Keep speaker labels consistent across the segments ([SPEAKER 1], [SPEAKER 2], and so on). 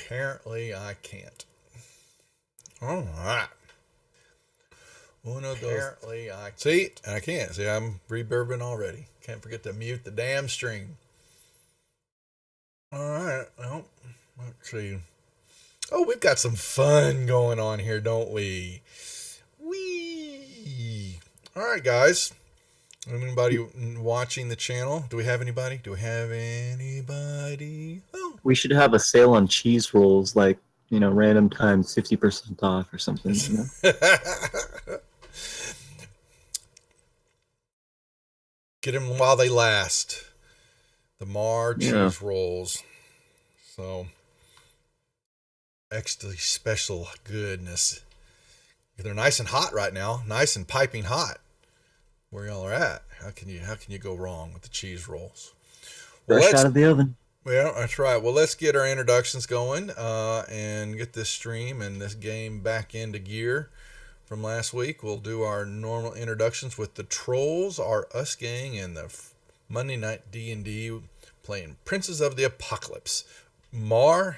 [SPEAKER 1] Apparently, I can't. All right. Uno, dos. Apparently, I can't. See, I can't. See, I'm reverbing already. Can't forget to mute the damn stream. All right. Well, let's see. Oh, we've got some fun going on here, don't we? Wee. All right, guys. Anybody watching the channel? Do we have anybody? Oh.
[SPEAKER 2] We should have a sale on cheese rolls, like, random times 50% off or something.
[SPEAKER 1] Get them while they last. The Mar cheese rolls. So, extra special goodness. They're nice and hot right now. Nice and piping hot. Where y'all are at. How can you go wrong with the cheese rolls?
[SPEAKER 2] Fresh out of the oven.
[SPEAKER 1] Yeah, that's right. Well, let's get our introductions going and get this stream and this game back into gear from last week. We'll do our normal introductions with the Trolls, our Us Gang, and the Monday Night D&D playing Princes of the Apocalypse.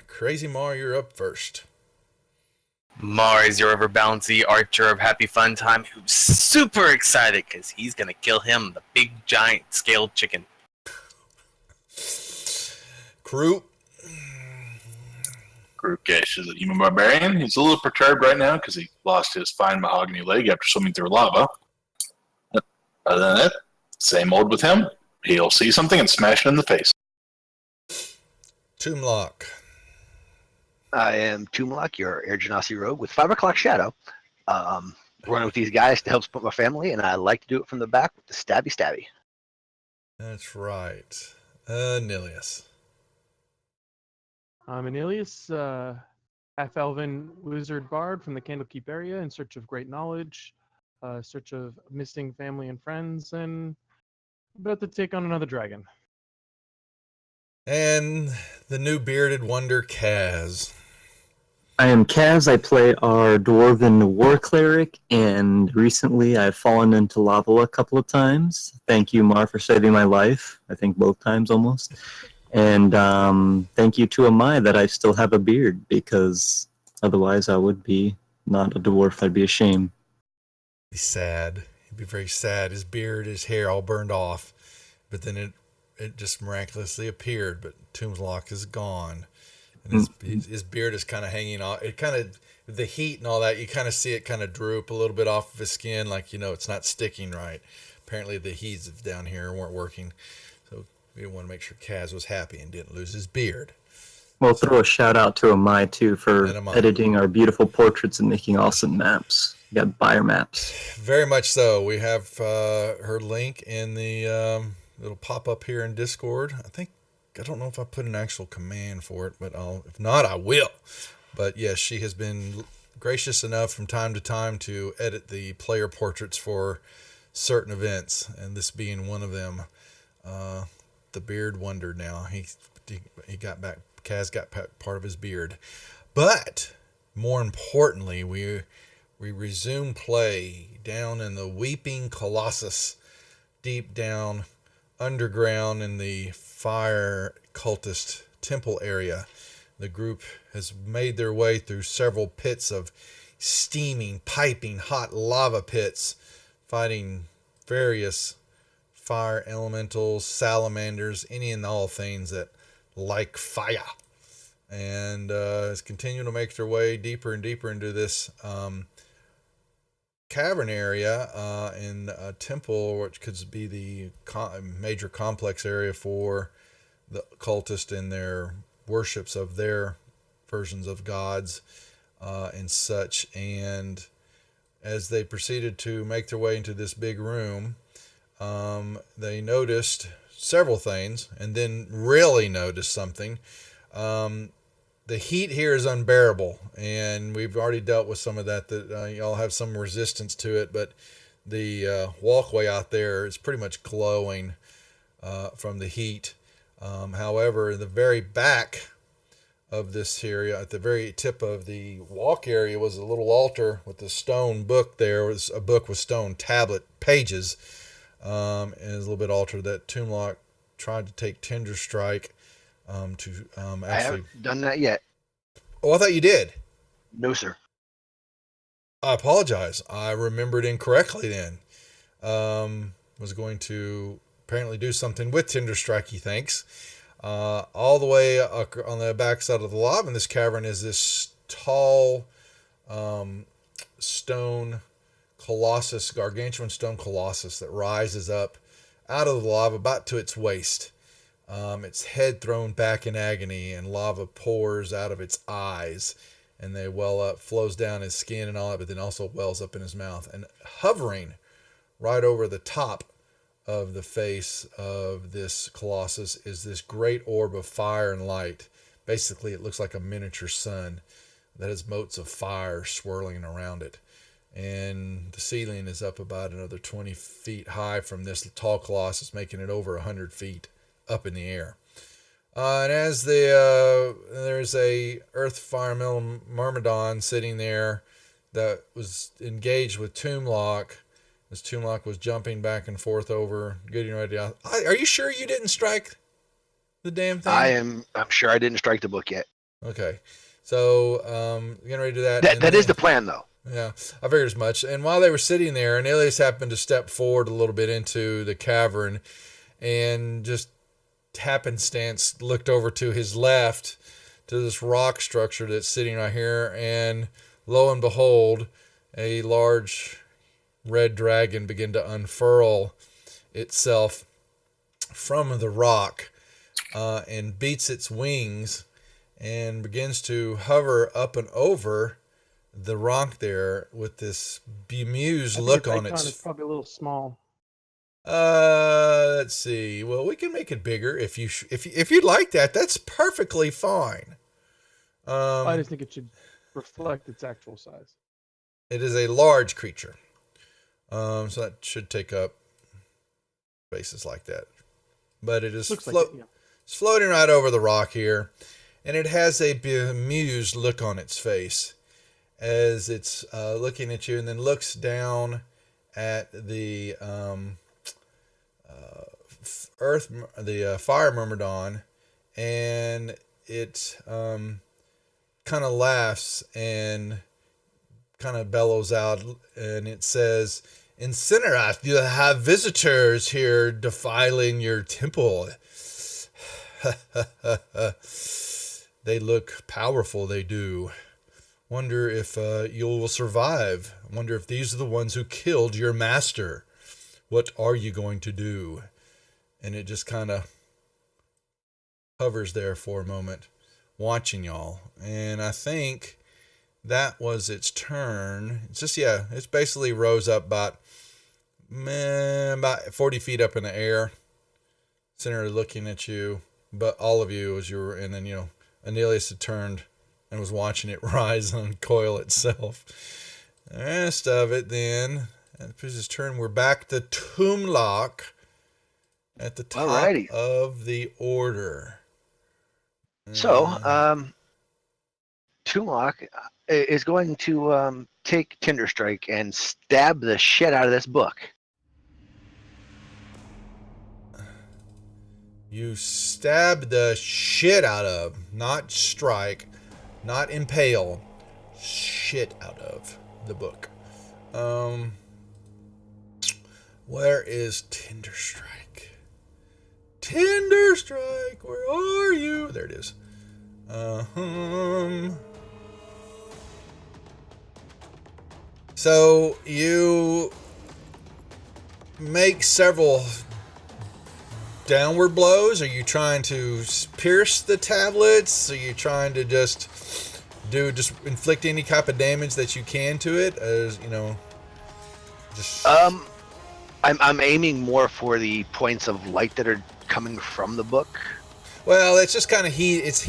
[SPEAKER 1] Crazy Mar, you're up first.
[SPEAKER 3] Mar is your overbalancy archer of happy fun time who's super excited because he's going to kill him, the big giant scaled chicken.
[SPEAKER 1] Kroop.
[SPEAKER 4] Kroop is a human barbarian. He's a little perturbed right now because he lost his fine mahogany leg after swimming through lava. Other than that, same old with him. He'll see something and smash it in the face.
[SPEAKER 1] Toomlock.
[SPEAKER 5] I am Toomlock, your Air Genasi rogue with 5 o'clock shadow. Running with these guys to help support my family, and I like to do it from the back with the stabby.
[SPEAKER 1] That's right. Nilius.
[SPEAKER 6] I'm Anilius, half-elven wizard bard from the Candlekeep area in search of great knowledge, search of missing family and friends, and about to take on another dragon.
[SPEAKER 1] And the new bearded wonder, Kaz.
[SPEAKER 2] I am Kaz. I play our Dwarven War Cleric, and recently I've fallen into lava a couple of times. Thank you, Mar, for saving my life. I think both times almost. And thank you to Amai that I still have a beard, because otherwise I would be not a dwarf. I'd be ashamed.
[SPEAKER 1] He'd be sad. He'd be very sad. His beard, his hair all burned off. But then it just miraculously appeared. But Toomlock is gone. And his beard is kind of hanging off. It kind of, the heat and all that, you kind of see it kind of droop a little bit off of his skin. Like, it's not sticking right. Apparently the heats down here weren't working. So we want to make sure Kaz was happy and didn't lose his beard.
[SPEAKER 2] We'll throw a shout out to Amai too for editing our beautiful portraits and making awesome maps. You got buyer maps.
[SPEAKER 1] Very much so. We have her link in the it'll pop up here in Discord. I don't know if I put an actual command for it, but if not, I will. But yes, she has been gracious enough from time to time to edit the player portraits for certain events, and this being one of them. The beard wonder now. He got back. Kaz got part of his beard. But more importantly, we resume play down in the Weeping Colossus, deep down underground in the fire cultist temple area. The group has made their way through several pits of steaming, piping hot lava pits, fighting various fire elementals, salamanders, any and all things that like fire. And is continuing to make their way deeper and deeper into this cavern area in a temple, which could be the major complex area for the cultists and their worships of their versions of gods and such. And as they proceeded to make their way into this big room, they noticed several things, and then really noticed something. The heat here is unbearable, and we've already dealt with some of that y'all have some resistance to it, but the walkway out there is pretty much glowing from the heat. However, in the very back of this area, at the very tip of the walk area, was a little altar with a stone book. There was a book with stone tablet pages, and a little bit altar that Toomlock tried to take Tender Strike to actually.
[SPEAKER 5] I haven't done that yet.
[SPEAKER 1] Oh, I thought you did.
[SPEAKER 5] No, sir.
[SPEAKER 1] I apologize. I remembered incorrectly then. Was going to apparently do something with Tinder Strike, he thinks. All the way on the back side of the lava in this cavern is this tall stone colossus, gargantuan stone colossus that rises up out of the lava about to its waist. Its head thrown back in agony, and lava pours out of its eyes, and they well up, flows down his skin and all that, but then also wells up in his mouth. And hovering right over the top of the face of this colossus is this great orb of fire and light. Basically, it looks like a miniature sun that has motes of fire swirling around it. And the ceiling is up about another 20 feet high from this tall colossus, making it over 100 feet up in the air. And as there's a earth fire myrmidon sitting there that was engaged with Toomlock. As Toomlock was jumping back and forth over, getting ready to... Are you sure you didn't strike the damn thing?
[SPEAKER 5] I'm sure I didn't strike the book yet.
[SPEAKER 1] Okay. So, getting ready to do that.
[SPEAKER 5] That is the plan, though.
[SPEAKER 1] Yeah, I figured as much. And while they were sitting there, Aeneas happened to step forward a little bit into the cavern and just happenstance looked over to his left to this rock structure that's sitting right here. And lo and behold, a large red dragon began to unfurl itself from the rock and beats its wings and begins to hover up and over the rock there with this bemused look on
[SPEAKER 6] It's
[SPEAKER 1] its...
[SPEAKER 6] probably a little small.
[SPEAKER 1] Let's see. Well, we can make it bigger if you'd like that. That's perfectly fine.
[SPEAKER 6] I just think it should reflect its actual size.
[SPEAKER 1] It is a large creature. So that should take up spaces like that. But it is
[SPEAKER 6] Looks like it, yeah.
[SPEAKER 1] it's floating right over the rock here, and it has a bemused look on its face as it's looking at you, and then looks down at the fire myrmidon, and it kind of laughs and kind of bellows out, and it says, "Incinerate, you have visitors here defiling your temple. They look powerful, they do. Wonder if you will survive. Wonder if these are the ones who killed your master. What are you going to do?" And it just kind of hovers there for a moment, watching y'all. And I think that was its turn. It's just, yeah, it's basically rose up about 40 feet up in the air, center looking at you, but all of you as you were, and then, Aeneas had turned and was watching it rise and uncoil itself. The rest of it then, at his turn, we're back to Toomlock at the top
[SPEAKER 5] Alrighty.
[SPEAKER 1] of the order.
[SPEAKER 5] So, Toomlock is going to take Tinderstrike and stab the shit out of this book.
[SPEAKER 1] You stab the shit out of, not strike, not impale, shit out of the book. Where is Tinderstrike? Tinderstrike, where are you? There it is. So you make several downward blows. Are you trying to pierce the tablets? Are you trying to just inflict any type of damage that you can to it? As just
[SPEAKER 5] I'm aiming more for the points of light that are coming from the book.
[SPEAKER 1] Well, it's just kind of heat. It's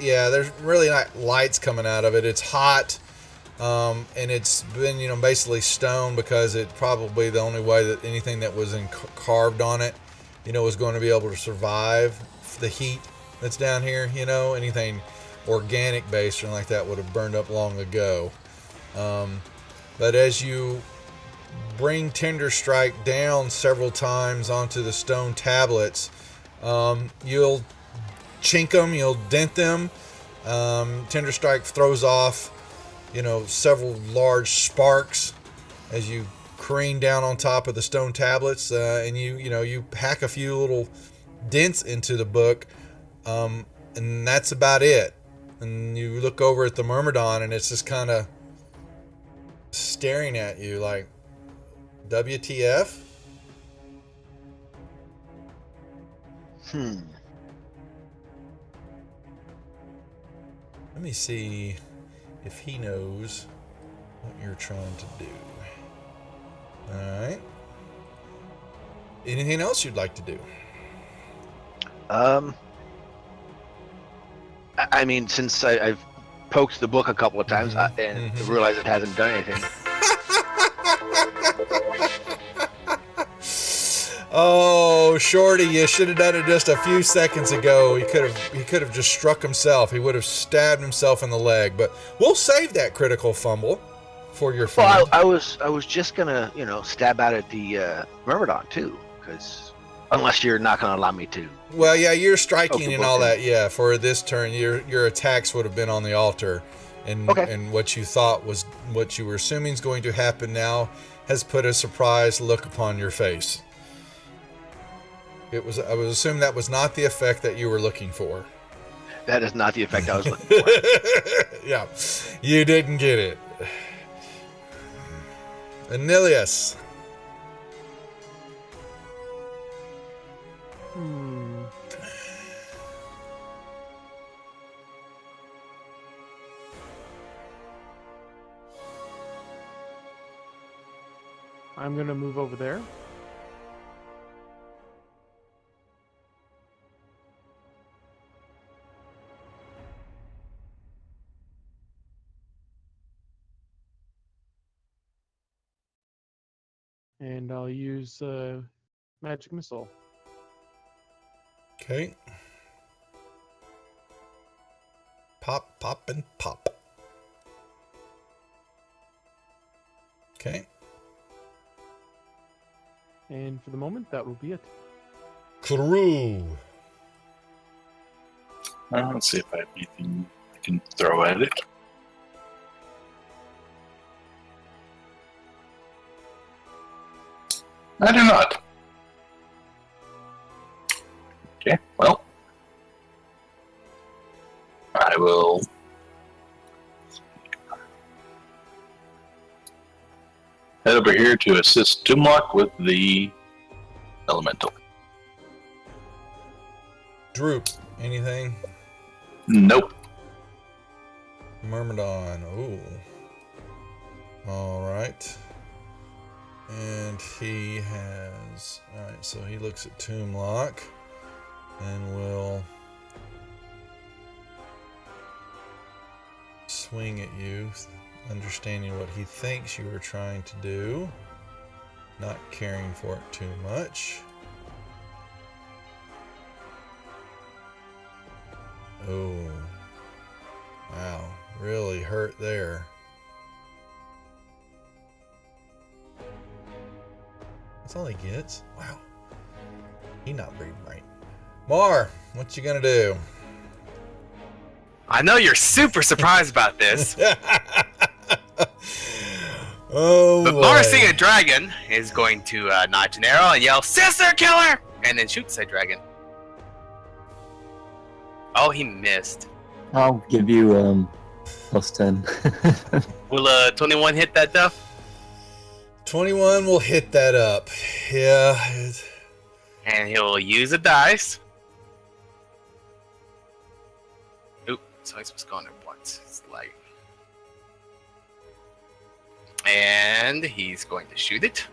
[SPEAKER 1] yeah. There's really not lights coming out of it. It's hot, and it's been basically stone, because it's probably the only way that anything that was carved on it, was going to be able to survive the heat that's down here. Anything organic based or like that would have burned up long ago. But as you bring Tinderstrike down several times onto the stone tablets, you'll chink them, you'll dent them, Tender Strike throws off, several large sparks as you careen down on top of the stone tablets, and you hack a few little dents into the book, and that's about it. And you look over at the Myrmidon, and it's just kind of staring at you like, WTF?
[SPEAKER 5] Hmm.
[SPEAKER 1] Let me see if he knows what you're trying to do. Alright. Anything else you'd like to do?
[SPEAKER 5] I mean, since I've poked the book a couple of times and realized it hasn't done anything.
[SPEAKER 1] Oh, Shorty, you should have done it just a few seconds ago. He could have just struck himself. He would have stabbed himself in the leg. But we'll save that critical fumble for your friend.
[SPEAKER 5] Well, I was just gonna, stab out at the Myrmidon too, because unless you're not gonna allow me to.
[SPEAKER 1] Well, yeah, you're striking
[SPEAKER 5] Okay,
[SPEAKER 1] and all that. Yeah, for this turn, your attacks would have been on the altar, and what you thought was what you were assuming is going to happen now has put a surprised look upon your face. I would assume that was not the effect that you were looking for.
[SPEAKER 5] That is not the effect I was looking for.
[SPEAKER 1] Yeah, you didn't get it. Anilius.
[SPEAKER 6] I'm gonna move over there. And I'll use magic missile.
[SPEAKER 1] Okay. Pop, pop, and pop. Okay.
[SPEAKER 6] And for the moment, that will be it.
[SPEAKER 1] Crew.
[SPEAKER 4] Let's see if I have anything I can throw at it. I do not. Okay, well, I will head over here to assist Tumlock with the elemental.
[SPEAKER 1] Droop. Anything?
[SPEAKER 4] Nope.
[SPEAKER 1] Myrmidon. Ooh. All right. And he has... Alright, so he looks at Tomblock and will swing at you, understanding what he thinks you are trying to do, not caring for it too much. Oh. Wow. Really hurt there. That's all he gets? Wow. He not very bright. Mar, what you gonna do?
[SPEAKER 3] I know you're super surprised about this,
[SPEAKER 1] Oh,
[SPEAKER 3] but
[SPEAKER 1] boy.
[SPEAKER 3] Mars seeing a dragon is going to notch an arrow and yell, "Sister killer!" and then shoot said dragon. Oh, he missed.
[SPEAKER 2] I'll give you plus 10.
[SPEAKER 3] Will 21 hit that though?
[SPEAKER 1] 21 will hit that up. Yeah.
[SPEAKER 3] And he'll use a dice. Oop, so he's supposed to go on there once. It's like... And he's going to shoot it.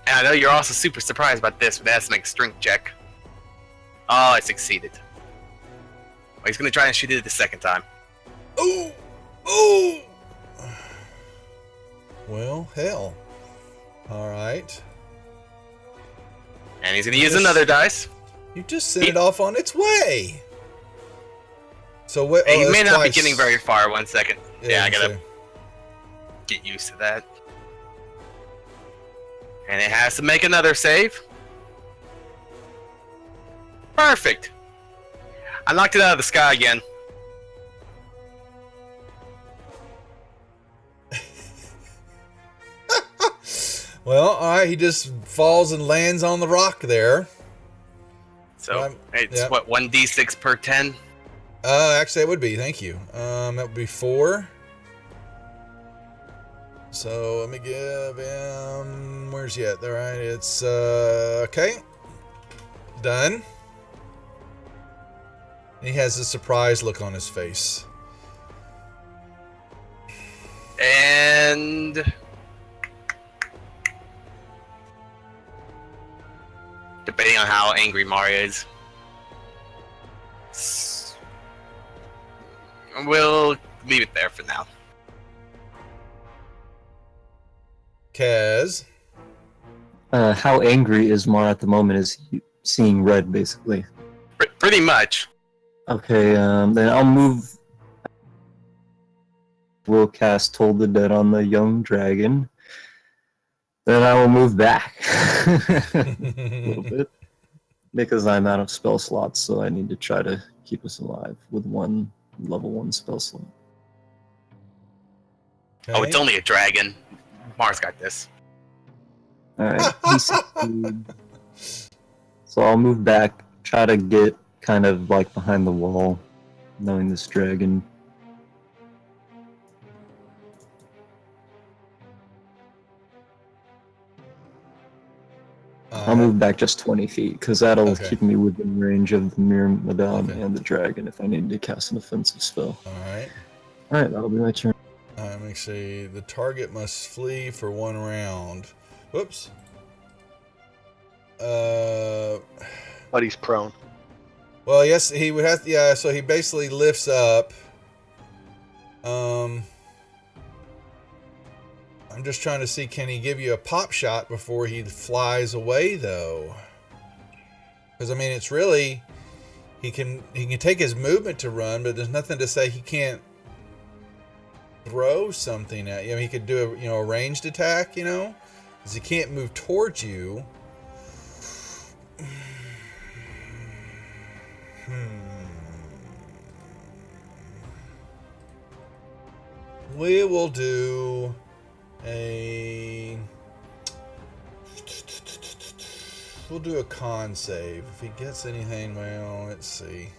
[SPEAKER 3] And I know you're also super surprised about this, but that's an strength check. Oh, I succeeded. Well, he's going to try and shoot it the second time.
[SPEAKER 1] Ooh! Ooh! Well, hell. Alright.
[SPEAKER 3] And he's going to use another dice.
[SPEAKER 1] You just sent it off on its way. So what?
[SPEAKER 3] And he
[SPEAKER 1] that's
[SPEAKER 3] may not
[SPEAKER 1] twice.
[SPEAKER 3] be getting very far. 1 second. Yeah, I
[SPEAKER 1] me
[SPEAKER 3] gotta
[SPEAKER 1] too.
[SPEAKER 3] get used to that. And it has to make another save. Perfect. I knocked it out of the sky again.
[SPEAKER 1] Well, all right. He just falls and lands on the rock there.
[SPEAKER 3] So it's
[SPEAKER 1] yeah.
[SPEAKER 3] what 1d6 per 10.
[SPEAKER 1] Actually, it would be. Thank you. That would be 4. So let me give him. Where's he at? All right. It's okay. Done. He has a surprised look on his face.
[SPEAKER 3] And depending on how angry Mario is, we'll leave it there for now.
[SPEAKER 1] Kaz.
[SPEAKER 2] How angry is Mar at the moment? Is he seeing red, basically?
[SPEAKER 3] Pretty much.
[SPEAKER 2] Okay, then I'll move. We'll cast Toll the Dead on the young dragon. Then I will move back a little bit because I'm out of spell slots, so I need to try to keep us alive with one level 1 spell slot.
[SPEAKER 1] Okay.
[SPEAKER 3] Oh, it's only a dragon. Mars got this.
[SPEAKER 2] All right, he's 16. So I'll move back, try to get kind of like behind the wall, knowing this dragon. I'll move back just 20 feet, because that'll
[SPEAKER 1] Okay.
[SPEAKER 2] keep me within range of the Myrmidon
[SPEAKER 1] Okay.
[SPEAKER 2] and the dragon if I need to cast an offensive spell.
[SPEAKER 1] Alright.
[SPEAKER 2] Alright, that'll be my turn.
[SPEAKER 1] Let me see. The target must flee for 1 round. Whoops.
[SPEAKER 5] But he's prone.
[SPEAKER 1] Well, yes, he would have to, yeah, so he basically lifts up. I'm just trying to see, can he give you a pop shot before he flies away, though? Because, I mean, it's really, he can take his movement to run, but there's nothing to say he can't throw something at you. I mean, he could do a ranged attack, because he can't move towards you. We will do we'll do a con save. If he gets anything, well, let's see.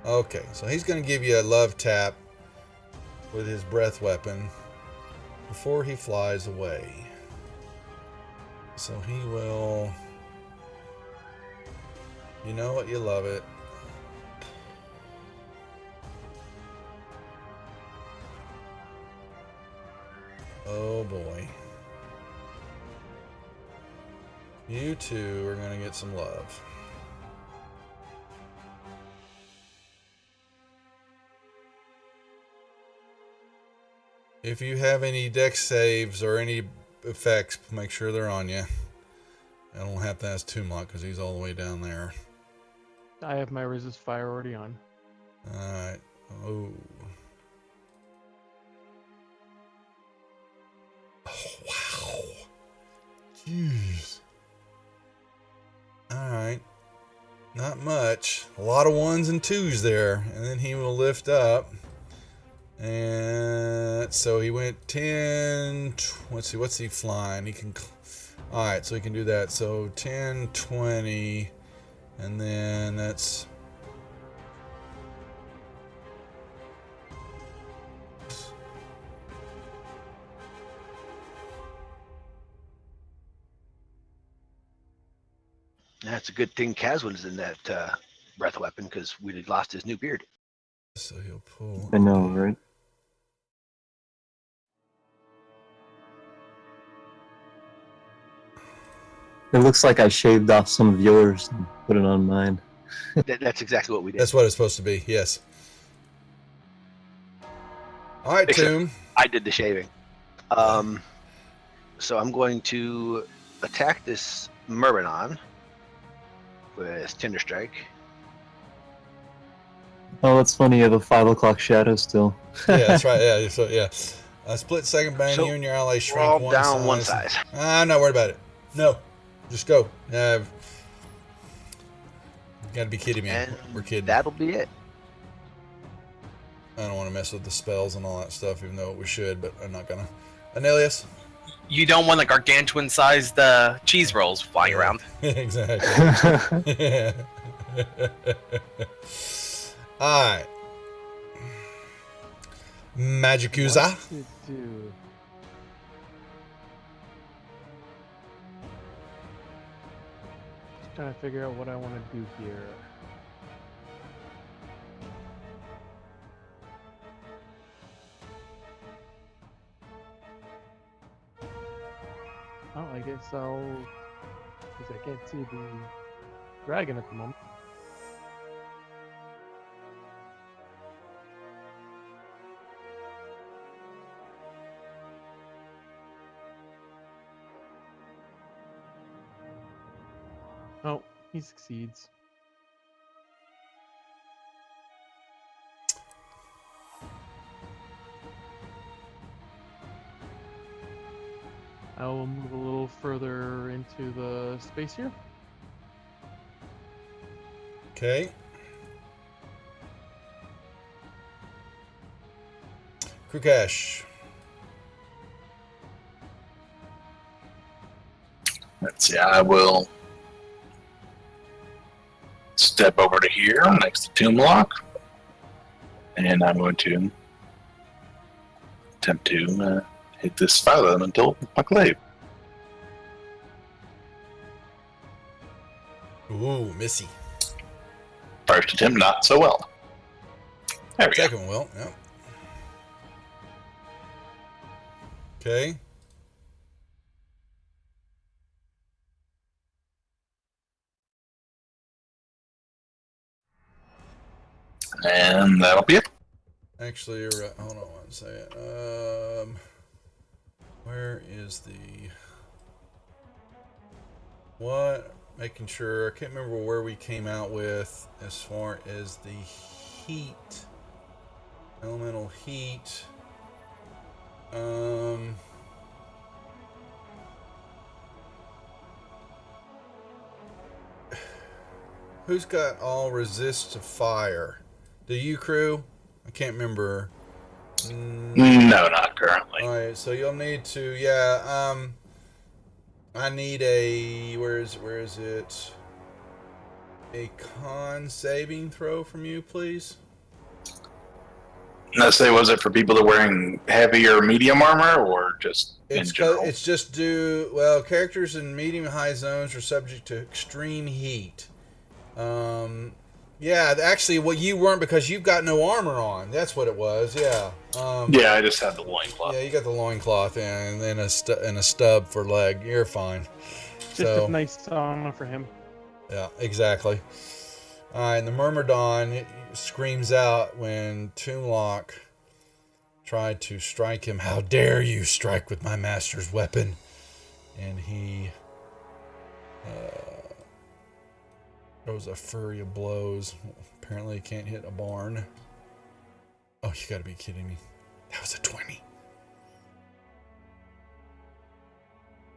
[SPEAKER 1] Okay, so he's going to give you a love tap with his breath weapon before he flies away. So he will, you know what, you love it. Oh boy. You two are going to get some love. If you have any dex saves or any effects, make sure they're on you. I don't have to ask Tumlock because he's all the way down there.
[SPEAKER 6] I have my resist fire already on.
[SPEAKER 1] Alright. Oh. Oh, wow. Jeez. Alright. Not much. A lot of 1s and 2s there. And then he will lift up. And so he went 10. Let's see, what's he flying? He can. Alright, so he can do that. So 10, 20. And then that's.
[SPEAKER 5] That's a good thing Kaz was in that breath weapon because we'd have lost his new beard.
[SPEAKER 1] So he'll pull.
[SPEAKER 2] I know, right? It looks like I shaved off some of yours and put it on mine.
[SPEAKER 5] That's exactly what we did.
[SPEAKER 1] That's what it's supposed to be, yes. Alright,
[SPEAKER 5] Except-
[SPEAKER 1] Tomb.
[SPEAKER 5] I did the shaving. So I'm going to attack this Myrmidon with Tinder Strike.
[SPEAKER 2] Oh, that's funny. You have a 5 o'clock shadow still.
[SPEAKER 1] Yeah, that's right. Yeah, so yeah. Split second bang,
[SPEAKER 5] So,
[SPEAKER 1] you and your ally
[SPEAKER 5] We're
[SPEAKER 1] shrink
[SPEAKER 5] all
[SPEAKER 1] one
[SPEAKER 5] down
[SPEAKER 1] size.
[SPEAKER 5] one size.
[SPEAKER 1] I'm not worried about it. No. Just go. gotta be kidding me.
[SPEAKER 5] And
[SPEAKER 1] We're kidding.
[SPEAKER 5] that'll be it.
[SPEAKER 1] I don't want to mess with the spells and all that stuff, even though we should, but I'm not gonna. Anelius?
[SPEAKER 3] You don't want like gargantuan-sized cheese rolls flying around.
[SPEAKER 1] Exactly. Alright. Magicusa.
[SPEAKER 6] What to do? Just trying to figure out what I want to do here. Oh, I guess because I can't see the dragon at the moment. Oh, he succeeds. I will move a little further into the space here.
[SPEAKER 1] Okay. Krukash.
[SPEAKER 4] Let's see. I will step over to here next to Toomlock, and I'm going to attempt to hit this fire elemental with my glaive.
[SPEAKER 1] Ooh, Missy.
[SPEAKER 4] First attempt, not so well. There we go.
[SPEAKER 1] Second one will, yeah. Okay.
[SPEAKER 4] And that'll be it.
[SPEAKER 1] Actually, you're right. Hold on one second. Where is the... What? Making sure. I can't remember where we came out with as far as the heat. Elemental heat. Who's got all resist to fire? Do you, crew? I can't remember.
[SPEAKER 4] No, not currently.
[SPEAKER 1] All right, so you'll need to, yeah. I need a where is it? A con saving throw from you, please.
[SPEAKER 4] Let's say, was it for people that are wearing heavy or medium armor, or just in general?
[SPEAKER 1] It's just characters in medium high zones are subject to extreme heat. Yeah, actually, well, you weren't because you've got no armor on. That's what it was. Yeah.
[SPEAKER 4] Yeah, I just had the loincloth.
[SPEAKER 1] Yeah, you got the loincloth and then a stub for leg. You're fine.
[SPEAKER 6] Just
[SPEAKER 1] So,
[SPEAKER 6] a nice sauna for him.
[SPEAKER 1] yeah, exactly. All right, and the Myrmidon screams out when Toomlock tried to strike him. How dare you strike with my master's weapon? And he throws a flurry of blows. Apparently, he can't hit a barn. Oh, you gotta be kidding me. That was a 20.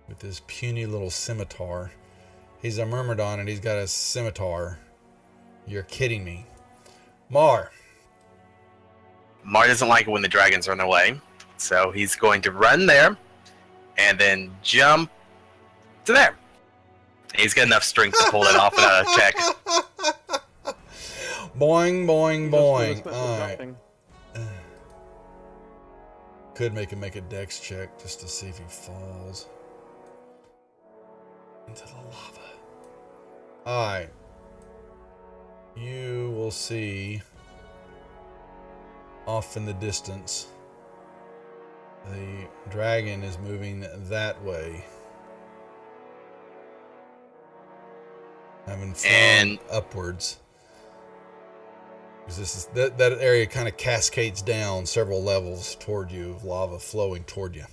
[SPEAKER 1] With his puny little scimitar. He's a Myrmidon and he's got a scimitar. You're kidding me. Mar.
[SPEAKER 3] Mar doesn't like it when the dragons run away, so he's going to run there and then jump to there. He's got enough strength to pull it off in a check.
[SPEAKER 1] Boing, boing,
[SPEAKER 6] He goes for the
[SPEAKER 1] boing.
[SPEAKER 6] special
[SPEAKER 1] Alright.
[SPEAKER 6] jumping.
[SPEAKER 1] Could make him make a dex check just to see if he falls into the lava. Alright. You will see off in the distance the dragon is moving that way. Having flown
[SPEAKER 3] And-
[SPEAKER 1] upwards. Because this is that area kind of cascades down several levels toward you, of lava flowing toward you.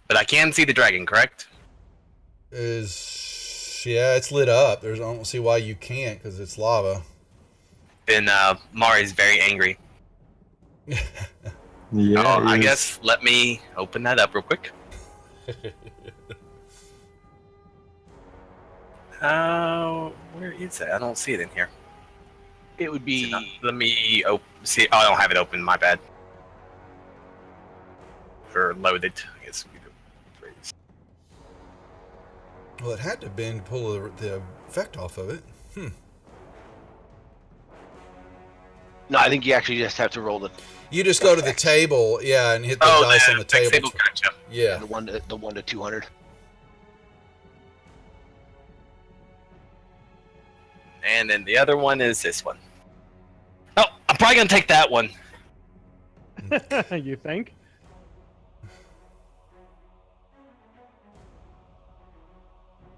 [SPEAKER 3] But I can see the dragon, correct?
[SPEAKER 1] Yeah, it's lit up. I don't see why you can't because it's lava.
[SPEAKER 3] Then Mar is very angry.
[SPEAKER 2] Yeah,
[SPEAKER 3] I
[SPEAKER 2] he is.
[SPEAKER 3] guess let me open that up real quick. Where is it? I don't see it in here.
[SPEAKER 5] It would
[SPEAKER 3] Is it not-
[SPEAKER 5] be
[SPEAKER 3] Let me see. Oh, I don't have it open. My bad. Or loaded. I guess we do.
[SPEAKER 1] Well, it had to have been to pull the effect off of it.
[SPEAKER 5] no. I think you actually just have to roll
[SPEAKER 1] You just go to the
[SPEAKER 5] Effects.
[SPEAKER 1] table, yeah, and hit the dice on the table.
[SPEAKER 3] Gotcha.
[SPEAKER 1] Yeah.
[SPEAKER 5] the 1 to 200.
[SPEAKER 3] And then the other one is this one. Oh, I'm probably gonna take that one.
[SPEAKER 6] You think?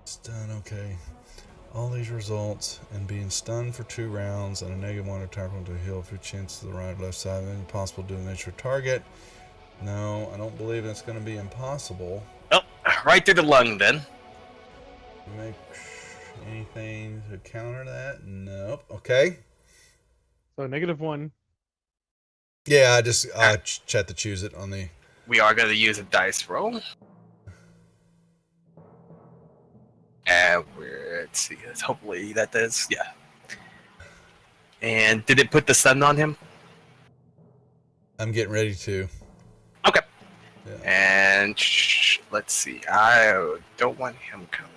[SPEAKER 1] Stun, okay. All these results and being stunned for 2 rounds and a -1 attack roll to heal 2 chance to the right or left side of any possible damage to your target. No, I don't believe it's going to be impossible.
[SPEAKER 3] Oh, right through the lung then.
[SPEAKER 1] Make anything to counter that? Nope. Okay.
[SPEAKER 6] So -1.
[SPEAKER 1] Yeah, I just had to choose it on the.
[SPEAKER 3] We are gonna use a dice roll. And let's see. Hopefully that does. Yeah. And did it put the stun on him?
[SPEAKER 1] I'm getting ready to.
[SPEAKER 3] Okay.
[SPEAKER 1] Yeah.
[SPEAKER 3] And let's see. I don't want him coming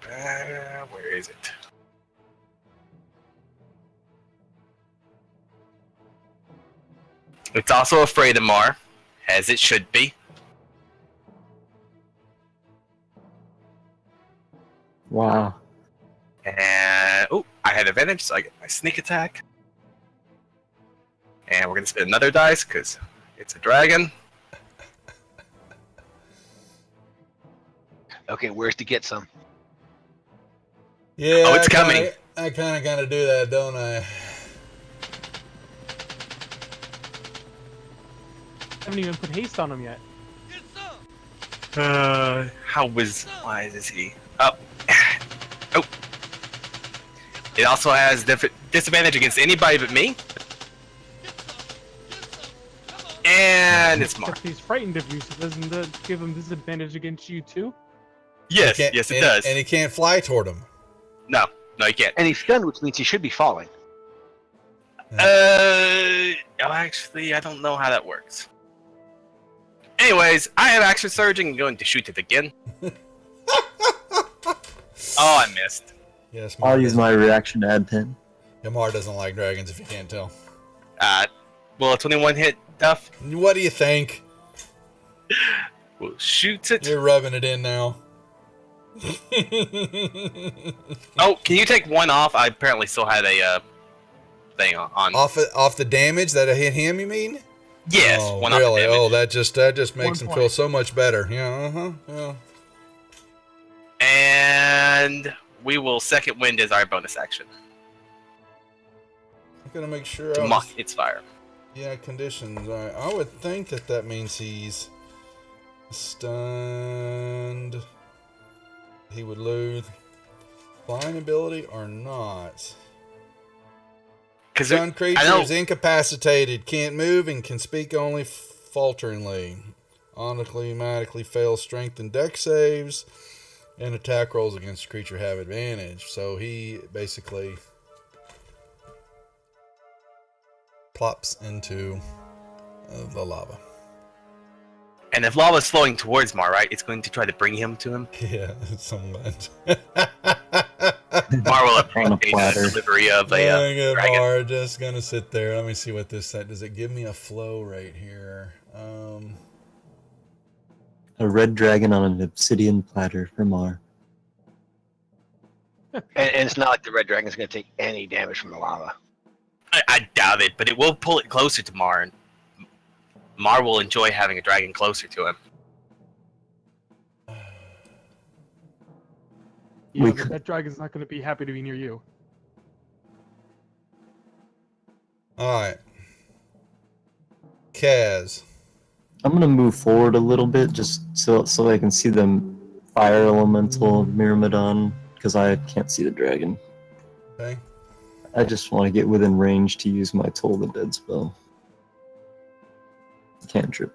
[SPEAKER 3] back. Where is it? It's also afraid of Mar, as it should be.
[SPEAKER 2] Wow.
[SPEAKER 3] And oh, I had advantage, so I get my sneak attack. And we're gonna spin another dice because it's a dragon.
[SPEAKER 5] Okay, where's to get some?
[SPEAKER 1] Yeah.
[SPEAKER 3] Oh, it's coming.
[SPEAKER 1] I kind of gotta do that, don't I?
[SPEAKER 6] Haven't even put haste on him yet.
[SPEAKER 3] Why is he up? Oh. It also has disadvantage against anybody but me. And it's Mark.
[SPEAKER 6] If he's frightened of you, so doesn't that give him disadvantage against you too?
[SPEAKER 3] Yes,
[SPEAKER 1] Can't-
[SPEAKER 3] yes, it
[SPEAKER 1] and-
[SPEAKER 3] does.
[SPEAKER 1] And he can't fly toward him.
[SPEAKER 3] No, you can't.
[SPEAKER 5] And he's stunned, which means he should be falling.
[SPEAKER 3] Actually, I don't know how that works. Anyways, I have action surging and going to shoot it again. Oh, I missed.
[SPEAKER 1] Yes,
[SPEAKER 2] I'll use my reaction to add pin.
[SPEAKER 1] Yamar doesn't like dragons, if you can't tell.
[SPEAKER 3] Will a 21 hit Duff?
[SPEAKER 1] What do you think?
[SPEAKER 3] We'll shoot it.
[SPEAKER 1] You're rubbing it in now.
[SPEAKER 3] Oh, can you take one off? I apparently still had a thing on.
[SPEAKER 1] Off the damage that I hit him, you mean?
[SPEAKER 3] Yes,
[SPEAKER 1] Oh,
[SPEAKER 3] one
[SPEAKER 1] really?
[SPEAKER 3] off the
[SPEAKER 1] Oh,
[SPEAKER 3] damage.
[SPEAKER 1] that just makes
[SPEAKER 6] 1
[SPEAKER 1] him feel
[SPEAKER 6] point.
[SPEAKER 1] so much better. Yeah, yeah.
[SPEAKER 3] And we will second wind as our bonus action
[SPEAKER 1] I'm gonna make sure.
[SPEAKER 3] to mock its fire.
[SPEAKER 1] Yeah, conditions. I would think that means he's stunned. He would lose flying ability or not.
[SPEAKER 3] Because
[SPEAKER 1] Stunned
[SPEAKER 3] I
[SPEAKER 1] creature
[SPEAKER 3] know-
[SPEAKER 1] is incapacitated, can't move, and can speak only falteringly. Automatically fails strength and dex saves, and attack rolls against the creature have advantage. So he basically plops into the lava.
[SPEAKER 3] And if lava's flowing towards Mar, right, it's going to try to bring him to him.
[SPEAKER 1] Yeah, somewhat.
[SPEAKER 3] Mar will
[SPEAKER 2] On a
[SPEAKER 3] appreciate the
[SPEAKER 2] platter.
[SPEAKER 3] delivery of a
[SPEAKER 1] Dang it,
[SPEAKER 3] dragon.
[SPEAKER 1] Mar, just gonna sit there. Let me see what this set. Does it give me a flow right here?
[SPEAKER 2] A red dragon on an obsidian platter for Mar.
[SPEAKER 5] And it's not like the red dragon's going to take any damage from the lava.
[SPEAKER 3] I doubt it, but it will pull it closer to Mar, and Mar will enjoy having a dragon closer to him.
[SPEAKER 6] Yeah,
[SPEAKER 2] We
[SPEAKER 6] but
[SPEAKER 2] could-
[SPEAKER 6] that dragon's not going to be happy to be near you.
[SPEAKER 1] All right, Kaz.
[SPEAKER 2] I'm gonna move forward a little bit just so I can see the fire elemental Myrmidon because I can't see the dragon.
[SPEAKER 1] Okay.
[SPEAKER 2] I just want to get within range to use my Toll the Dead spell. Cantrip.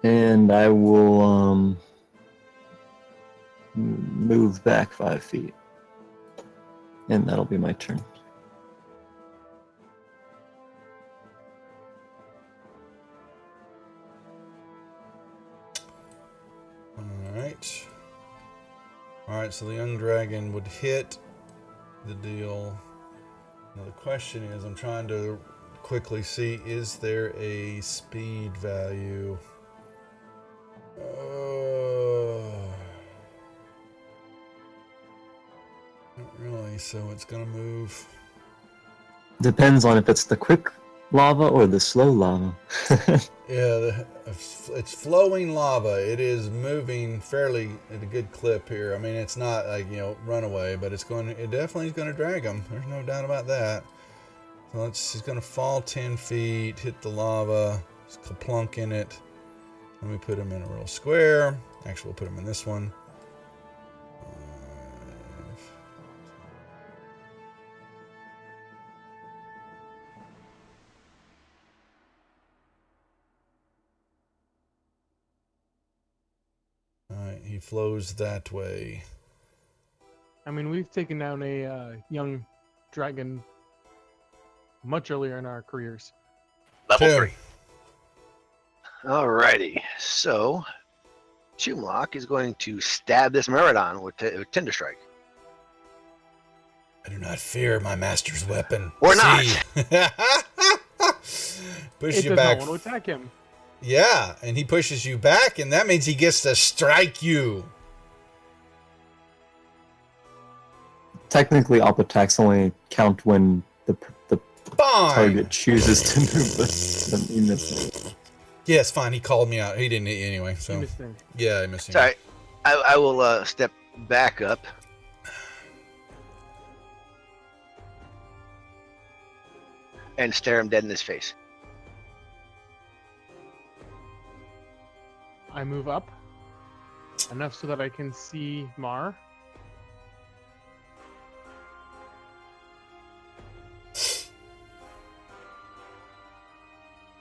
[SPEAKER 2] And I will move back 5 feet. And that'll be my turn.
[SPEAKER 1] Alright. Alright, so the young dragon would hit the deal. Now the question is, I'm trying to quickly see, is there a speed value? Not really, so it's gonna move.
[SPEAKER 2] Depends on if it's the quick lava or the slow lava.
[SPEAKER 1] Yeah, it's flowing lava. It is moving fairly at a good clip here. I mean, it's not like, you know, runaway, but it definitely is going to drag him. There's no doubt about that. So he's going to fall 10 feet, hit the lava, plunk in it. Let me put him in a real square. Actually, we'll put him in this one. Alright, he flows that way.
[SPEAKER 6] I mean, we've taken down a young dragon much earlier in our careers.
[SPEAKER 3] Level
[SPEAKER 1] Tim.
[SPEAKER 3] 3.
[SPEAKER 5] Alrighty, so Chumlock is going to stab this Meridon with Tinder Strike.
[SPEAKER 1] I do not fear my master's weapon.
[SPEAKER 5] Or not.
[SPEAKER 1] Push
[SPEAKER 6] It
[SPEAKER 1] you
[SPEAKER 6] does
[SPEAKER 1] back.
[SPEAKER 6] not want to attack him.
[SPEAKER 1] Yeah, and he pushes you back, and that means he gets to strike you.
[SPEAKER 2] Technically, op attacks only count when the
[SPEAKER 1] Fine.
[SPEAKER 2] target chooses to move the you miss.
[SPEAKER 1] Yes, fine. He called me out. He didn't anyway.
[SPEAKER 6] He
[SPEAKER 1] So
[SPEAKER 6] missed him.
[SPEAKER 1] yeah, I missed him.
[SPEAKER 5] Sorry, I will step back up. And stare him dead in his face.
[SPEAKER 6] I move up enough so that I can see Mar.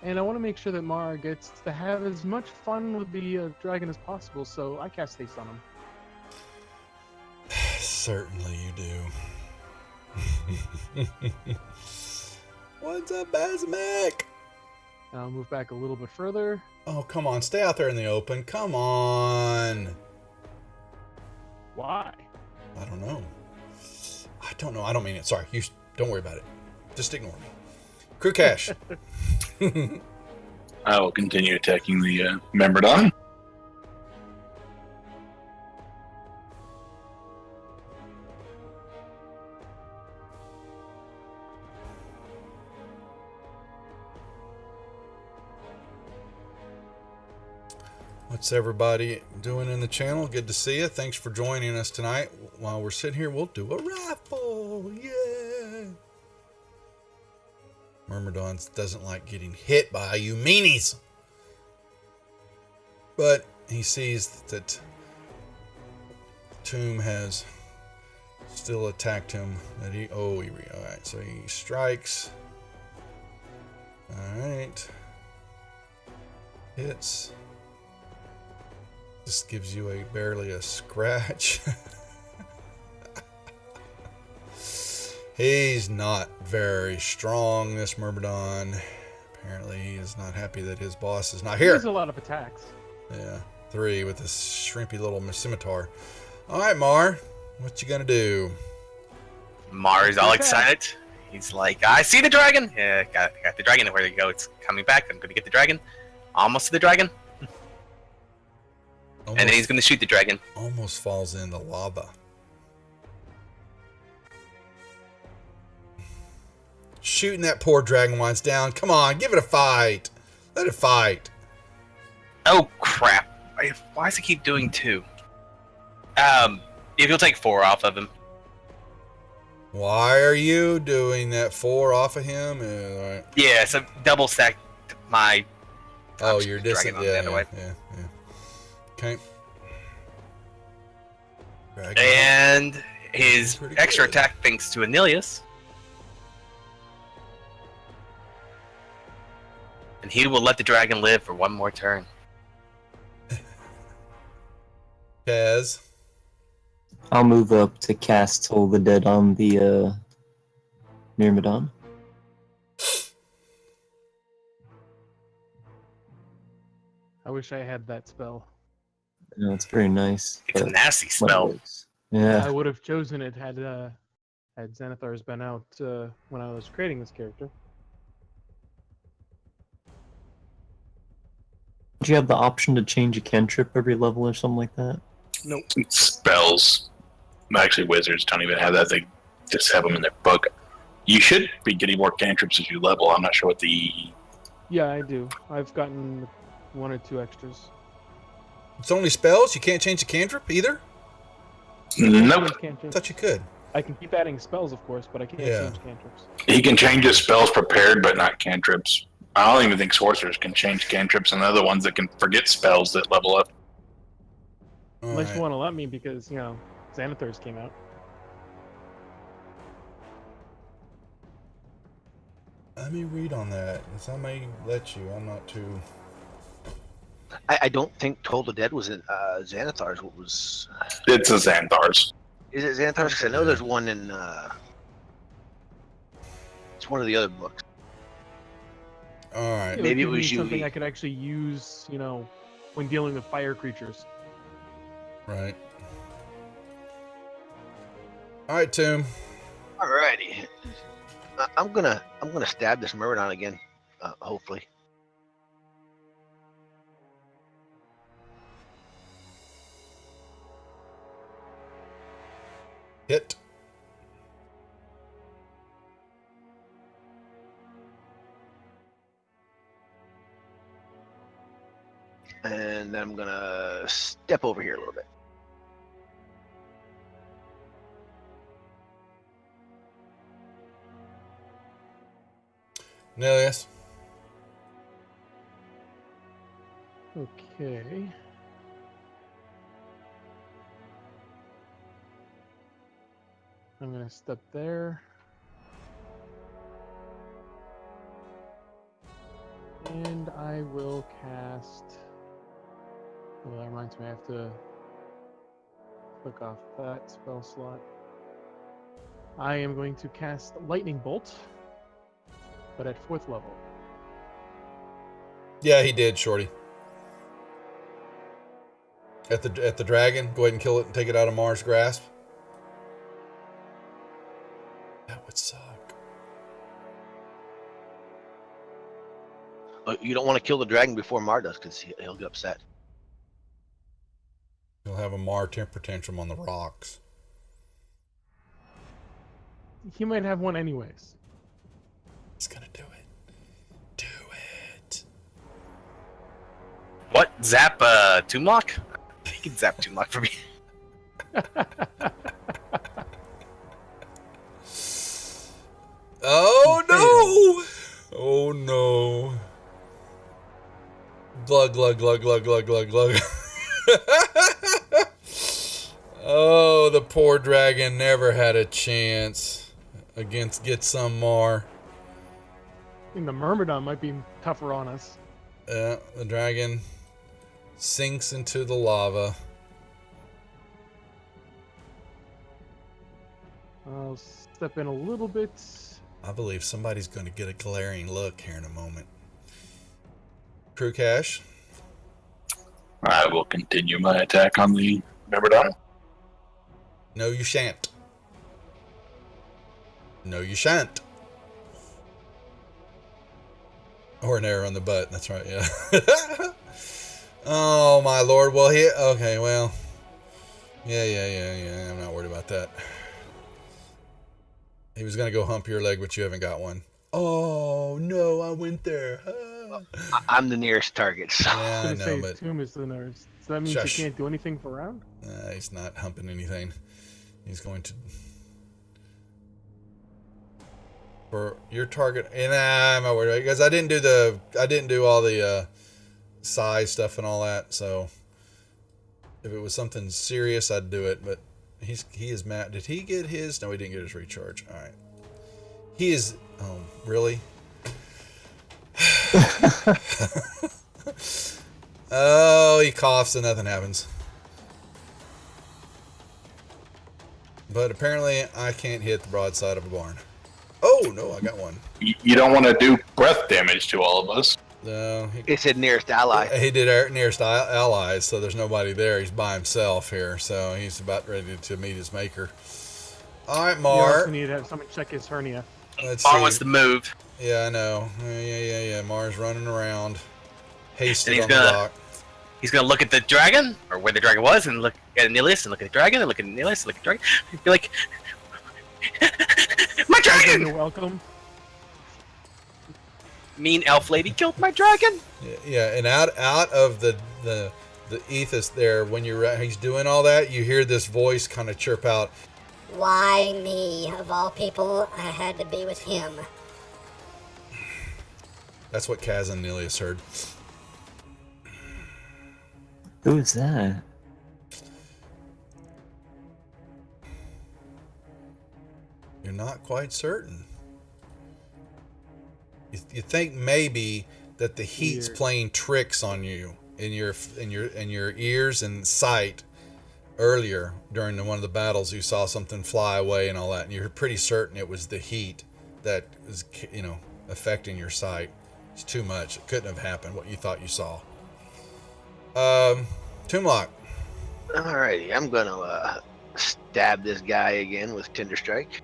[SPEAKER 6] And I want to make sure that Mar gets to have as much fun with the dragon as possible, so I cast haste on him.
[SPEAKER 1] Certainly you do. What's up, Basmac?
[SPEAKER 6] And I'll move back a little bit further.
[SPEAKER 1] Oh, come on. Stay out there in the open. Come on.
[SPEAKER 6] Why?
[SPEAKER 1] I don't know. I don't know. I don't mean it. Sorry. You don't worry about it. Just ignore me. Crew Cash.
[SPEAKER 4] I will continue attacking the Memberdon.
[SPEAKER 1] What's everybody doing in the channel? Good to see you. Thanks for joining us tonight. While we're sitting here, we'll do a raffle. Yeah. Myrmidon doesn't like getting hit by you meanies. But he sees that Tomb has still attacked him. Alright, so he strikes. Alright. Hits. This gives you barely a scratch. He's not very strong, this Myrmidon. Apparently he is not happy that his boss is not
[SPEAKER 6] He
[SPEAKER 1] here.
[SPEAKER 6] has a lot of attacks.
[SPEAKER 1] Yeah, 3 with this shrimpy little scimitar. Alright, Mar, what you gonna do?
[SPEAKER 3] Mar's all excited. He's like, I see the dragon. Yeah, got the dragon. Where you go? It's coming back. I'm going to get the dragon. Almost to the dragon.
[SPEAKER 1] Almost,
[SPEAKER 3] And then he's going to shoot the dragon.
[SPEAKER 1] almost falls in the lava. Shooting that poor dragon once down. Come on, give it a fight. Let it fight.
[SPEAKER 3] Oh, crap. Why does he keep doing 2? If you'll take 4 off of him.
[SPEAKER 1] Why are you doing that 4 off of him? Alright.
[SPEAKER 3] Yeah, so double stack my...
[SPEAKER 1] Oh,
[SPEAKER 3] shoot
[SPEAKER 1] you're
[SPEAKER 3] the
[SPEAKER 1] distant.
[SPEAKER 3] dragon on the other way.
[SPEAKER 1] Yeah. Okay. Dragon.
[SPEAKER 3] And his
[SPEAKER 1] Pretty
[SPEAKER 3] extra
[SPEAKER 1] good.
[SPEAKER 3] attack thanks to Anilius. And he will let the dragon live for one more turn.
[SPEAKER 1] Kaz.
[SPEAKER 2] I'll move up to cast Toll the Dead on the Myrmidon.
[SPEAKER 6] I wish I had that spell.
[SPEAKER 2] You know, it's very nice.
[SPEAKER 3] It's a
[SPEAKER 2] but
[SPEAKER 3] nasty
[SPEAKER 2] when it
[SPEAKER 3] spell.
[SPEAKER 2] works. Yeah.
[SPEAKER 6] I would have chosen it had Xanathar's been out when I was creating this character.
[SPEAKER 2] Do you have the option to change a cantrip every level or something like that?
[SPEAKER 6] Nope.
[SPEAKER 4] Spells. Actually, wizards don't even have that. They just have them in their book. You should be getting more cantrips as you level. I'm not sure what the...
[SPEAKER 6] Yeah, I do. I've gotten 1 or 2 extras.
[SPEAKER 1] It's only spells? You can't change the cantrip either?
[SPEAKER 4] Nope.
[SPEAKER 1] I
[SPEAKER 6] Cantrips.
[SPEAKER 1] thought you could.
[SPEAKER 6] I can keep adding spells, of course, but I can't
[SPEAKER 1] Yeah.
[SPEAKER 6] change cantrips.
[SPEAKER 4] He can change his spells prepared, but not cantrips. I don't even think sorcerers can change cantrips, and they're the ones that can forget spells that level up.
[SPEAKER 1] All
[SPEAKER 6] Unless
[SPEAKER 1] right.
[SPEAKER 6] you want to let me, because, Xanathar's came out.
[SPEAKER 1] Let me read on that. Because I may let you. I'm not too...
[SPEAKER 5] I don't think Toll the Dead was in Xanathar's. What was?
[SPEAKER 4] It's a Xanthar's.
[SPEAKER 5] Is it Xanathar's? 'Cause I know there's one in. It's one of the other books.
[SPEAKER 1] All right.
[SPEAKER 6] would
[SPEAKER 5] Maybe it
[SPEAKER 6] give me
[SPEAKER 5] was
[SPEAKER 6] something
[SPEAKER 5] Yugi.
[SPEAKER 6] I could actually use, when dealing with fire creatures.
[SPEAKER 1] Right. All right, Tomb.
[SPEAKER 5] Alrighty. I'm gonna stab this Myrmidon again. Hopefully.
[SPEAKER 1] Hit.
[SPEAKER 5] And then I'm gonna step over here a little bit.
[SPEAKER 1] Nilius.
[SPEAKER 6] Okay. I'm gonna step there. And I will cast. Well, that reminds me, I have to click off that spell slot. I am going to cast Lightning Bolt, but at 4th level.
[SPEAKER 1] Yeah, he did, Shorty. At the dragon, go ahead and kill it and take it out of Mars' grasp. That would suck.
[SPEAKER 5] You don't want to kill the dragon before Mar does, because he'll get upset.
[SPEAKER 1] He'll have a Mar temper tantrum on the rocks.
[SPEAKER 6] He might have one anyways.
[SPEAKER 1] He's gonna do it. Do it.
[SPEAKER 3] What? Zap Toonlock? He can zap Toonlock for me.
[SPEAKER 1] Oh no! Oh no! Glug glug glug glug glug glug glug. Oh, the poor dragon never had a chance against Get Some Mar.
[SPEAKER 6] I think the Myrmidon might be tougher on us.
[SPEAKER 1] The dragon sinks into the lava.
[SPEAKER 6] I'll step in a little bit.
[SPEAKER 1] I believe somebody's going to get a glaring look here in a moment. Crew Cash.
[SPEAKER 4] I will continue my attack on the Myrmidon.
[SPEAKER 1] No, you shan't. No, you shan't. Or an arrow on the butt. That's right, yeah. Oh, my lord. Well, okay, well. Yeah. I'm not worried about that. He was going to go hump your leg, but you haven't got one. Oh, no, I went there.
[SPEAKER 5] I'm the nearest target, so
[SPEAKER 1] Yeah, I
[SPEAKER 6] I was gonna
[SPEAKER 1] know,
[SPEAKER 6] say
[SPEAKER 1] but
[SPEAKER 6] Tomb is the nurse. So that means
[SPEAKER 1] Shush.
[SPEAKER 6] he can't do anything for round?
[SPEAKER 1] he's not humping anything. He's going to... For your target... And I'm not worried, because I didn't do all the size stuff and all that, so... If it was something serious, I'd do it, but he is mad. Did he get his? No, he didn't get his recharge. All right. He is... Oh, really? Oh, he coughs and nothing happens. but apparently I can't hit the broadside of a barn. Oh no, I got one.
[SPEAKER 4] You don't want to do breath damage to all of us.
[SPEAKER 1] No,
[SPEAKER 5] It said nearest ally.
[SPEAKER 1] he did our nearest allies, so there's nobody there. He's by himself here, so he's about ready to meet his maker. All right,
[SPEAKER 6] You also
[SPEAKER 1] Mar.
[SPEAKER 6] need to have someone check his hernia.
[SPEAKER 1] Let's
[SPEAKER 3] Mar
[SPEAKER 1] see.
[SPEAKER 3] wants to move.
[SPEAKER 1] Yeah, I know. Yeah. Mar's running around, hasted
[SPEAKER 3] he's
[SPEAKER 1] on the
[SPEAKER 3] gonna-
[SPEAKER 1] dock.
[SPEAKER 3] He's gonna look at the dragon, or where the dragon was, and look at Anilius, and look at the dragon, and look at Anilius, and look at the dragon. Be like, my
[SPEAKER 6] You're
[SPEAKER 3] dragon!
[SPEAKER 6] welcome.
[SPEAKER 3] Mean elf lady killed my dragon.
[SPEAKER 1] Yeah, and out of the ethos there, when he's doing all that, you hear this voice kind of chirp out.
[SPEAKER 7] Why me? Of all people, I had to be with him.
[SPEAKER 1] That's what Kaz and Nilius heard.
[SPEAKER 2] Who is that?
[SPEAKER 1] You're not quite certain. You think maybe that the heat's
[SPEAKER 6] Weird.
[SPEAKER 1] playing tricks on you in your ears and sight. Earlier during one of the battles, you saw something fly away and all that, and you're pretty certain it was the heat that is, affecting your sight. It's too much. It couldn't have happened. What you thought you saw. Toomlock.
[SPEAKER 5] Alrighty, I'm gonna stab this guy again with Tinder Strike.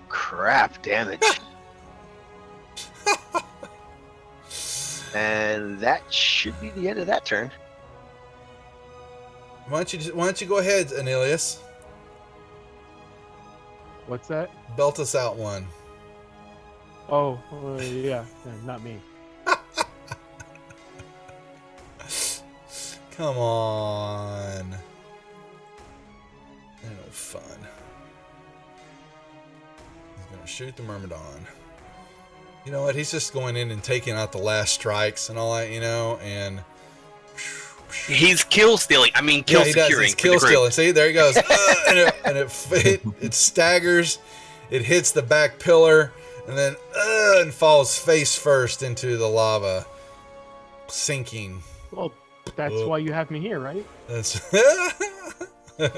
[SPEAKER 5] Crap damage. And that should be the end of that turn.
[SPEAKER 1] Why don't you go ahead, Anilius?
[SPEAKER 6] What's that?
[SPEAKER 1] Belt us out one.
[SPEAKER 6] Oh, yeah, not me.
[SPEAKER 1] Come on. Ain't no fun. He's gonna shoot the Myrmidon. You know what? He's just going in and taking out the last strikes and all that, and
[SPEAKER 3] He's kill stealing. I mean, kill
[SPEAKER 1] yeah, he does.
[SPEAKER 3] securing.
[SPEAKER 1] He's
[SPEAKER 3] for the
[SPEAKER 1] kill
[SPEAKER 3] group.
[SPEAKER 1] stealing. See, there he goes. It staggers. It hits the back pillar and then and falls face first into the lava, sinking.
[SPEAKER 6] Well, that's
[SPEAKER 1] Whoop.
[SPEAKER 6] why you have me here, right?
[SPEAKER 1] That's and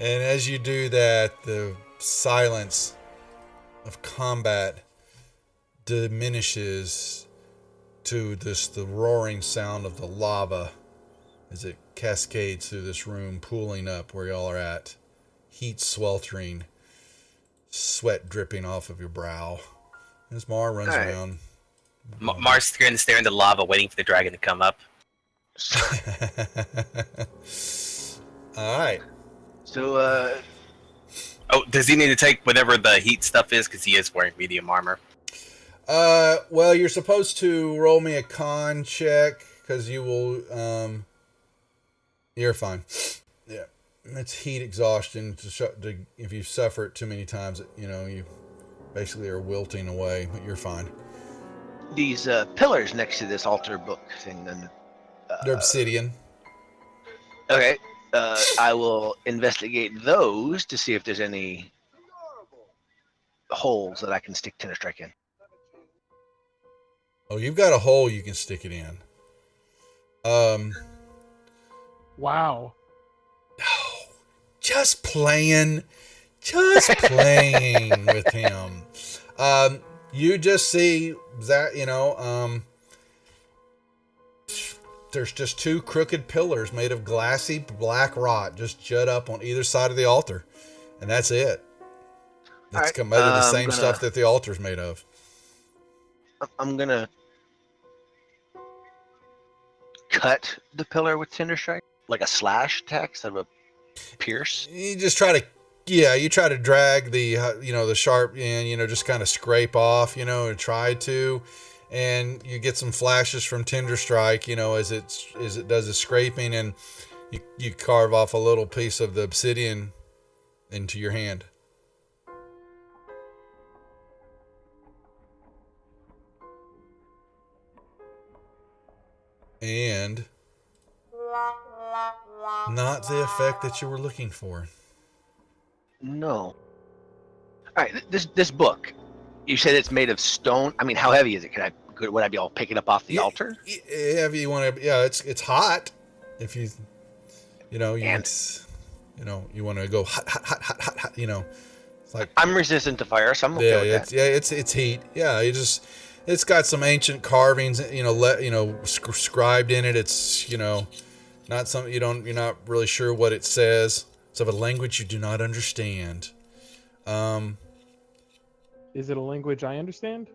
[SPEAKER 1] as you do that, the silence of combat diminishes to the roaring sound of the lava as it cascades through this room, pooling up where y'all are at. Heat sweltering, sweat dripping off of your brow. As Mar runs
[SPEAKER 5] All right.
[SPEAKER 1] around.
[SPEAKER 3] Mar's going to stare into lava, waiting for the dragon to come up.
[SPEAKER 1] All right.
[SPEAKER 5] So,
[SPEAKER 3] Oh, does he need to take whatever the heat stuff is? Because he is wearing medium armor.
[SPEAKER 1] Well, you're supposed to roll me a con check because you will. You're fine. Yeah, it's heat exhaustion. If you suffer it too many times, you basically are wilting away. But you're fine.
[SPEAKER 5] these pillars next to this altar book thing, then.
[SPEAKER 1] They're obsidian.
[SPEAKER 5] Okay. I will investigate those to see if there's any holes that I can stick Tinder Strike in.
[SPEAKER 1] Oh, you've got a hole you can stick it in.
[SPEAKER 6] Wow.
[SPEAKER 1] Just playing with him. You just see that, there's just two crooked pillars made of glassy black rock just jut up on either side of the altar. And that's it. It's
[SPEAKER 5] Alright,
[SPEAKER 1] made of the
[SPEAKER 5] I'm
[SPEAKER 1] same
[SPEAKER 5] gonna-
[SPEAKER 1] stuff that the altar's made of.
[SPEAKER 5] I'm gonna cut the pillar with Tinder Strike, like a slash attack instead of a pierce.
[SPEAKER 1] You just try to drag the, the sharp end, just kind of scrape off, and try to, and you get some flashes from Tinder Strike, as it does the scraping, and you carve off a little piece of the obsidian into your hand. And not the effect that you were looking for.
[SPEAKER 5] No. All right, this book. You said it's made of stone. I mean, how heavy is it? Can I good? Would I be able to pick it up off the altar?
[SPEAKER 1] If you want to, yeah, it's hot. If you
[SPEAKER 5] And-
[SPEAKER 1] you want to go hot, hot, hot, hot, hot, hot. It's like
[SPEAKER 5] I'm resistant to fire, so I'm okay with that.
[SPEAKER 1] it's heat. Yeah, it's got some ancient carvings, scribed in it. It's not something you're not really sure what it says. It's of a language you do not understand.
[SPEAKER 6] Is it a language I understand?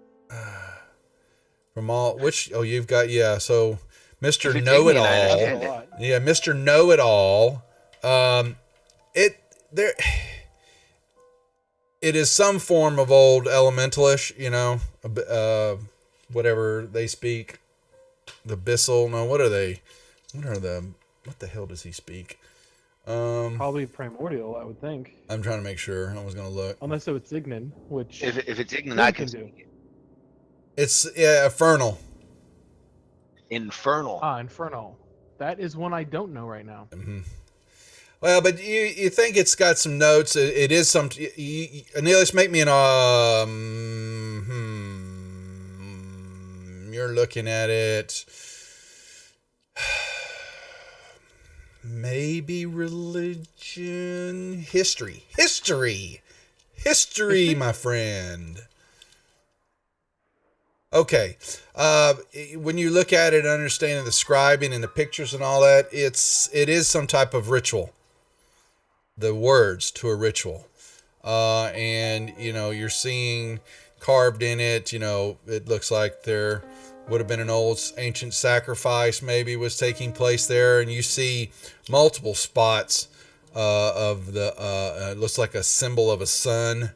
[SPEAKER 1] You've got, so
[SPEAKER 5] If
[SPEAKER 1] Mr.
[SPEAKER 5] it's
[SPEAKER 1] Know It
[SPEAKER 5] Indian, I
[SPEAKER 1] All.
[SPEAKER 5] understand it.
[SPEAKER 6] lot.
[SPEAKER 1] Yeah, Mr. Know It All. It is some form of old elementalish, whatever they speak. The Bissell. No, what are they? What the hell does he speak?
[SPEAKER 6] Probably primordial, I would think.
[SPEAKER 1] I'm trying to make sure. I was going to look.
[SPEAKER 6] Unless it's Ignan, which
[SPEAKER 5] If it's Ignan,
[SPEAKER 6] Ignan
[SPEAKER 5] I can
[SPEAKER 6] do.
[SPEAKER 1] It's Infernal.
[SPEAKER 5] Infernal.
[SPEAKER 6] Infernal. That is one I don't know right now.
[SPEAKER 1] Mm-hmm. Well, but you think it's got some notes. It is some. Aeneas, make me an. You're looking at it. Maybe religion, history, my friend. Okay. When you look at it, understanding the scribing and the pictures and all that, it is some type of ritual. The words to a ritual. And you're seeing carved in it, it looks like there would have been an old ancient sacrifice maybe was taking place there. And you see multiple spots, of the, it looks like a symbol of a sun.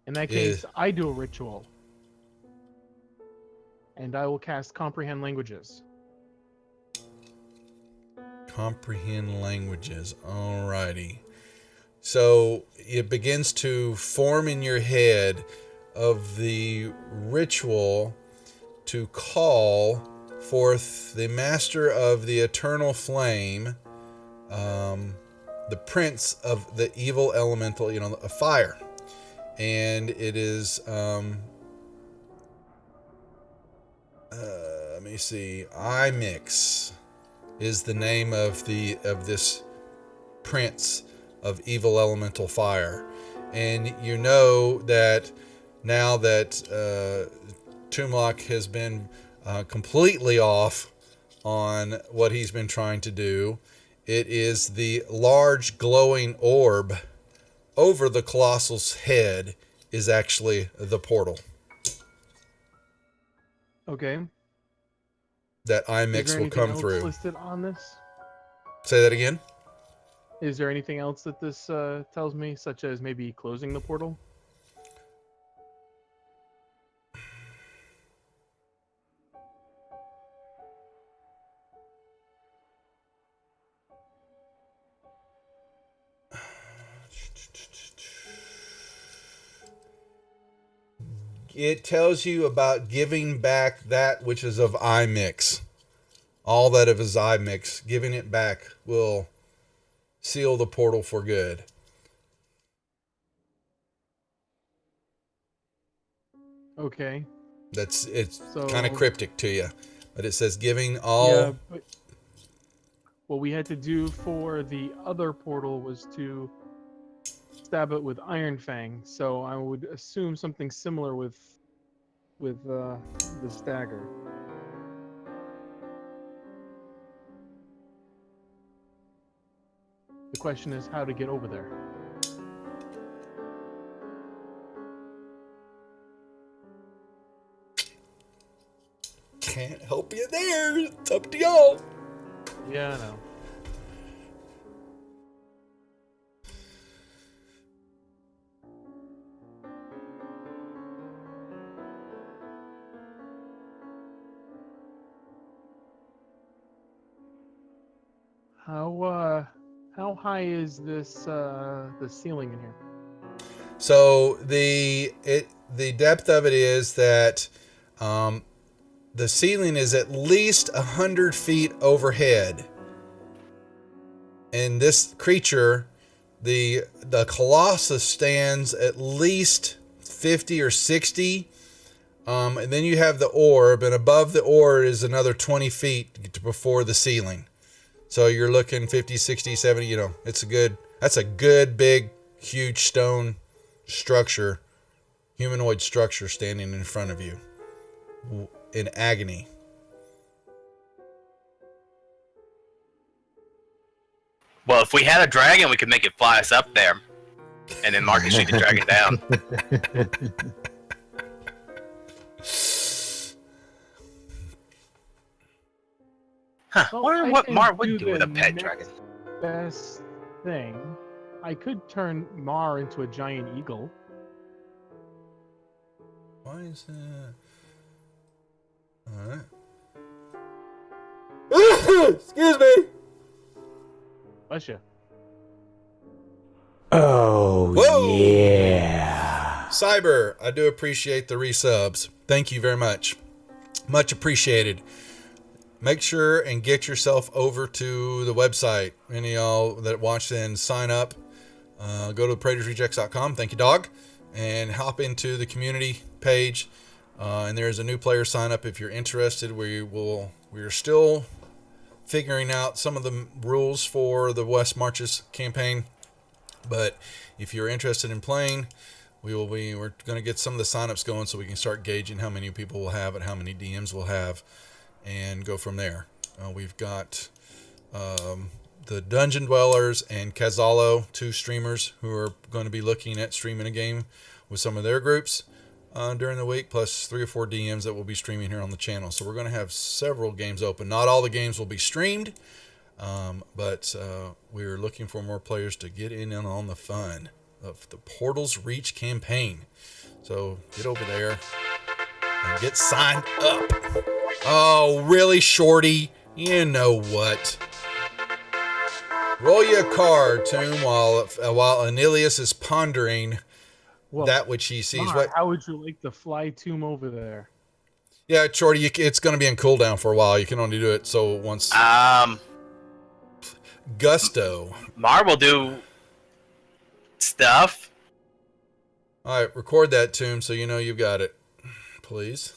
[SPEAKER 6] In that case, I do a ritual. And I will cast Comprehend Languages.
[SPEAKER 1] Comprehend languages. Alrighty. So it begins to form in your head of the ritual to call forth the master of the eternal flame, the prince of the evil elemental, a fire. And it is, let me see, Imix is the name of this prince of evil elemental fire. And you know that now that Tumlock has been completely off on what he's been trying to do, it is the large glowing orb over the Colossal's head is actually the portal
[SPEAKER 6] Okay.
[SPEAKER 1] that
[SPEAKER 6] Is there
[SPEAKER 1] Imix will
[SPEAKER 6] anything
[SPEAKER 1] come
[SPEAKER 6] else
[SPEAKER 1] through.
[SPEAKER 6] listed on this?
[SPEAKER 1] Say that again.
[SPEAKER 6] Is there anything else that this tells me, such as maybe closing the portal?
[SPEAKER 1] It tells you about giving back that which is of Imix. All that of his Imix, giving it back will seal the portal for good.
[SPEAKER 6] Okay.
[SPEAKER 1] It's
[SPEAKER 6] So
[SPEAKER 1] kind of cryptic to you, but it says giving all.
[SPEAKER 6] Yeah, but what we had to do for the other portal was to stab it with Iron Fang. So I would assume something similar with the dagger. The question is how to get over there.
[SPEAKER 1] Can't help you there. It's up to y'all.
[SPEAKER 6] Yeah, I know. How high is this the ceiling in here?
[SPEAKER 1] So the depth of it is that the ceiling is at least 100 feet overhead, and this creature, the Colossus, stands at least 50 or 60 And then you have the orb, and above the orb is another 20 feet before the ceiling. So you're looking 50, 60, 70, you know, that's a good, big, huge stone structure, humanoid structure standing in front of you in agony.
[SPEAKER 3] Well, if we had a dragon, we could make it fly us up there, and then Mark can shoot the dragon down. Huh?
[SPEAKER 6] Well,
[SPEAKER 3] Wonder
[SPEAKER 6] I
[SPEAKER 3] what
[SPEAKER 6] can
[SPEAKER 3] Mar would
[SPEAKER 6] do
[SPEAKER 3] do with a
[SPEAKER 6] the
[SPEAKER 3] pet
[SPEAKER 6] next
[SPEAKER 3] dragon.
[SPEAKER 6] Best thing, I could turn Mar into a giant eagle.
[SPEAKER 1] Why is that? Alright. Excuse me.
[SPEAKER 6] Bless you.
[SPEAKER 8] Oh,
[SPEAKER 1] Whoa!
[SPEAKER 8] yeah.
[SPEAKER 1] Cyber, I do appreciate the resubs. Thank you very much. Much appreciated. Make sure and get yourself over to the website. Any of y'all that watch then sign up. Go to PradersRejects.com. Thank you, dog. And hop into the community page. And there's a new player sign up if you're interested. We're still figuring out some of the rules for the West Marches campaign. But if you're interested in playing, we're going to get some of the signups going so we can start gauging how many people we'll have and how many DMs we'll have and go from there. We've got the Dungeon Dwellers and Kazalo, 2 streamers who are going to be looking at streaming a game with some of their groups during the week, plus 3 or 4 DMs that will be streaming here on the channel. So we're going to have several games open. Not all the games will be streamed, but we're looking for more players to get in on the fun of the Portals Reach campaign. So get over there and get signed up. Oh, really, Shorty? You know what? Roll you a card, Tomb, while Anilius is pondering
[SPEAKER 6] Well,
[SPEAKER 1] that which he sees.
[SPEAKER 6] Mar,
[SPEAKER 1] What?
[SPEAKER 6] how would you like to fly tomb over there?
[SPEAKER 1] Yeah, Shorty, it's going to be in cooldown for a while. You can only do it so once. Gusto.
[SPEAKER 3] Mar will do stuff.
[SPEAKER 1] All right, record that, Tomb, so you know you've got it. Please.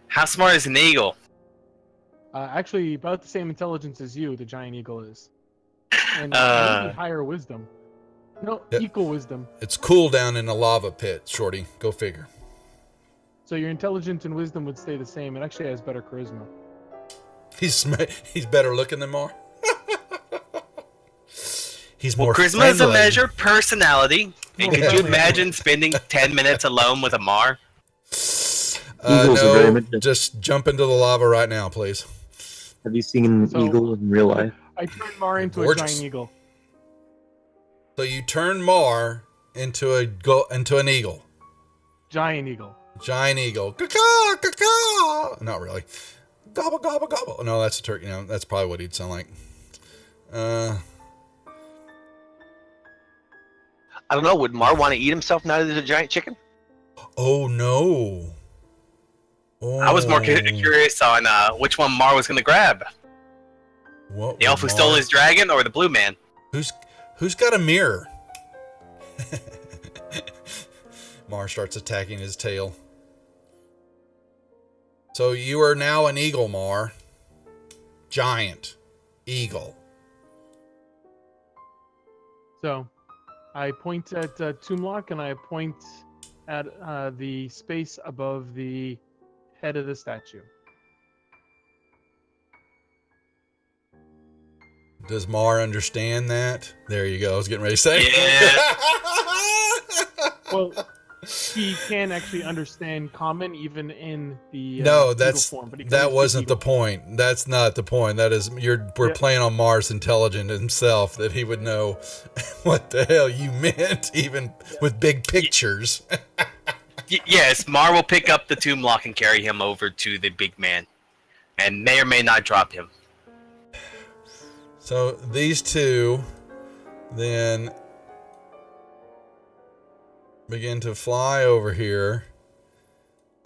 [SPEAKER 3] How smart is an eagle?
[SPEAKER 6] Actually, about the same intelligence as you, the giant eagle is. And maybe higher wisdom. No,
[SPEAKER 1] Yep.
[SPEAKER 6] equal wisdom.
[SPEAKER 1] It's cooldown in a lava pit, Shorty. Go figure.
[SPEAKER 6] So your intelligence and wisdom would stay the same. It actually has better charisma.
[SPEAKER 1] He's better looking than Mar. He's more
[SPEAKER 3] Charisma is a
[SPEAKER 1] friendly.
[SPEAKER 3] measure of personality. And could you imagine spending 10 minutes alone with a Mar?
[SPEAKER 2] Eagles are very
[SPEAKER 1] No,
[SPEAKER 2] much.
[SPEAKER 1] just jump into the lava right now, please.
[SPEAKER 2] Have you seen an
[SPEAKER 6] So-
[SPEAKER 2] eagle in real life?
[SPEAKER 6] I turned Mar into a
[SPEAKER 1] Gorgeous.
[SPEAKER 6] giant eagle.
[SPEAKER 1] So you turn Mar into an eagle,
[SPEAKER 6] Giant eagle.
[SPEAKER 1] giant eagle. Caw, caw, caw. Not really. Gobble gobble gobble. No, that's a turkey. No, that's probably what he'd sound like.
[SPEAKER 5] I don't know. Would Mar want to eat himself now that there's a giant chicken?
[SPEAKER 1] Oh no. Oh,
[SPEAKER 3] I was more curious on which one Mar was going to grab.
[SPEAKER 1] What
[SPEAKER 3] The elf who
[SPEAKER 1] would
[SPEAKER 3] stole
[SPEAKER 1] Mar-
[SPEAKER 3] his dragon or the blue man?
[SPEAKER 1] Who's got a mirror? Mar starts attacking his tail. So you are now an eagle, Mar. Giant eagle.
[SPEAKER 6] So I point at Toomlock and I point at the space above the head of the statue.
[SPEAKER 1] Does Mar understand that? There you go. I was getting ready to say.
[SPEAKER 6] Well, he can actually understand common even in the
[SPEAKER 1] No,
[SPEAKER 6] eagle
[SPEAKER 1] that's
[SPEAKER 6] form, but he can
[SPEAKER 1] that
[SPEAKER 6] only speak
[SPEAKER 1] wasn't the
[SPEAKER 6] eagle.
[SPEAKER 1] point. That's not the point. That is we're
[SPEAKER 6] Yeah.
[SPEAKER 1] playing on Mars intelligent himself that he would know what the hell you meant, even with big pictures.
[SPEAKER 3] Yes, Mar will pick up the tomb lock and carry him over to the big man, and may or may not drop him.
[SPEAKER 1] So these two then begin to fly over here.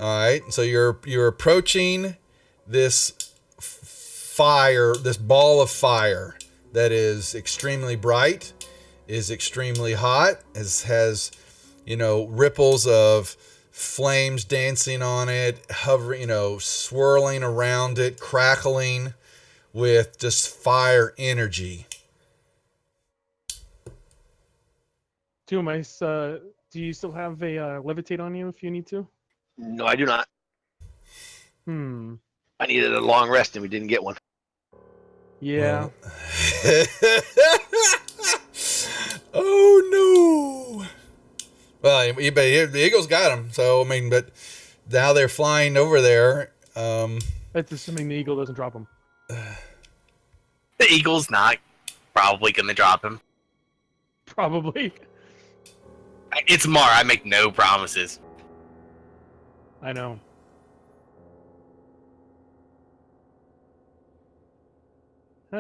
[SPEAKER 1] All right, so you're approaching this fire, this ball of fire that is extremely bright, is extremely hot, has ripples of flames dancing on it, hovering, swirling around it, crackling with just fire energy.
[SPEAKER 6] Tombs, do you still have a levitate on you if you need to?
[SPEAKER 5] No, I do not.
[SPEAKER 6] Hmm.
[SPEAKER 5] I needed a long rest and we didn't get one.
[SPEAKER 6] Yeah.
[SPEAKER 1] Oh no! Well, the Eagles got him. So I mean, but now they're flying over there.
[SPEAKER 6] That's assuming the eagle doesn't drop him.
[SPEAKER 3] The Eagle's not probably going to drop him.
[SPEAKER 6] Probably.
[SPEAKER 3] It's Mar. I make no promises.
[SPEAKER 6] I know.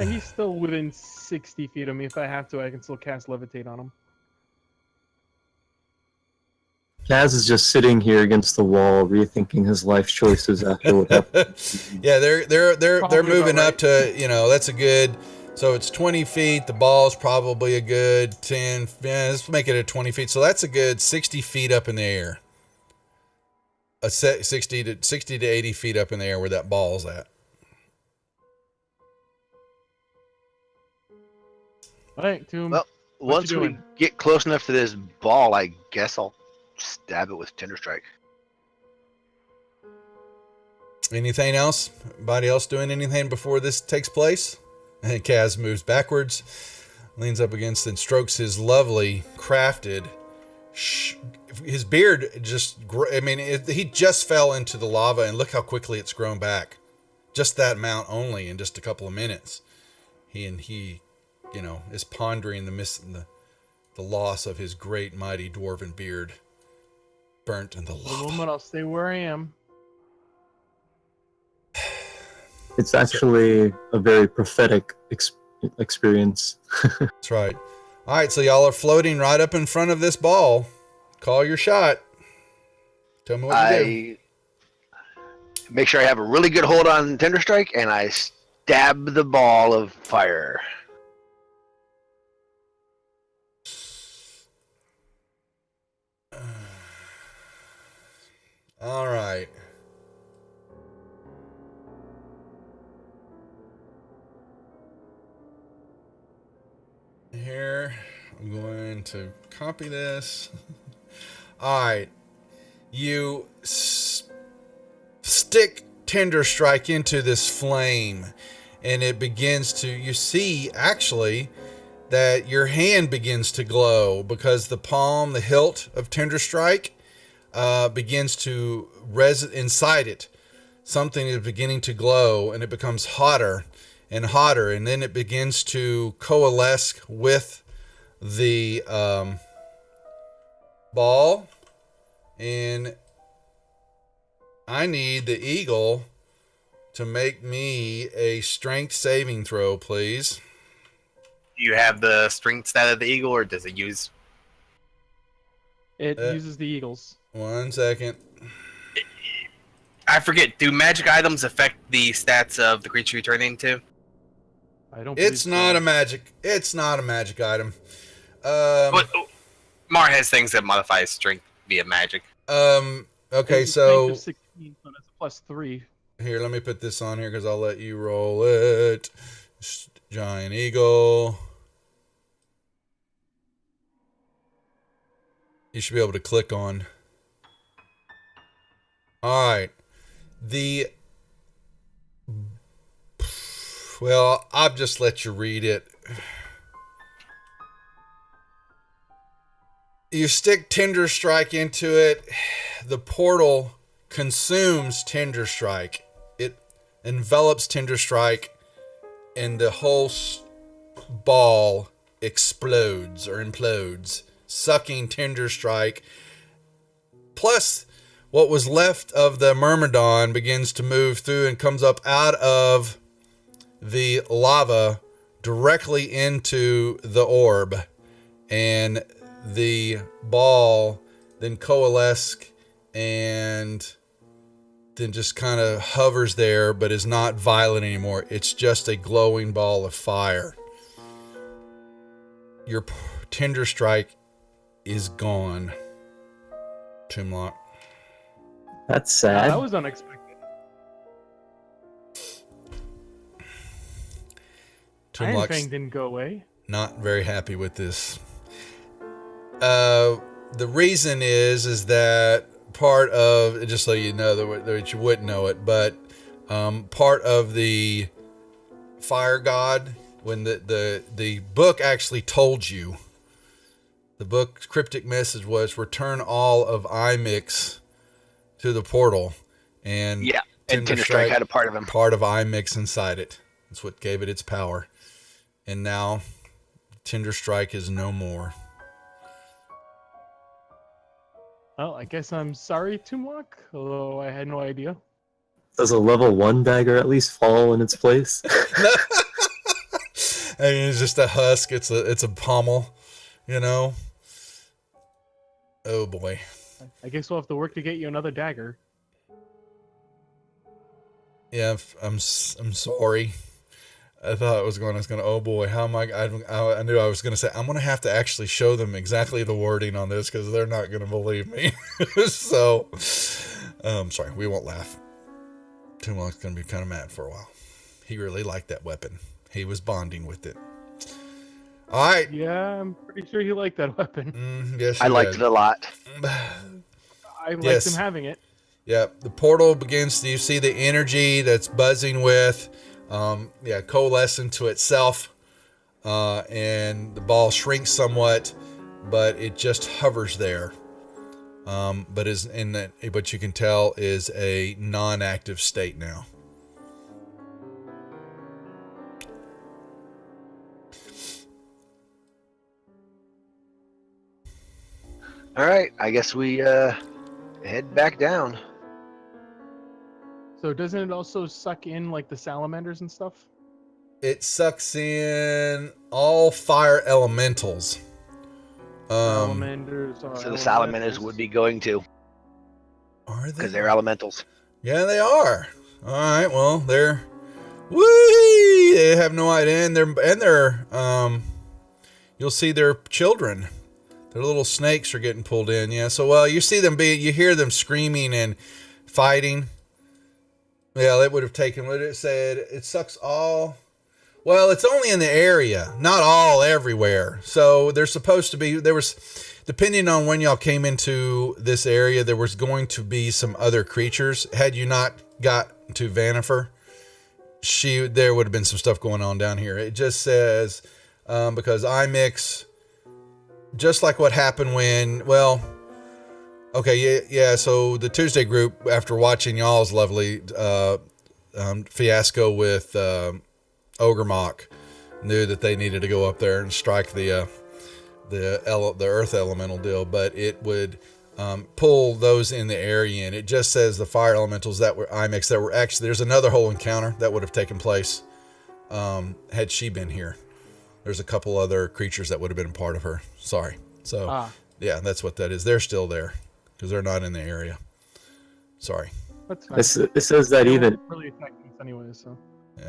[SPEAKER 6] He's still within 60 feet of me. If I have to, I can still cast levitate on him.
[SPEAKER 2] Kaz is just sitting here against the wall, rethinking his life choices after what happened.
[SPEAKER 1] Yeah, they're
[SPEAKER 6] Probably
[SPEAKER 1] moving
[SPEAKER 6] about
[SPEAKER 1] up to, that's a good. So it's 20 feet. The ball's probably a good 10. Yeah, let's make it at 20 feet. So that's a good 60 feet up in the air. 60 to 80 feet up in the air where that ball's at.
[SPEAKER 6] All right, Tomb.
[SPEAKER 5] Well, once
[SPEAKER 6] you
[SPEAKER 5] we
[SPEAKER 6] doing?
[SPEAKER 5] get close enough to this ball, I guess I'll stab it with Tinder Strike.
[SPEAKER 1] Anything else? Anybody else doing anything before this takes place? And Kaz moves backwards, leans up against and strokes his lovely crafted. His beard just, he just fell into the lava and look how quickly it's grown back. Just that amount only in just a couple of minutes. He is pondering the loss of his great mighty dwarven beard burnt in the
[SPEAKER 6] For the
[SPEAKER 1] lava.
[SPEAKER 6] moment, I'll stay where I am.
[SPEAKER 2] It's actually a very prophetic experience.
[SPEAKER 1] That's right. All right, so y'all are floating right up in front of this ball. Call your shot. Tell me what you do.
[SPEAKER 5] I make sure I have a really good hold on Tinder Strike, and I stab the ball of fire.
[SPEAKER 1] All right. Here, I'm going to copy this. All right. You stick Tinder Strike into this flame, and it begins to, you see actually that your hand begins to glow because the palm, the hilt of Tinder Strike begins to inside it. Something is beginning to glow, and it becomes hotter and hotter, and then it begins to coalesce with the ball. And I need the eagle to make me a strength saving throw, please.
[SPEAKER 3] Do you have the strength stat of the Eagle, or does it use...
[SPEAKER 6] It uses the eagles.
[SPEAKER 1] 1 second.
[SPEAKER 3] I forget, do magic items affect the stats of the creature you turn into?
[SPEAKER 6] I don't.
[SPEAKER 1] It's
[SPEAKER 6] believe
[SPEAKER 1] not
[SPEAKER 6] so.
[SPEAKER 1] a magic. It's not a magic item.
[SPEAKER 3] But Mar has things that modify his strength via magic.
[SPEAKER 1] Okay,
[SPEAKER 6] It's a
[SPEAKER 1] so
[SPEAKER 6] strength of 16, so that's a +3.
[SPEAKER 1] here, let me put this on here because I'll let you roll it. Giant eagle. You should be able to click on. All right. Well, I'll just let you read it. You stick Tinder Strike into it. The portal consumes Tinder Strike. It envelops Tinder Strike, and the whole ball explodes or implodes, sucking Tinder Strike. Plus, what was left of the Myrmidon begins to move through and comes up out of the lava directly into the orb. And the ball then coalesces and then just kind of hovers there, but is not violet anymore. It's just a glowing ball of fire. Your Tinder Strike is gone, Toomlock.
[SPEAKER 2] That's sad.
[SPEAKER 6] That was unexpected. Iron
[SPEAKER 1] Toonlock's
[SPEAKER 6] Fang didn't go away.
[SPEAKER 1] not very happy with this. The reason is that part of, just so you know that you wouldn't know it, but part of the fire god, when the book actually told you, the book cryptic message was return all of IMIX to the portal, and
[SPEAKER 5] Yeah, and Tinderstrike had a part of him.
[SPEAKER 1] part of IMIX inside it. That's what gave it its power. And now Tinderstrike is no more.
[SPEAKER 6] Well, I guess I'm sorry, Toonlock, although I had no idea.
[SPEAKER 2] Does a level 1 dagger at least fall in its place?
[SPEAKER 1] I mean, it's just a husk. It's a pommel, you know. Oh boy.
[SPEAKER 6] I guess we'll have to work to get you another dagger.
[SPEAKER 1] Yeah, I'm sorry. I thought I was going. Oh boy, how am I knew I was going to say I'm going to have to actually show them exactly the wording on this because they're not going to believe me. So, sorry, we won't laugh. Toonlock's going to be kind of mad for a while. He really liked that weapon. He was bonding with it. All right.
[SPEAKER 6] Yeah, I'm pretty sure he liked that weapon.
[SPEAKER 1] Yes,
[SPEAKER 5] I liked it a lot.
[SPEAKER 6] I liked
[SPEAKER 1] Yes.
[SPEAKER 6] him having it.
[SPEAKER 1] Yeah, the portal begins. You see the energy that's buzzing with, coalesce into itself, and the ball shrinks somewhat, but it just hovers there. But is in that, but you can tell is a non-active state now.
[SPEAKER 5] All right, I guess we head back down.
[SPEAKER 6] So doesn't it also suck in like the salamanders and stuff?
[SPEAKER 1] It sucks in all fire elementals.
[SPEAKER 6] Salamanders are
[SPEAKER 5] So the salamanders would be going to,
[SPEAKER 1] Are they?
[SPEAKER 5] because they're elementals.
[SPEAKER 1] Yeah, they are. All right. Well, they're woo. They have no idea, and they're you'll see their children. Their little snakes are getting pulled in. Yeah. So you see them you hear them screaming and fighting. Yeah, it would have taken what it said. It sucks all. Well, it's only in the area, not all everywhere. So there's supposed to be, depending on when y'all came into this area, there was going to be some other creatures. Had you not got to Vanifer, there would have been some stuff going on down here. It just says, because IMIX, just like what happened so the Tuesday group, after watching y'all's lovely fiasco with Ogremok, knew that they needed to go up there and strike the earth elemental deal, but it would pull those in the area, and it just says the fire elementals that were IMIX that were actually, there's another whole encounter that would have taken place had she been here. There's a couple other creatures that would have been a part of her. Sorry. So yeah, that's what that is. They're still there because they're not in the area. Sorry.
[SPEAKER 6] That's fine.
[SPEAKER 2] It says that
[SPEAKER 6] They
[SPEAKER 2] even
[SPEAKER 6] won't really affect us anyway, so.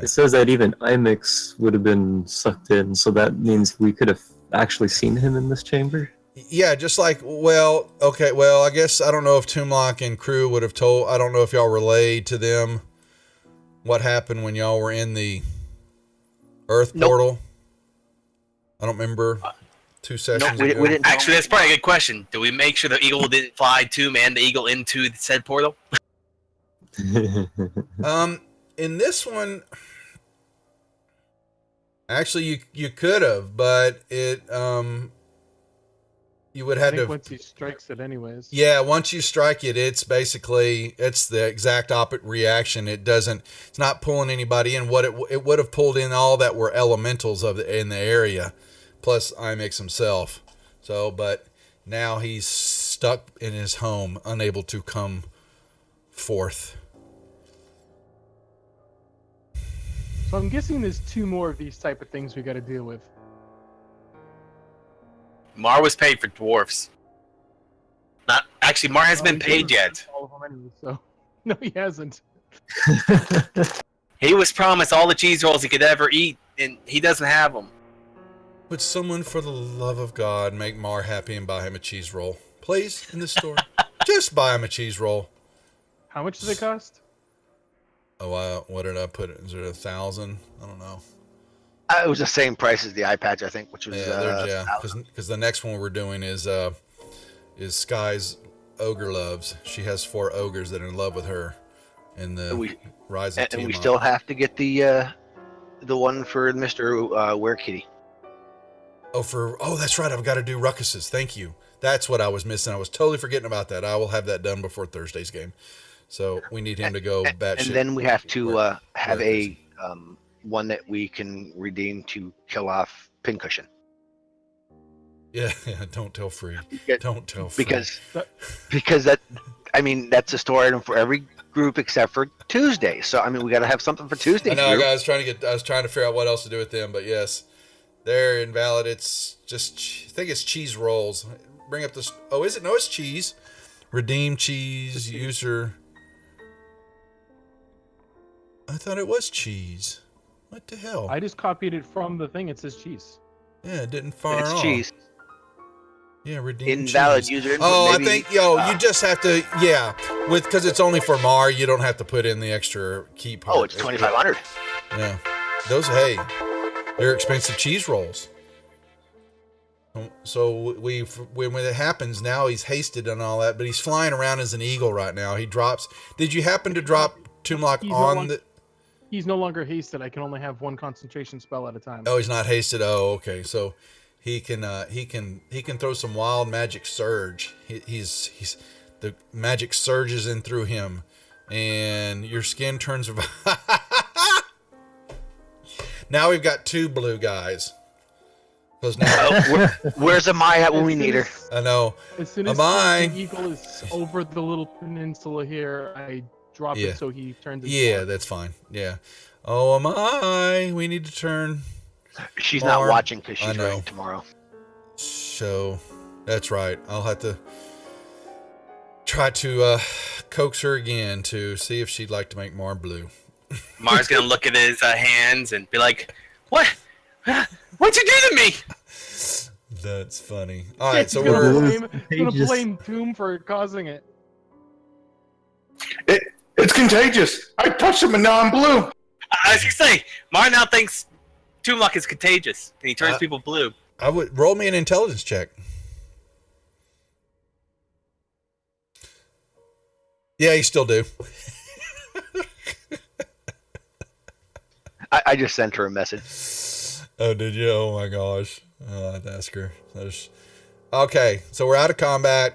[SPEAKER 2] it says that even IMIX would have been sucked in, so that means we could have actually seen him in this chamber.
[SPEAKER 1] Yeah, just like, I guess I don't know if Toonlock and crew would have told, I don't know if y'all relayed to them what happened when y'all were in the Earth
[SPEAKER 5] Nope.
[SPEAKER 1] portal. I don't remember 2 sessions
[SPEAKER 5] we
[SPEAKER 1] ago.
[SPEAKER 5] didn't.
[SPEAKER 3] Actually, that's probably a good question. Do we make sure the eagle didn't fly to man the eagle into the said portal?
[SPEAKER 1] In this one, actually, you could have, but it, you would
[SPEAKER 6] I
[SPEAKER 1] have
[SPEAKER 6] think
[SPEAKER 1] to.
[SPEAKER 6] once he strikes it anyways.
[SPEAKER 1] Yeah, once you strike it, it's the exact opposite reaction. It's not pulling anybody in. What it would have pulled in all that were elementals in the area, plus IMIX himself. So, but now he's stuck in his home, unable to come forth.
[SPEAKER 6] So I'm guessing there's 2 more of these type of things we got to deal with.
[SPEAKER 3] Mar was paid for dwarfs. Not actually, Mar has been
[SPEAKER 6] He
[SPEAKER 3] paid
[SPEAKER 6] didn't
[SPEAKER 3] yet.
[SPEAKER 6] all of them anyway, so no, he hasn't.
[SPEAKER 3] He was promised all the cheese rolls he could ever eat, and he doesn't have them.
[SPEAKER 1] Would someone, for the love of God, make Mar happy and buy him a cheese roll? Please, in the store. Just buy him a cheese roll.
[SPEAKER 6] How much does it cost?
[SPEAKER 1] Oh, what did I put it? Is it 1,000? I don't know.
[SPEAKER 5] It was the same price as the eye patch, I think, which was
[SPEAKER 1] Because the next one we're doing is Sky's Ogre Loves. She has 4 ogres that are in love with her in the Rise of
[SPEAKER 5] and we
[SPEAKER 1] Tiamat.
[SPEAKER 5] still have to get the one for Mr. Werekitty.
[SPEAKER 1] Oh, that's right. I've got to do Ruckuses. Thank you. That's what I was missing. I was totally forgetting about that. I will have that done before Thursday's game. So we need him to go batshit.
[SPEAKER 5] And then we have to have
[SPEAKER 1] crazy.
[SPEAKER 5] one that we can redeem to kill off Pincushion.
[SPEAKER 1] Yeah, don't tell Free. Don't tell Free.
[SPEAKER 5] Because that's a store item for every group except for Tuesday. So I mean, we got to have something for Tuesday.
[SPEAKER 1] I know. I was trying to figure out what else to do with them, but yes, they're invalid. It's just, I think it's cheese rolls. Bring up this. Oh, is it? No, it's cheese. Redeem cheese user. I thought it was cheese. What the hell?
[SPEAKER 6] I just copied it from the thing. It says cheese.
[SPEAKER 1] Yeah, it didn't fire
[SPEAKER 5] It's
[SPEAKER 1] off.
[SPEAKER 5] cheese.
[SPEAKER 1] Yeah, redeem
[SPEAKER 5] Invalid
[SPEAKER 1] cheese.
[SPEAKER 5] user input.
[SPEAKER 1] Oh,
[SPEAKER 5] maybe,
[SPEAKER 1] I think you just have to because it's only for Mar. You don't have to put in the extra key part.
[SPEAKER 5] Oh, it's 2,500.
[SPEAKER 1] Yeah, those they're expensive cheese rolls. So when it happens now, he's hasted and all that, but he's flying around as an eagle right now. He drops. Did you happen to drop Toomlock on the?
[SPEAKER 6] He's no longer hasted. I can only have one concentration spell at a time.
[SPEAKER 1] Oh, he's not hasted. Oh, okay. So he can throw some wild magic surge. He's the magic surges in through him, and your skin turns. Now we've got 2 blue guys. Because now
[SPEAKER 5] Where's Amaya at when we need her?
[SPEAKER 1] I know.
[SPEAKER 6] As soon as
[SPEAKER 1] Amai.
[SPEAKER 6] the eagle is over the little peninsula here, I drop
[SPEAKER 1] Yeah.
[SPEAKER 6] it so he turns into
[SPEAKER 1] Yeah,
[SPEAKER 6] one.
[SPEAKER 1] that's fine. Yeah. Oh, am I? We need to turn.
[SPEAKER 5] She's
[SPEAKER 1] Mar.
[SPEAKER 5] not watching because
[SPEAKER 1] I
[SPEAKER 5] she's
[SPEAKER 1] know.
[SPEAKER 5] running tomorrow.
[SPEAKER 1] So that's right. I'll have to try to coax her again to see if she'd like to make Mar blue.
[SPEAKER 3] Mar's gonna look at his hands and be like, "What? What'd you do to me?"
[SPEAKER 1] That's funny. All right, so
[SPEAKER 6] He's gonna
[SPEAKER 1] we're
[SPEAKER 6] blame Doom for causing it.
[SPEAKER 4] It's contagious. I touched him and now I'm blue.
[SPEAKER 3] I was gonna say, Mar now thinks Toomlock is contagious and he turns people blue.
[SPEAKER 1] I would roll me an intelligence check. Yeah, you still do.
[SPEAKER 5] I just sent her a message.
[SPEAKER 1] Oh, did you? Oh my gosh. I'd ask her. Okay, so we're out of combat.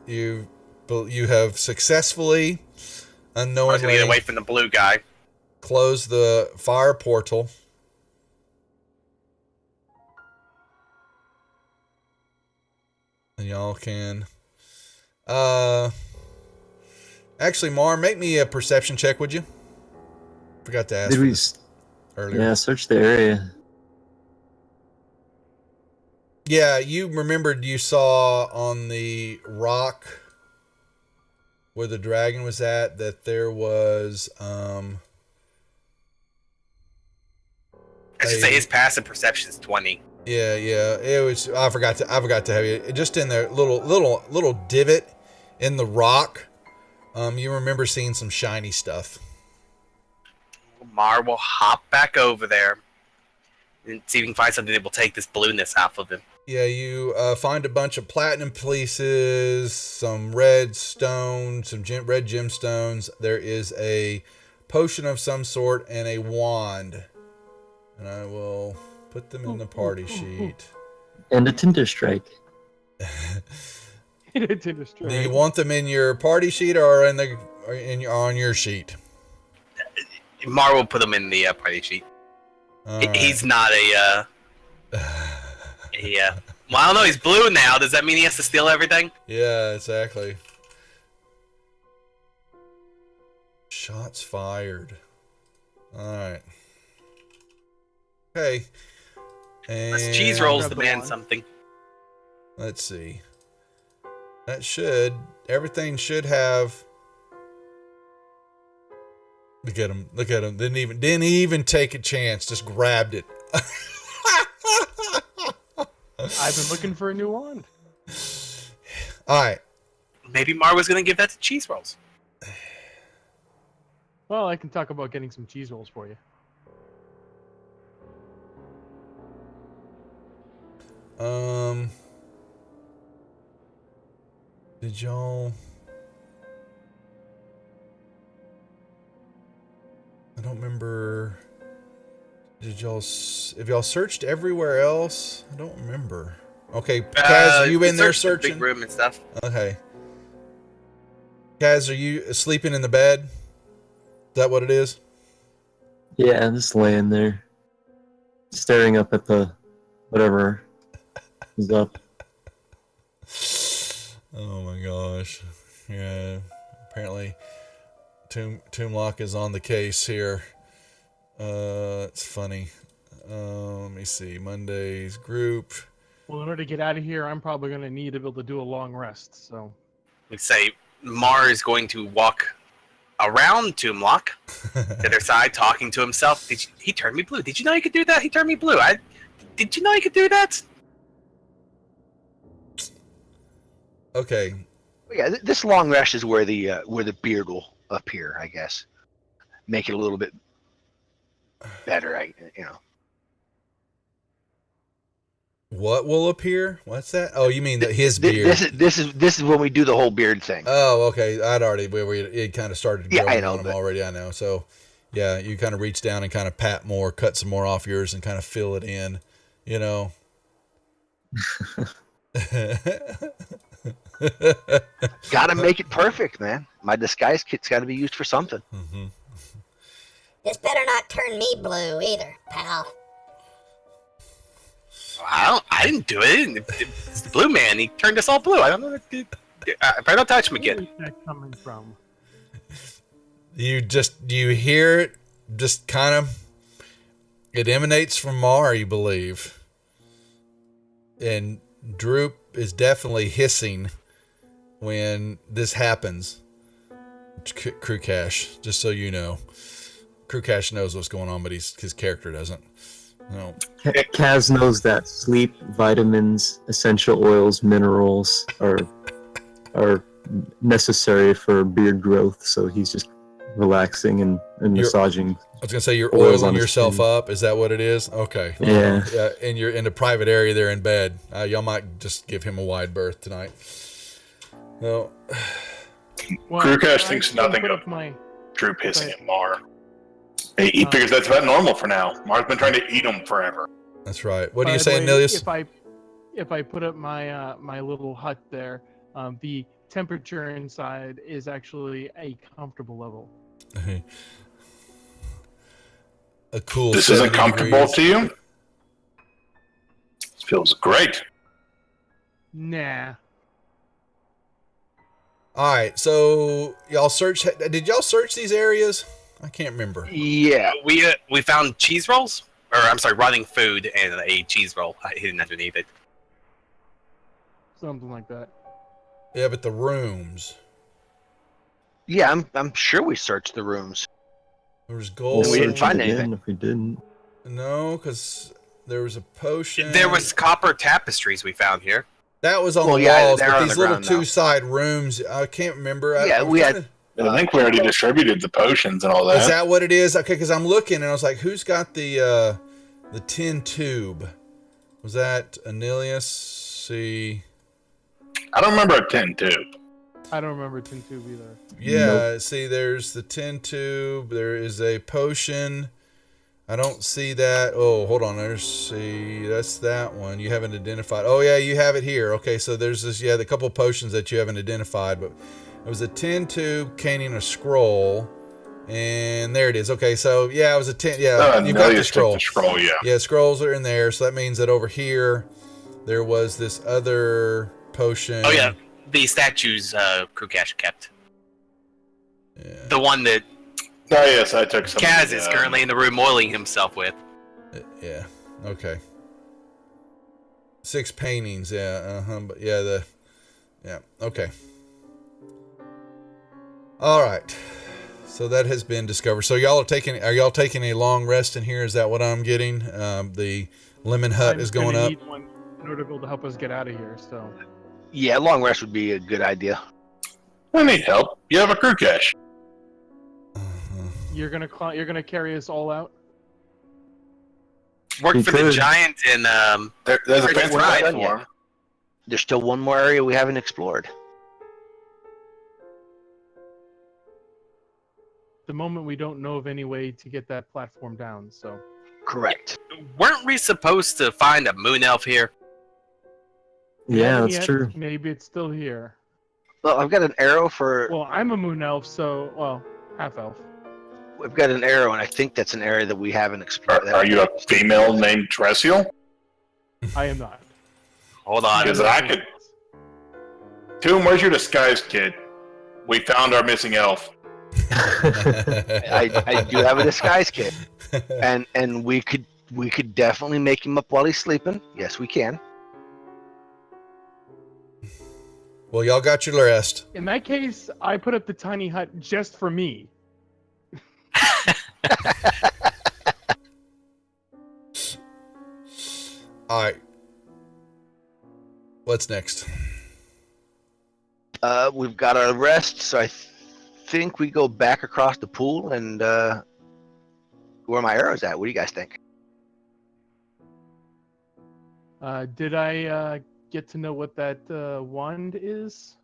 [SPEAKER 1] You have successfully,
[SPEAKER 3] Mar's gonna get
[SPEAKER 1] unknowingly,
[SPEAKER 3] away from the blue guy.
[SPEAKER 1] closed the fire portal. And y'all can actually, Mar, make me a perception check, would you? Forgot to ask
[SPEAKER 2] Did
[SPEAKER 1] for
[SPEAKER 2] we?
[SPEAKER 1] this earlier.
[SPEAKER 2] Yeah, search the area.
[SPEAKER 1] Yeah, you remembered you saw on the rock where the dragon was at that there was
[SPEAKER 3] I should say his passive perception is 20.
[SPEAKER 1] yeah, it was I forgot to have you just in the little divot in the rock. You remember seeing some shiny stuff.
[SPEAKER 3] Mar will hop back over there and see if we can find something that will take this blueness off of him.
[SPEAKER 1] Yeah, you find a bunch of platinum pieces, some red stone, some red gemstones. There is a potion of some sort and a wand. And I will put them in the party sheet.
[SPEAKER 2] And a Tinder strike.
[SPEAKER 1] Do you want them in your party sheet or on your sheet?
[SPEAKER 3] Mar will put him in the party sheet. He's not a yeah. Well, I don't know. He's blue now. Does that mean he has to steal everything?
[SPEAKER 1] Yeah, exactly. Shots fired. All right. Okay. And
[SPEAKER 3] Unless cheese rolls
[SPEAKER 6] Grab the
[SPEAKER 3] demand
[SPEAKER 6] wand.
[SPEAKER 3] something.
[SPEAKER 1] let's see. Everything should have. Look at him. Didn't even take a chance. Just grabbed it.
[SPEAKER 6] I've been looking for a new wand.
[SPEAKER 1] All right.
[SPEAKER 3] Maybe Mar was gonna give that to cheese rolls.
[SPEAKER 6] Well, I can talk about getting some cheese rolls for you.
[SPEAKER 1] Did y'all? I don't remember. Did y'all? Have y'all searched everywhere else? I don't remember. Okay, Kaz, are you in there
[SPEAKER 3] searched the
[SPEAKER 1] searching?
[SPEAKER 3] big room and stuff?
[SPEAKER 1] Okay. Kaz, are you sleeping in the bed? Is that what it is?
[SPEAKER 2] Yeah, I'm just laying there, staring up at the whatever is up.
[SPEAKER 1] Oh my gosh. Yeah. Apparently Toomlock is on the case here. It's funny. Let me see. Monday's group.
[SPEAKER 6] Well, in order to get out of here, I'm probably going to need to be able to do a long rest. So,
[SPEAKER 3] We'd say Mar is going to walk around Toomlock to their side, talking to himself. He turned me blue. Did you know you could do that? He turned me blue. Did you know you could do that?
[SPEAKER 1] Okay.
[SPEAKER 5] Yeah, this long rest is where the beard will appear, I guess. Make it a little bit better,
[SPEAKER 1] What will appear? What's that? Oh, you mean his beard?
[SPEAKER 5] This is when we do the whole beard thing.
[SPEAKER 1] Oh, okay. It kind of started
[SPEAKER 5] Yeah,
[SPEAKER 1] growing
[SPEAKER 5] I know,
[SPEAKER 1] on him
[SPEAKER 5] but-
[SPEAKER 1] already. I know. So, yeah, you kind of reach down and kind of pat more, cut some more off yours, and kind of fill it in. You know.
[SPEAKER 5] Gotta make it perfect, man. My disguise kit's got to be used for something.
[SPEAKER 1] Mm-hmm.
[SPEAKER 7] This better not turn me blue either, pal.
[SPEAKER 3] I didn't do it. It's the blue man. He turned us all blue. I don't know. If I don't touch him again.
[SPEAKER 6] where's that coming from?
[SPEAKER 1] You hear it, just kind of, it emanates from Mar, you believe. And Droop is definitely hissing when this happens. Crew Cash, just so you know. Crew Cash knows what's going on, but his character doesn't. No.
[SPEAKER 2] Kaz knows that sleep, vitamins, essential oils, minerals are necessary for beard growth, so he's just relaxing and massaging.
[SPEAKER 1] I was gonna say you're
[SPEAKER 2] Oils on
[SPEAKER 1] oiling
[SPEAKER 2] his
[SPEAKER 1] yourself
[SPEAKER 2] skin.
[SPEAKER 1] up. Is that what it is? Okay.
[SPEAKER 2] Yeah.
[SPEAKER 1] Yeah, and you're in a private area there in bed. Y'all might just give him a wide berth tonight. No.
[SPEAKER 6] Well,
[SPEAKER 4] Crewcast
[SPEAKER 6] I
[SPEAKER 4] thinks
[SPEAKER 6] can
[SPEAKER 4] nothing
[SPEAKER 6] put
[SPEAKER 4] of
[SPEAKER 6] up my.
[SPEAKER 4] Drew pissing at Mar. He figures that's about normal for now. Mar's been trying to eat him forever.
[SPEAKER 1] That's right. What are
[SPEAKER 6] By
[SPEAKER 1] you
[SPEAKER 6] the
[SPEAKER 1] saying,
[SPEAKER 6] way,
[SPEAKER 1] Nilius?
[SPEAKER 6] If I put up my my little hut there, the temperature inside is actually a comfortable level.
[SPEAKER 1] A cool.
[SPEAKER 4] This isn't
[SPEAKER 1] 70
[SPEAKER 4] comfortable
[SPEAKER 1] degrees.
[SPEAKER 4] to you? This feels great.
[SPEAKER 6] Nah.
[SPEAKER 1] All right. So y'all search. Did y'all search these areas? I can't remember.
[SPEAKER 5] Yeah.
[SPEAKER 3] We found cheese rolls, or I'm sorry, rotting food and a cheese roll hidden underneath it.
[SPEAKER 6] Something like that.
[SPEAKER 1] Yeah, but the rooms.
[SPEAKER 5] Yeah, I'm sure we searched the rooms.
[SPEAKER 1] There was
[SPEAKER 2] We'll
[SPEAKER 1] gold.
[SPEAKER 5] we didn't
[SPEAKER 2] search
[SPEAKER 5] find
[SPEAKER 2] it again
[SPEAKER 5] anything.
[SPEAKER 2] if we didn't.
[SPEAKER 1] No, because there was a potion.
[SPEAKER 3] There was copper tapestries we found here.
[SPEAKER 1] That was on
[SPEAKER 5] Well,
[SPEAKER 1] the
[SPEAKER 5] yeah,
[SPEAKER 1] walls,
[SPEAKER 5] they're
[SPEAKER 1] but
[SPEAKER 5] on
[SPEAKER 1] these
[SPEAKER 5] the
[SPEAKER 1] little
[SPEAKER 5] ground now.
[SPEAKER 1] two-side rooms. I can't remember.
[SPEAKER 5] Yeah, we had-
[SPEAKER 4] I think we already distributed the potions and all
[SPEAKER 1] Is
[SPEAKER 4] that.
[SPEAKER 1] that what it is? Okay, because I'm looking and I was like, who's got the tin tube? Was that Anilius? See,
[SPEAKER 4] I don't remember a tin tube.
[SPEAKER 6] I don't remember Tin Tube either.
[SPEAKER 1] yeah. See, there's the tin tube. There is a potion. I don't see that. Oh, hold on. There's see. That's that one. You haven't identified. Oh yeah, you have it here. Okay, so there's this. Yeah, the couple potions that you haven't identified, but it was a tin tube containing a scroll, and there it is. Okay, so yeah, it was a tin. Yeah, you got the
[SPEAKER 4] Nilius took
[SPEAKER 1] scroll.
[SPEAKER 4] the scroll, yeah.
[SPEAKER 1] Yeah, scrolls are in there, so that means that over here there was this other potion.
[SPEAKER 3] Oh yeah, the statues Krukash kept.
[SPEAKER 1] Yeah.
[SPEAKER 3] The one that
[SPEAKER 4] Oh yes, I took some.
[SPEAKER 3] Kaz is currently in the room oiling himself with.
[SPEAKER 1] Yeah. Okay. 6 paintings. Yeah. But yeah, yeah. Okay. All right. So that has been discovered. So are y'all taking a long rest in here? Is that what I'm getting? The lemon hut
[SPEAKER 6] I'm
[SPEAKER 1] is
[SPEAKER 6] gonna
[SPEAKER 1] going up.
[SPEAKER 6] need one in order to be able to help us get out of here. So
[SPEAKER 5] Yeah, long rest would be a good idea.
[SPEAKER 4] I need help. You have a crew cache.
[SPEAKER 6] You're gonna carry us all out.
[SPEAKER 3] Work
[SPEAKER 2] You
[SPEAKER 3] for the
[SPEAKER 2] could.
[SPEAKER 3] giant and
[SPEAKER 4] There's a
[SPEAKER 3] We're
[SPEAKER 4] fence
[SPEAKER 5] not done
[SPEAKER 4] platform.
[SPEAKER 5] There's still one more area we haven't explored.
[SPEAKER 6] The moment we don't know of any way to get that platform down, so
[SPEAKER 5] Correct.
[SPEAKER 3] weren't we supposed to find a moon elf here?
[SPEAKER 2] Yeah,
[SPEAKER 6] haven't
[SPEAKER 2] that's
[SPEAKER 6] yet.
[SPEAKER 2] true.
[SPEAKER 6] Maybe it's still here.
[SPEAKER 5] Well, I've got an arrow for.
[SPEAKER 6] Well, I'm a moon elf, so half elf.
[SPEAKER 5] We've got an arrow, and I think that's an area that we haven't explored.
[SPEAKER 4] Are you a female named Terrestrial?
[SPEAKER 6] I am not.
[SPEAKER 3] Hold on.
[SPEAKER 4] Because I could. Tomb, where's your disguise kit? We found our missing elf.
[SPEAKER 5] I do have a disguise kit, and we could definitely make him up while he's sleeping. Yes, we can.
[SPEAKER 1] Well, y'all got your rest.
[SPEAKER 6] In that case, I put up the tiny hut just for me.
[SPEAKER 1] All right. What's next?
[SPEAKER 5] We've got our rest, so I think we go back across the pool and where my arrow's at. What do you guys think?
[SPEAKER 6] Did I get to know what that wand is?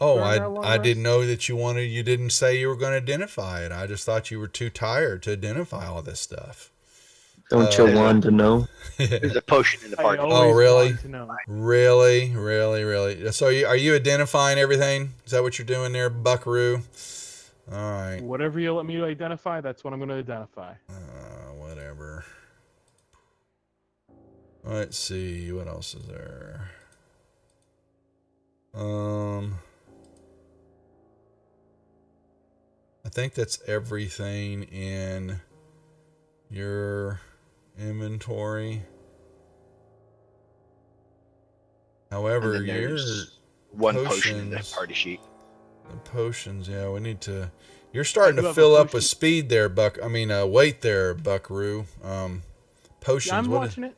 [SPEAKER 1] Oh,
[SPEAKER 6] During our long
[SPEAKER 1] I didn't
[SPEAKER 6] rest?
[SPEAKER 1] know that you didn't say you were going to identify it. I just thought you were too tired to identify all this stuff.
[SPEAKER 2] Don't you want to know?
[SPEAKER 5] There's a potion in the
[SPEAKER 6] I
[SPEAKER 5] party.
[SPEAKER 6] always
[SPEAKER 1] really?
[SPEAKER 6] want to know.
[SPEAKER 1] Really, really, really. So, are you identifying everything? Is that what you're doing there, Buckaroo? All right.
[SPEAKER 6] Whatever you let me to identify, that's what I'm going to identify.
[SPEAKER 1] Whatever. Let's see. What else is there? I think that's everything in your inventory. However,
[SPEAKER 5] And then
[SPEAKER 1] your
[SPEAKER 5] there's one potion in the
[SPEAKER 1] potions-
[SPEAKER 5] party sheet.
[SPEAKER 1] the potions, yeah, we need to. You're starting
[SPEAKER 6] I do
[SPEAKER 1] to
[SPEAKER 6] have a
[SPEAKER 1] fill up with
[SPEAKER 6] potion.
[SPEAKER 1] speed there, weight there, Buckaroo. Potions.
[SPEAKER 6] Yeah, I'm
[SPEAKER 1] what-
[SPEAKER 6] watching it.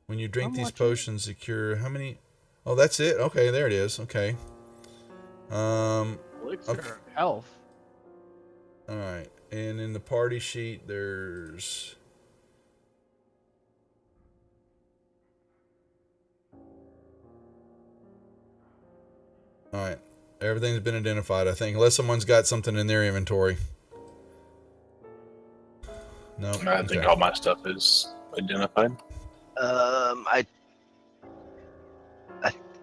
[SPEAKER 1] When you drink
[SPEAKER 6] I'm
[SPEAKER 1] these
[SPEAKER 6] watching it.
[SPEAKER 1] potions, you cure how many? Oh, that's it. Okay, there it is. Okay.
[SPEAKER 6] Elixir
[SPEAKER 1] Okay.
[SPEAKER 6] of health.
[SPEAKER 1] All right. And in the party sheet, there's. All right. Everything's been identified, I think, unless someone's got something in their inventory. No.
[SPEAKER 4] I think
[SPEAKER 1] okay.
[SPEAKER 4] all my stuff is identified.
[SPEAKER 5] I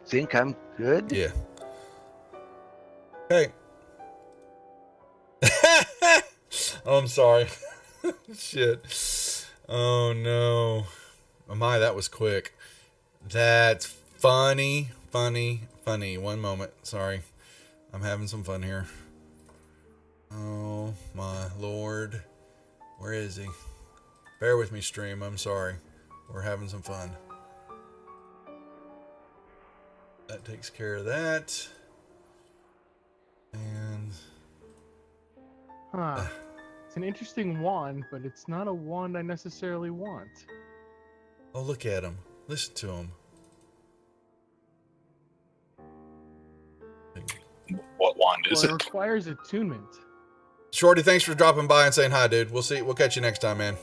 [SPEAKER 5] think I'm good.
[SPEAKER 1] Yeah. Okay. Oh, I'm sorry. Shit. Oh no. Oh my, that was quick. That's funny. One moment. Sorry. I'm having some fun here. Oh my lord. Where is he? Bear with me, stream. I'm sorry. We're having some fun. That takes care of that. And
[SPEAKER 6] Huh. It's an interesting wand, but it's not a wand I necessarily want.
[SPEAKER 1] oh, look at him. Listen to him.
[SPEAKER 4] What wand is
[SPEAKER 6] Well, it
[SPEAKER 4] it?
[SPEAKER 6] requires attunement.
[SPEAKER 1] Shorty, thanks for dropping by and saying hi, dude. We'll catch you next time, man.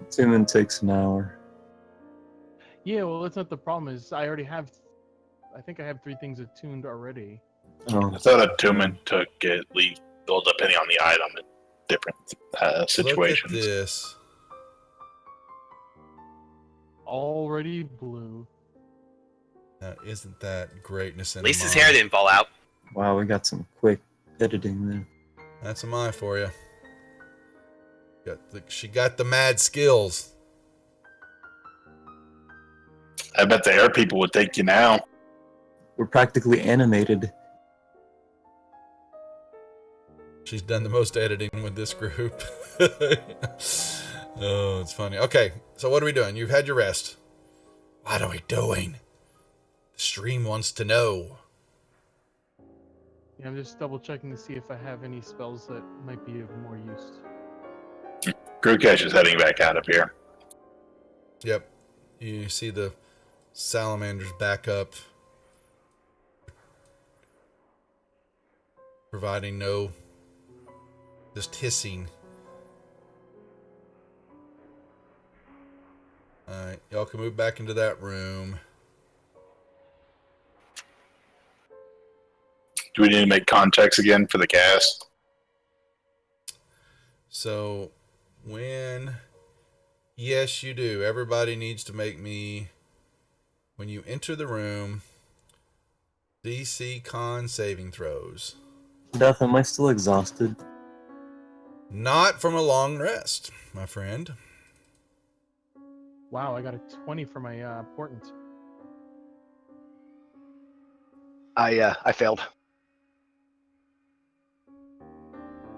[SPEAKER 2] Assuming takes an hour.
[SPEAKER 6] Yeah, well, that's not the problem. Is I I think I have 3 things attuned already.
[SPEAKER 2] Oh,
[SPEAKER 4] I thought attunement took at least, well, depending on the item, in different situations.
[SPEAKER 1] Look at this.
[SPEAKER 6] Already blue.
[SPEAKER 1] Now, isn't that greatness in
[SPEAKER 3] At least
[SPEAKER 1] a
[SPEAKER 3] his
[SPEAKER 1] mind?
[SPEAKER 3] hair didn't fall out.
[SPEAKER 2] wow, we got some quick editing there.
[SPEAKER 1] That's a eye for you. She got the mad skills.
[SPEAKER 4] I bet the air people would take you now.
[SPEAKER 2] We're practically animated.
[SPEAKER 1] She's done the most editing with this group. Oh, it's funny. Okay, so what are we doing? You've had your rest. What are we doing? The stream wants to know.
[SPEAKER 6] Yeah, I'm just double checking to see if I have any spells that might be of more use.
[SPEAKER 4] Grukesh is heading back out of here.
[SPEAKER 1] Yep. You see the salamanders back up, providing no, just hissing All right, y'all can move back into that room.
[SPEAKER 4] Do we need to make contacts again for the cast?
[SPEAKER 1] So yes, you do. Everybody needs to make me, when you enter the room, DC con saving throws.
[SPEAKER 2] Beth, am I still exhausted?
[SPEAKER 1] Not from a long rest, my friend.
[SPEAKER 6] Wow, I got a 20 for my portent.
[SPEAKER 5] I failed.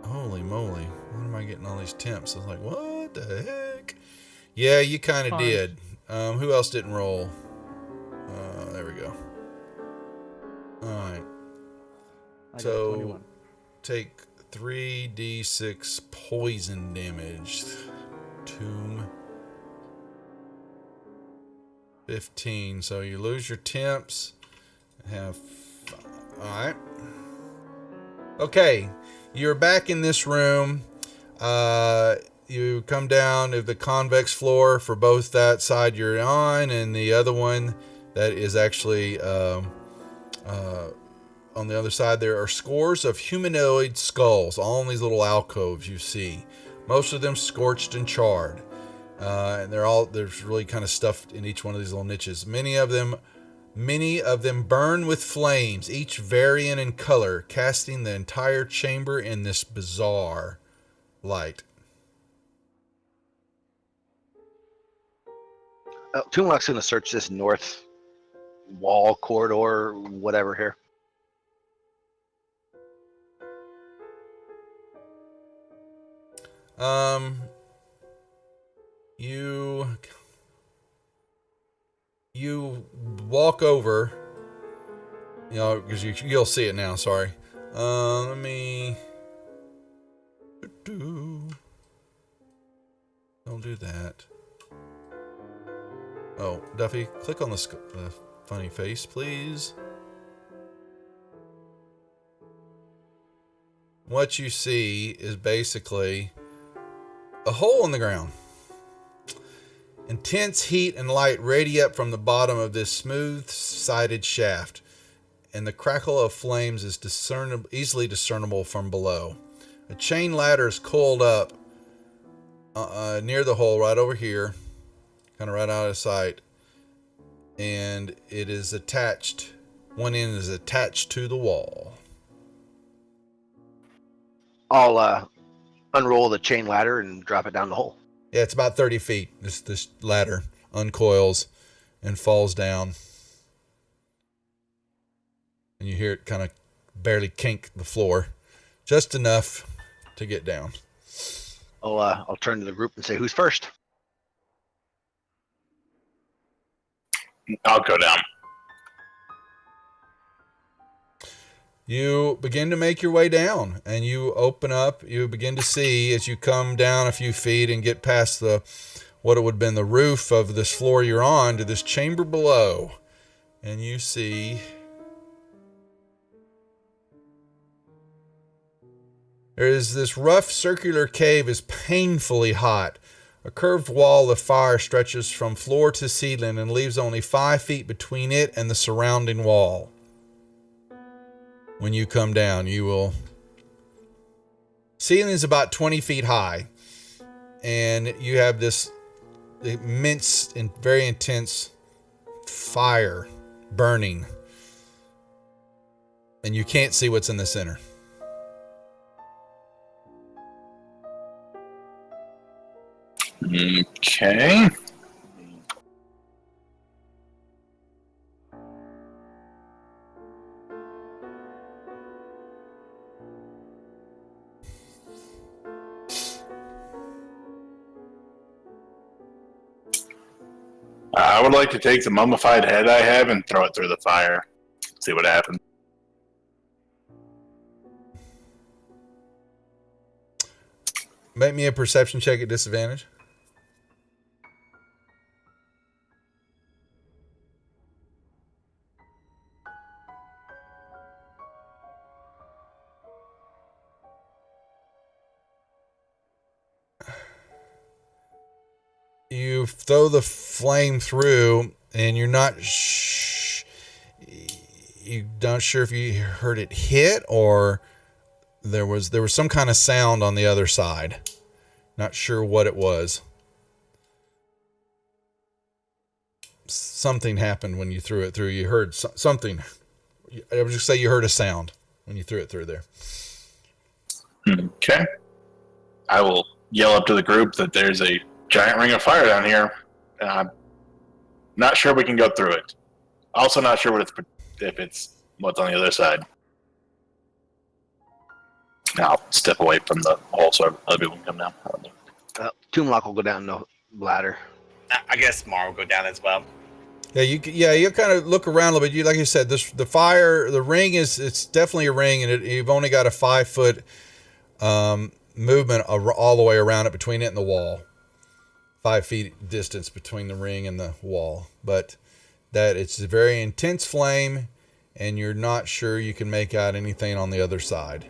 [SPEAKER 1] Holy moly. When am I getting all these temps? I was like, what the heck? Yeah, you kind of
[SPEAKER 6] Fine.
[SPEAKER 1] did. Who else didn't roll? There we go. All right.
[SPEAKER 6] I got a
[SPEAKER 1] So
[SPEAKER 6] 21.
[SPEAKER 1] take 3d6 poison damage. Tomb. 15. So you lose your temps. Have. Alright. Okay. You're back in this room. You come down to the convex floor for both that side you're on and the other one that is actually on the other side. There are scores of humanoid skulls all in these little alcoves you see. Most of them scorched and charred. And there's really kind of stuff in each one of these little niches. Many of them burn with flames, each varying in color, casting the entire chamber in this bizarre light.
[SPEAKER 5] Toonlock's going to search this north wall, corridor, whatever here.
[SPEAKER 1] You walk over, because you'll see it now. Sorry. Let me. Don't do that. Oh, Duffy, click on the funny face, please. What you see is basically a hole in the ground. Intense heat and light radiate from the bottom of this smooth-sided shaft, and the crackle of flames is easily discernible from below. A chain ladder is coiled up near the hole right over here, kind of right out of sight, and it is attached. One end is attached to the wall.
[SPEAKER 5] I'll unroll the chain ladder and drop it down the hole.
[SPEAKER 1] Yeah, it's about 30 feet. This ladder uncoils and falls down. And you hear it kind of barely kink the floor. Just enough to get down.
[SPEAKER 5] I'll turn to the group and say, who's first?
[SPEAKER 4] I'll go down.
[SPEAKER 1] You begin to make your way down, and you open up. You begin to see as you come down a few feet and get past what it would have been the roof of this floor you're on to this chamber below. And you see there is this rough circular cave is painfully hot. A curved wall of fire stretches from floor to ceiling and leaves only 5 feet between it and the surrounding wall. When you come down, you will. Ceiling is about 20 feet high, and you have this immense and very intense fire burning, and you can't see what's in the center.
[SPEAKER 4] Okay. I would like to take the mummified head I have and throw it through the fire. See what happens.
[SPEAKER 1] Make me a perception check at disadvantage. you throw the flame through, and you're not you're not sure if you heard it hit or there was some kind of sound on the other side. Not sure what it was. Something happened when you threw it through. You heard something. I would just say you heard a sound when you threw it through there.
[SPEAKER 4] Okay. I will yell up to the group that there's a giant ring of fire down here, and I'm not sure we can go through it. Also not sure if it's what's on the other side. I'll step away from the hole so other people can come down.
[SPEAKER 5] Toonlock will go down the ladder.
[SPEAKER 3] I guess Mar will go down as well.
[SPEAKER 1] Yeah, you kind of look around a little bit. You, like you said, the ring it's definitely a ring, and you've only got a 5 foot movement all the way around it, between it and the wall. 5 feet distance between the ring and the wall, but that it's a very intense flame, and you're not sure you can make out anything on the other side.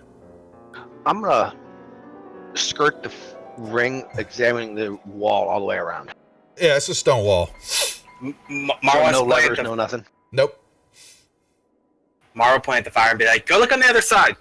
[SPEAKER 5] I'm gonna skirt the ring, examining the wall all the way around.
[SPEAKER 1] Yeah, it's a stone wall.
[SPEAKER 3] Mar wants
[SPEAKER 5] no
[SPEAKER 3] to point
[SPEAKER 5] levers,
[SPEAKER 3] at
[SPEAKER 5] no nothing.
[SPEAKER 1] Nope.
[SPEAKER 3] Mar will point at the fire and be like, "Go look on the other side."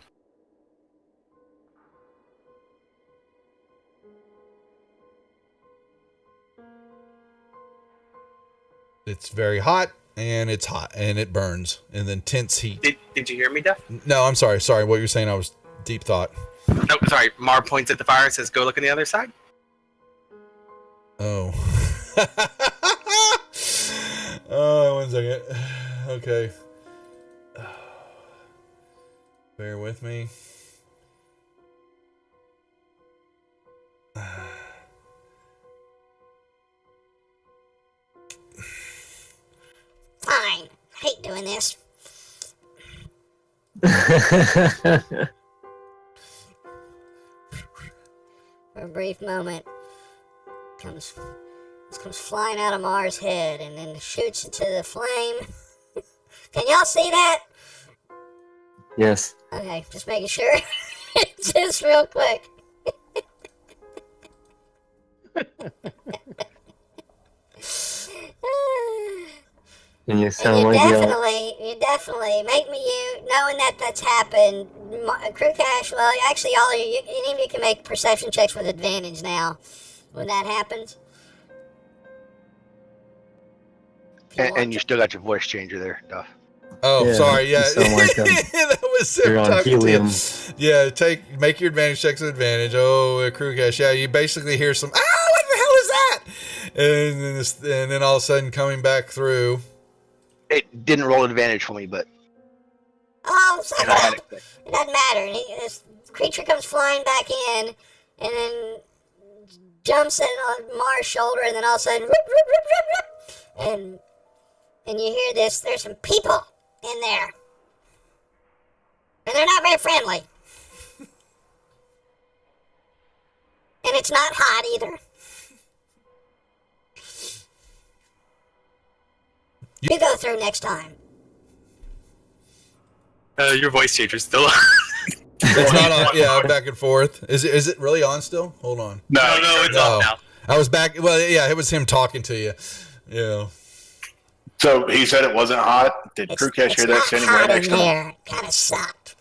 [SPEAKER 1] It's very hot, and it's hot, and it burns, and intense heat.
[SPEAKER 3] Did you hear me, Duff?
[SPEAKER 1] No, I'm sorry. Sorry, what you're saying, I was deep thought.
[SPEAKER 3] No, sorry. Mar points at the fire and says, "Go look on the other side."
[SPEAKER 1] Oh. Oh, 1 second. Okay. Bear with me.
[SPEAKER 7] Fine. Hate doing this. For a brief moment, comes flying out of Mars' head and then shoots into the flame. Can y'all see that?
[SPEAKER 2] Yes.
[SPEAKER 7] Okay, just making sure. Just real quick.
[SPEAKER 2] And you
[SPEAKER 7] And
[SPEAKER 2] sound
[SPEAKER 7] you
[SPEAKER 2] like
[SPEAKER 7] definitely make me, knowing that that's happened, Crew Cash, well, actually, all of you, any of you can make perception checks with advantage now when that happens.
[SPEAKER 5] And you still got your voice changer there, Duff.
[SPEAKER 1] Oh,
[SPEAKER 2] Yeah,
[SPEAKER 1] sorry. Yeah,
[SPEAKER 2] you sound like
[SPEAKER 1] that was him
[SPEAKER 2] you're on
[SPEAKER 1] talking to you.
[SPEAKER 2] helium.
[SPEAKER 1] Yeah, make your advantage checks with advantage. Oh, Crew Cash. Yeah, you basically hear some. Ah, what the hell is that? And then all of a sudden coming back through.
[SPEAKER 5] It didn't roll advantage for me, but
[SPEAKER 7] Oh, suck
[SPEAKER 5] and
[SPEAKER 7] it
[SPEAKER 5] I had
[SPEAKER 7] up.
[SPEAKER 5] it.
[SPEAKER 7] It doesn't matter. This creature comes flying back in, and then jumps in on Mars' shoulder, and then all of a sudden, rip, rip, rip, rip, rip, and you hear this. There's some people in there, and they're not very friendly, and it's not hot either. You go through next time.
[SPEAKER 3] Your voice changer's still on.
[SPEAKER 1] It's not on. Yeah, back and forth. Is it really on still? Hold on.
[SPEAKER 3] No, it's
[SPEAKER 1] Oh.
[SPEAKER 3] off now.
[SPEAKER 1] I was back. Well, yeah, it was him talking to you. Yeah.
[SPEAKER 4] So he said it wasn't hot. Did Crew Cash hear that
[SPEAKER 7] not
[SPEAKER 4] standing
[SPEAKER 7] hot
[SPEAKER 4] right next
[SPEAKER 7] in
[SPEAKER 4] to him?
[SPEAKER 7] there. It kind of sucked.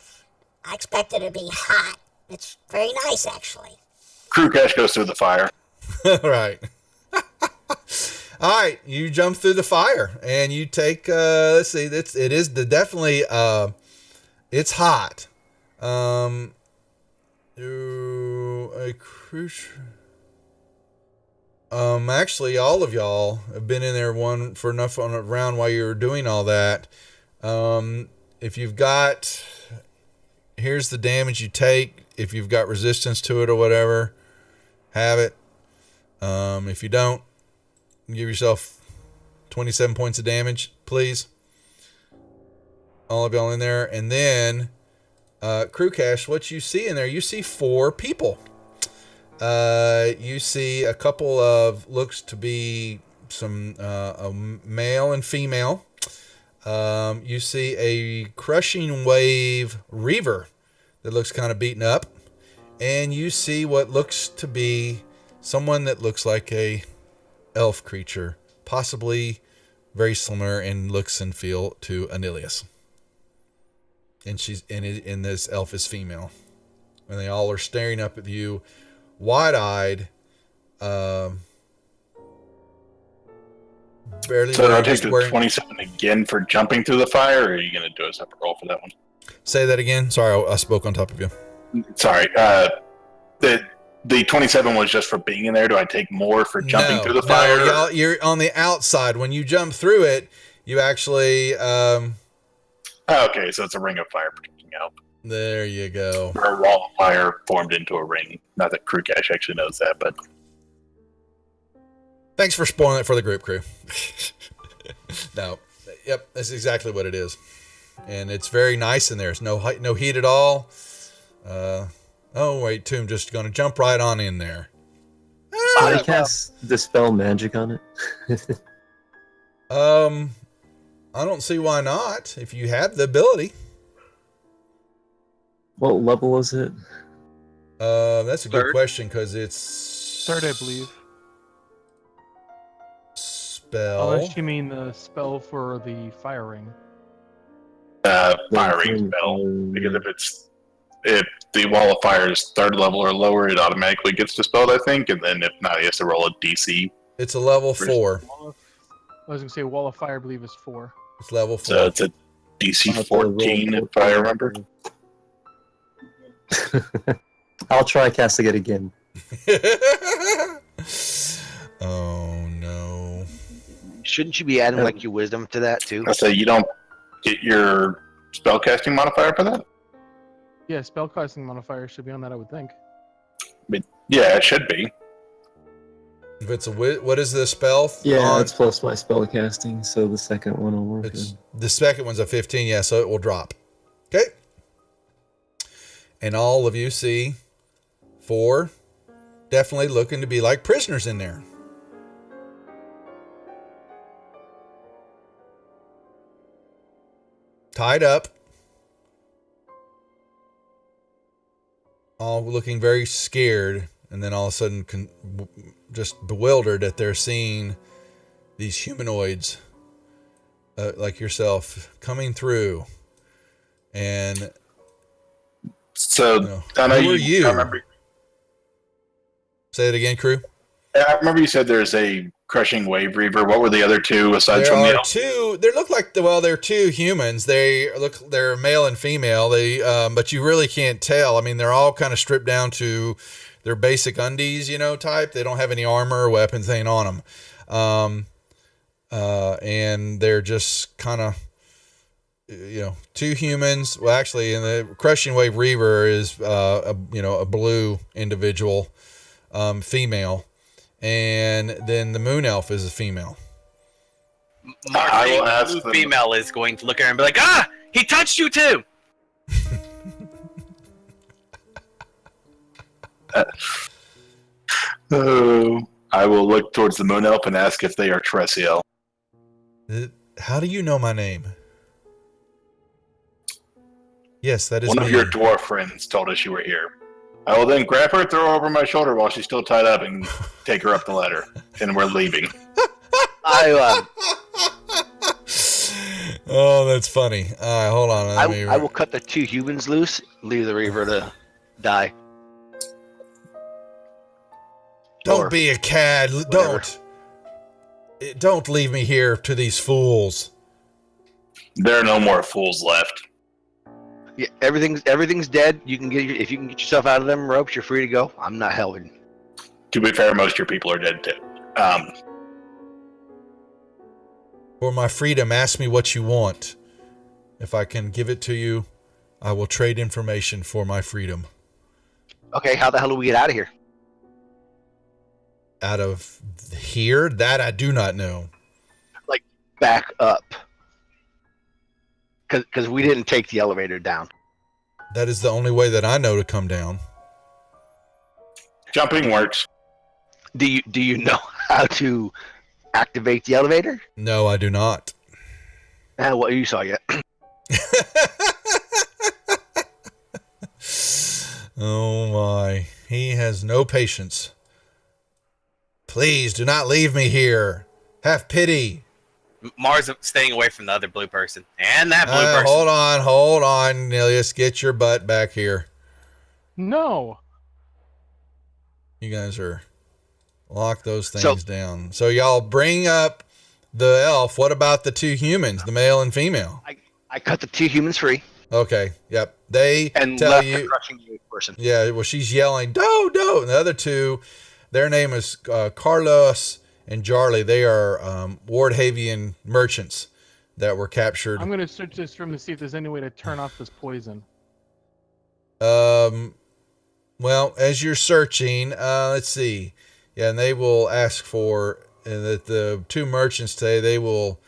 [SPEAKER 7] I expected it to be hot. It's very nice, actually.
[SPEAKER 4] Crew Cash goes through the fire.
[SPEAKER 1] Right. All right, you jump through the fire and you take. Let's see. It is definitely. It's hot. Actually, all of y'all have been in there for enough on a round while you were doing all that. If you've got, here's the damage you take. If you've got resistance to it or whatever, have it. If you don't, give yourself 27 points of damage, please. All of y'all in there. And then, Crew Cash, what you see in there, you see 4 people. You see a couple of, looks to be some, a male and female. You see a Crushing Wave Reaver that looks kind of beaten up. And you see what looks to be someone that looks like a elf creature, possibly very similar in looks and feel to Anilius. And this elf is female. And they all are staring up at you, wide-eyed, barely.
[SPEAKER 4] So do I
[SPEAKER 1] wearing,
[SPEAKER 4] take
[SPEAKER 1] just
[SPEAKER 4] the
[SPEAKER 1] wearing.
[SPEAKER 4] 27 again for jumping through the fire, or are you going to do a separate roll for that one?
[SPEAKER 1] Say that again. Sorry, I spoke on top of you.
[SPEAKER 4] Sorry. The 27 was just for being in there. Do I take more for jumping through the fire?
[SPEAKER 1] No, you're on the outside. When you jump through it, you actually.
[SPEAKER 4] Okay, so it's a ring of fire protecting out.
[SPEAKER 1] There you go.
[SPEAKER 4] Or a wall of fire formed into a ring. Not that Crew Cash actually knows that, but
[SPEAKER 1] Thanks for spoiling it for the group, crew. No, yep, that's exactly what it is, and it's very nice in there. It's no heat at all. Oh wait, Tomb just gonna jump right on in there.
[SPEAKER 2] Can I cast Dispel Magic on it?
[SPEAKER 1] I don't see why not. If you have the ability.
[SPEAKER 2] What level is it?
[SPEAKER 1] That's a good
[SPEAKER 3] Third?
[SPEAKER 1] question because it's
[SPEAKER 6] Third, I believe.
[SPEAKER 1] Spell.
[SPEAKER 6] Unless you mean the spell for the fire ring.
[SPEAKER 4] fire ring spell. Because if the wall of fire is 3rd level or lower, it automatically gets dispelled, I think, and then if not, he has to roll a DC.
[SPEAKER 1] It's a level 4.
[SPEAKER 6] I was gonna say wall of fire, I believe, is 4.
[SPEAKER 1] It's level 4.
[SPEAKER 4] So it's a DC 14, if I remember.
[SPEAKER 2] I'll try casting it again.
[SPEAKER 1] Oh no.
[SPEAKER 5] Shouldn't you be adding like your wisdom to that too?
[SPEAKER 4] I say you don't get your spellcasting modifier for that?
[SPEAKER 6] Yeah, spellcasting modifier should be on that, I would think.
[SPEAKER 4] Yeah, it should be.
[SPEAKER 1] If it's what is the spell?
[SPEAKER 2] Yeah,
[SPEAKER 1] on?
[SPEAKER 2] it's plus my spell casting, so the second one will work.
[SPEAKER 1] It's the second one's a 15, yeah, so it will drop. Okay. And all of you see 4 definitely looking to be like prisoners in there. Tied up. All looking very scared, and then all of a sudden just bewildered that they're seeing these humanoids like yourself coming through. And
[SPEAKER 4] So I know
[SPEAKER 1] who are you?
[SPEAKER 4] I remember.
[SPEAKER 1] Say it again, crew.
[SPEAKER 4] I remember you said there's a crushing wave reaver. What were the other two aside from
[SPEAKER 1] There
[SPEAKER 4] the
[SPEAKER 1] are 2. They look like they're 2 humans. They're male and female. But you really can't tell. I mean, they're all kind of stripped down to their basic undies, type. They don't have any armor or weapons thing on them. And they're just kind of, 2 humans. Well, actually, in the crushing wave reaver is a blue individual, female. And then the moon elf is a female.
[SPEAKER 4] I will ask
[SPEAKER 3] Blue
[SPEAKER 4] them-
[SPEAKER 3] female is going to look at her and be like, "Ah, he touched you too."
[SPEAKER 4] I will look towards the moon elf and ask if they are Tresiel.
[SPEAKER 1] How do you know my name? Yes, that is
[SPEAKER 4] One
[SPEAKER 1] me.
[SPEAKER 4] of your dwarf friends told us you were here. I will then grab her, throw her over my shoulder while she's still tied up, and take her up the ladder. And we're leaving.
[SPEAKER 1] Oh, that's funny. All right, hold on.
[SPEAKER 5] I will cut the 2 humans loose, leave the Reaver to die.
[SPEAKER 1] Don't
[SPEAKER 5] or
[SPEAKER 1] be a cad.
[SPEAKER 5] whatever.
[SPEAKER 1] Don't leave me here to these fools.
[SPEAKER 4] There are no more fools left.
[SPEAKER 5] Yeah, everything's dead. You can if you can get yourself out of them ropes, you're free to go. I'm not helping.
[SPEAKER 4] To be fair, most of your people are dead too.
[SPEAKER 1] For my freedom, ask me what you want. If I can give it to you, I will trade information for my freedom.
[SPEAKER 5] Okay, how the hell do we get out of here?
[SPEAKER 1] Out of here? That I do not know.
[SPEAKER 5] Back up. Because we didn't take the elevator down.
[SPEAKER 1] That is the only way that I know to come down.
[SPEAKER 4] Jumping works.
[SPEAKER 5] Do you know how to activate the elevator?
[SPEAKER 1] No, I do not.
[SPEAKER 5] What you saw yet?
[SPEAKER 1] Oh my. He has no patience. Please do not leave me here. Have pity.
[SPEAKER 3] Mars staying away from the other blue person and that blue person.
[SPEAKER 1] Hold on, Nilius. Get your butt back here.
[SPEAKER 6] No.
[SPEAKER 1] You guys are lock those things down. So y'all bring up the elf. What about the two humans, the male and female?
[SPEAKER 5] I cut the two humans free
[SPEAKER 1] Okay. Yep. They
[SPEAKER 5] and
[SPEAKER 1] tell
[SPEAKER 5] left the
[SPEAKER 1] you.
[SPEAKER 5] crushing you person.
[SPEAKER 1] Yeah. Well, she's yelling, "Do, do!" And the other two, their name is Carlos and Jarly. They are Wardhavian merchants that were captured.
[SPEAKER 6] I'm gonna search this room to see if there's any way to turn off this poison.
[SPEAKER 1] Well, as you're searching, let's see. Yeah, and they will ask for, and that the two merchants say they will,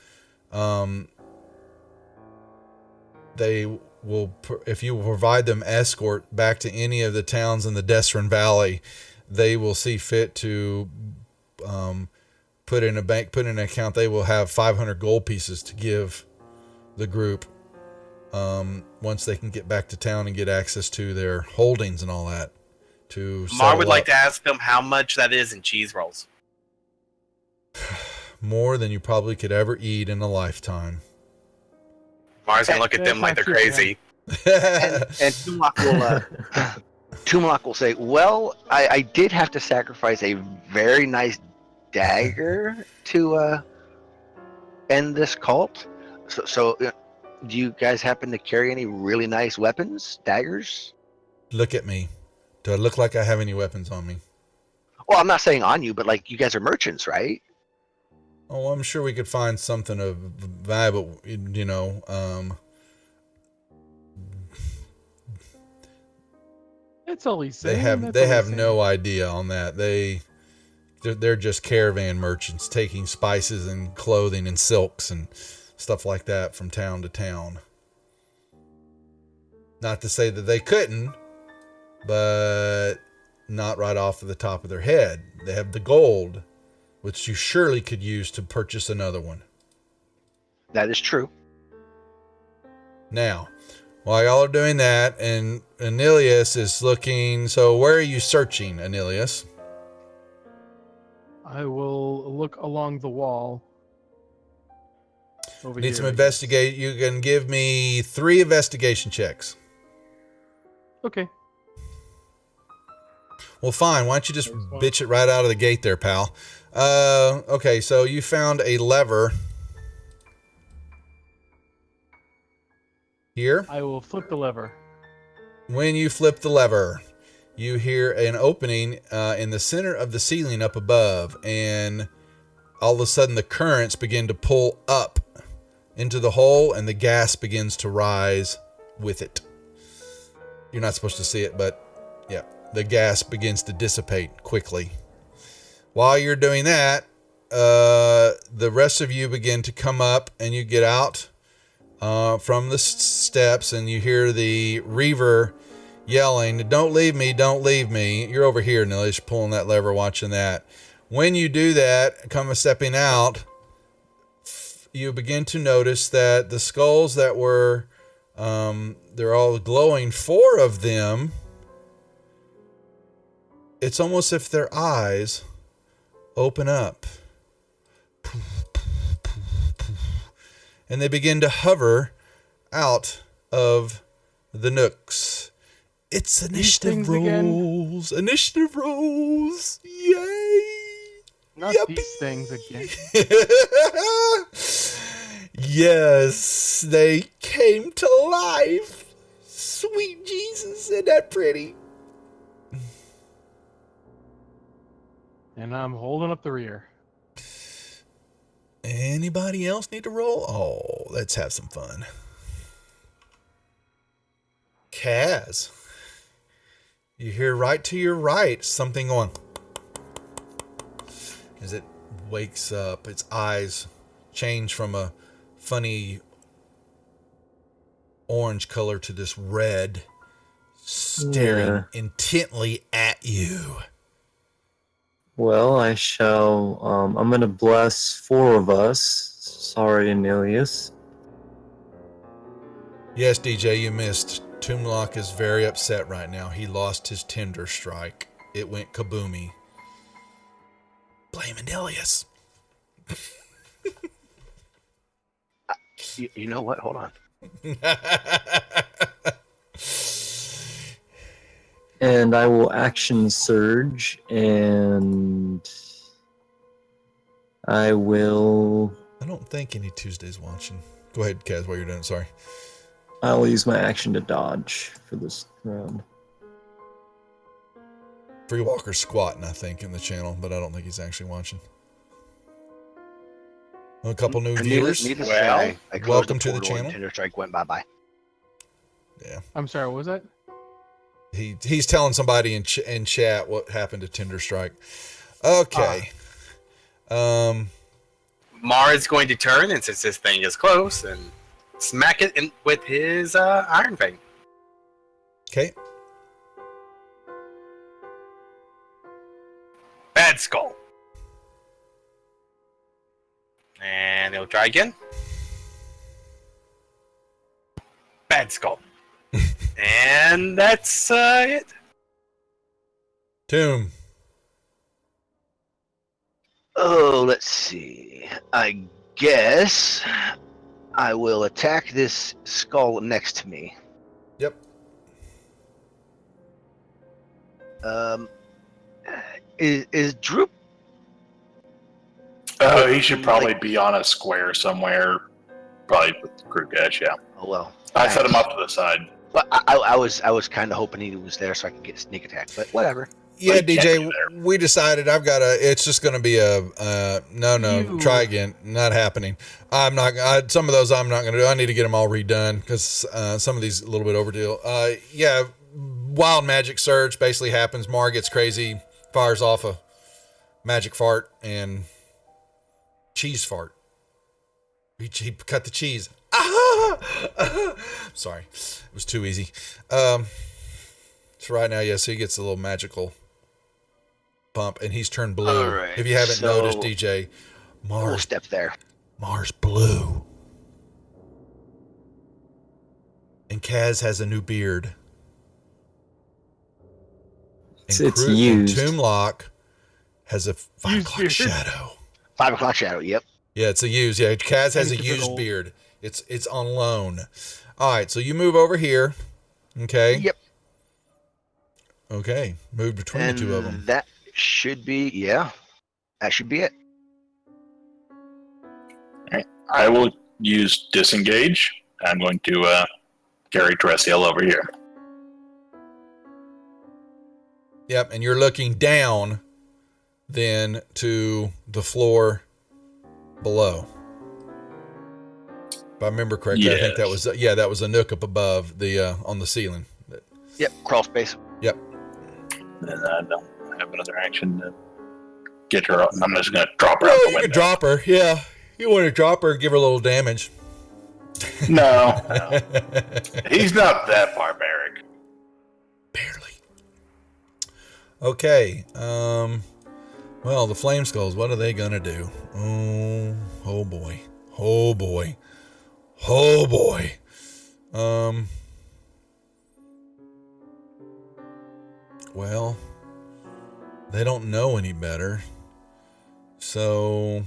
[SPEAKER 1] if you will provide them escort back to any of the towns in the Desrin Valley, they will see fit to, put in an account. They will have 500 gold pieces to give the group, once they can get back to town and get access to their holdings and all that.
[SPEAKER 3] Mar would like to ask them how much that is in cheese rolls.
[SPEAKER 1] More than you probably could ever eat in a lifetime.
[SPEAKER 3] Mar's gonna look at them like they're crazy.
[SPEAKER 5] And Tumlock will say, "Well, I did have to sacrifice a very nice dagger to end this cult. So, do you guys happen to carry any really nice weapons, daggers?"
[SPEAKER 1] Look at me. Do I look like I have any weapons on me?
[SPEAKER 5] Well, I'm not saying on you, but like you guys are merchants, right?
[SPEAKER 1] Oh, I'm sure we could find something of valuable,
[SPEAKER 6] That's all he's saying.
[SPEAKER 1] They have no idea on that. They're just caravan merchants taking spices and clothing and silks and stuff like that from town to town. Not to say that they couldn't, but not right off of the top of their head. They have the gold, which you surely could use to purchase another one.
[SPEAKER 5] That is true.
[SPEAKER 1] Now, while y'all are doing that, and Anilius is looking, so where are you searching, Anilius?
[SPEAKER 6] I will look along the wall. Over
[SPEAKER 1] Need
[SPEAKER 6] here,
[SPEAKER 1] some
[SPEAKER 6] I guess.
[SPEAKER 1] investigate. You can give me 3 investigation checks.
[SPEAKER 6] Okay.
[SPEAKER 1] Well, fine. Why don't you just bitch it right out of the gate there, pal? Okay, so you found a lever here.
[SPEAKER 6] I will flip the lever.
[SPEAKER 1] When you flip the lever, you hear an opening in the center of the ceiling up above, and all of a sudden the currents begin to pull up into the hole, and the gas begins to rise with it. You're not supposed to see it, but yeah, the gas begins to dissipate quickly. While you're doing that, the rest of you begin to come up, and you get out from the steps, and you hear the Reaver yelling, "Don't leave me, don't leave me." You're over here, Nilish, pulling that lever, watching that. When you do that, stepping out, you begin to notice that the skulls that were, they're all glowing, 4 of them, it's almost if their eyes open up. And they begin to hover out of the nooks. It's initiative rolls. Initiative rolls. Yay.
[SPEAKER 6] Not
[SPEAKER 1] Yuppie.
[SPEAKER 6] these things again.
[SPEAKER 1] Yes, they came to life. Sweet Jesus, isn't that pretty?
[SPEAKER 6] And I'm holding up the rear.
[SPEAKER 1] Anybody else need to roll? Oh, let's have some fun. Kaz, you hear right to your right something going. As it wakes up, its eyes change from a funny orange color to this red, staring intently at you.
[SPEAKER 2] Well, I shall. I'm going to bless 4 of us. Sorry, Anilius.
[SPEAKER 1] Yes, DJ, you missed. Toomlock is very upset right now. He lost his Tinder strike. It went kaboomy. blaming Ilias.
[SPEAKER 5] You know what? Hold on.
[SPEAKER 2] And I will action surge, and I will.
[SPEAKER 1] I don't think any Tuesday's watching. Go ahead, Kaz, while you're doing it. Sorry.
[SPEAKER 2] I'll use my action to dodge for this round.
[SPEAKER 1] Free Walker's squatting, I think, in the channel, but I don't think he's actually watching. A couple new viewers.
[SPEAKER 5] Needless to
[SPEAKER 3] Well,
[SPEAKER 5] say, I closed
[SPEAKER 1] welcome to the
[SPEAKER 5] portal and
[SPEAKER 1] channel.
[SPEAKER 5] Tinder Strike went bye-bye.
[SPEAKER 1] Yeah.
[SPEAKER 6] I'm sorry, what was that?
[SPEAKER 1] He's telling somebody in chat what happened to Tinder Strike. Okay.
[SPEAKER 3] Mar is going to turn, and since this thing is close, and smack it in with his Iron Fang.
[SPEAKER 1] Okay.
[SPEAKER 3] Bad Skull. And he'll try again. Bad Skull. And that's it.
[SPEAKER 1] Tomb.
[SPEAKER 5] Oh, let's see. I guess I will attack this skull next to me.
[SPEAKER 1] Yep.
[SPEAKER 5] Is Droop?
[SPEAKER 4] He should probably be on a square somewhere. Probably with Krugesh, yeah.
[SPEAKER 5] Oh well.
[SPEAKER 4] I set him up to the side.
[SPEAKER 5] But I was kind of hoping he was there so I could get a sneak attack. But whatever.
[SPEAKER 1] Yeah,
[SPEAKER 4] Like, can't
[SPEAKER 1] DJ,
[SPEAKER 4] be there.
[SPEAKER 1] we decided it's just going to be no,
[SPEAKER 6] You-
[SPEAKER 1] try again. Not happening. Some of those I'm not going to do. I need to get them all redone because some of these a little bit overdue. Yeah, wild magic surge basically happens. Mar gets crazy, fires off a magic fart and cheese fart. He cut the cheese. Sorry, it was too easy. So right now, yes, he gets a little magical pump, and he's turned blue.
[SPEAKER 5] All right,
[SPEAKER 1] If you haven't
[SPEAKER 5] so-
[SPEAKER 1] noticed, DJ,
[SPEAKER 5] We'll
[SPEAKER 1] Mars
[SPEAKER 5] step there.
[SPEAKER 1] blue, and Kaz has a new beard. And
[SPEAKER 2] It's
[SPEAKER 1] and
[SPEAKER 2] used.
[SPEAKER 1] Tomblock has a 5
[SPEAKER 6] Used
[SPEAKER 1] o'clock
[SPEAKER 6] beard.
[SPEAKER 1] shadow.
[SPEAKER 5] 5 o'clock shadow. Yep.
[SPEAKER 1] Yeah, it's a used. Yeah, Kaz has a used
[SPEAKER 6] Typical.
[SPEAKER 1] beard. It's on loan. All right, so you move over here. Okay.
[SPEAKER 5] Yep.
[SPEAKER 1] Okay. Move between
[SPEAKER 5] And
[SPEAKER 1] the two of them.
[SPEAKER 5] that should be that should be it.
[SPEAKER 4] I will use disengage. I'm going to carry Terrestrial over here.
[SPEAKER 1] Yep, and you're looking down then to the floor below. If I remember correctly, I think that was that was a nook up above the on the ceiling.
[SPEAKER 5] Yep. Crawl space.
[SPEAKER 1] Yep.
[SPEAKER 4] And I don't have another action to get her up. I'm just going to drop her out
[SPEAKER 1] Well,
[SPEAKER 4] the
[SPEAKER 1] you
[SPEAKER 4] window.
[SPEAKER 1] can drop her. Yeah, you want to drop her, give her a little damage.
[SPEAKER 4] No. He's not that barbaric.
[SPEAKER 1] Barely. Okay. Well, the flame skulls. What are they gonna do? Oh boy. Oh boy. Oh boy. Well, they don't know any better. So,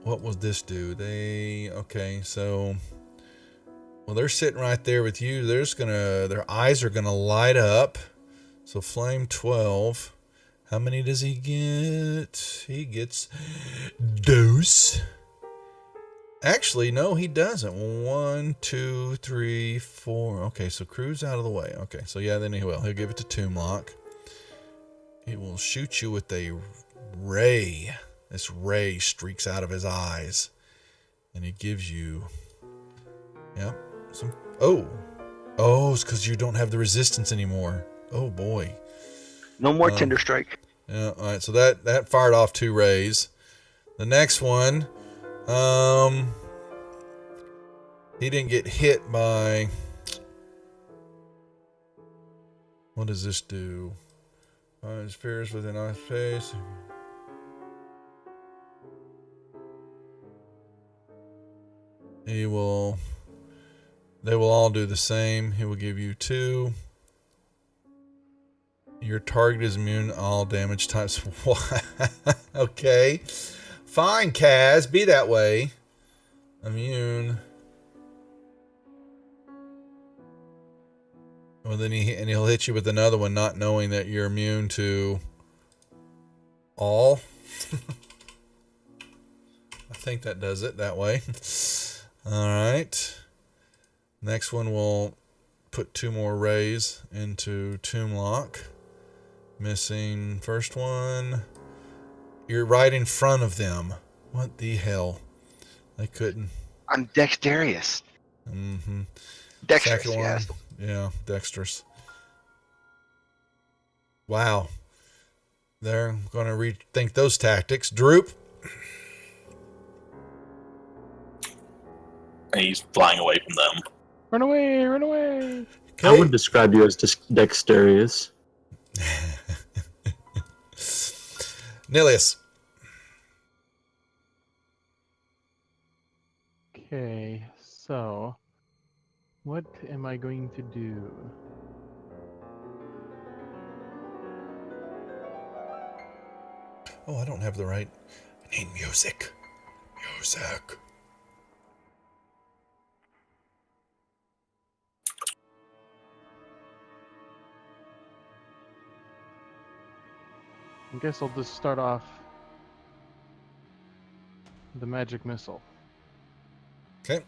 [SPEAKER 1] what will this do? Well, they're sitting right there with you. Their eyes are gonna light up. So flame 12. How many does he get? He gets dose. Actually, no, he doesn't. 1, 2, 3, 4. Okay, so Crew's out of the way. Okay, so yeah, then he will. He'll give it to Tomblock. He will shoot you with a ray. This ray streaks out of his eyes. And he gives you... Yep. It's because you don't have the resistance anymore. Oh, boy.
[SPEAKER 5] No more Tinder Strike.
[SPEAKER 1] Yeah, all right, so that fired off 2 rays. The next one, he didn't get hit by... What does this do? Spheres within our space. They will all do the same. He will give you 2. Your target is immune to all damage types. Okay. Fine, Kaz. Be that way. Immune. Well, then he'll hit you with another one, not knowing that you're immune to all. I think that does it that way. All right. Next one will put 2 more rays into Tomb Lock. Missing first one. You're right in front of them. What the hell? I couldn't.
[SPEAKER 5] I'm dexterous.
[SPEAKER 1] Mm-hmm.
[SPEAKER 5] Dexterous,
[SPEAKER 1] Second one.
[SPEAKER 5] yes.
[SPEAKER 1] Yeah, dexterous. Wow. They're going to rethink those tactics. Droop.
[SPEAKER 4] He's flying away from them.
[SPEAKER 6] Run away! Run away!
[SPEAKER 2] I would describe you as dexterous.
[SPEAKER 1] Nilius.
[SPEAKER 6] Okay, so what am I going to do?
[SPEAKER 1] Oh, I don't have the right. I need music. Music.
[SPEAKER 6] I guess I'll just start off the magic missile.
[SPEAKER 1] Okay.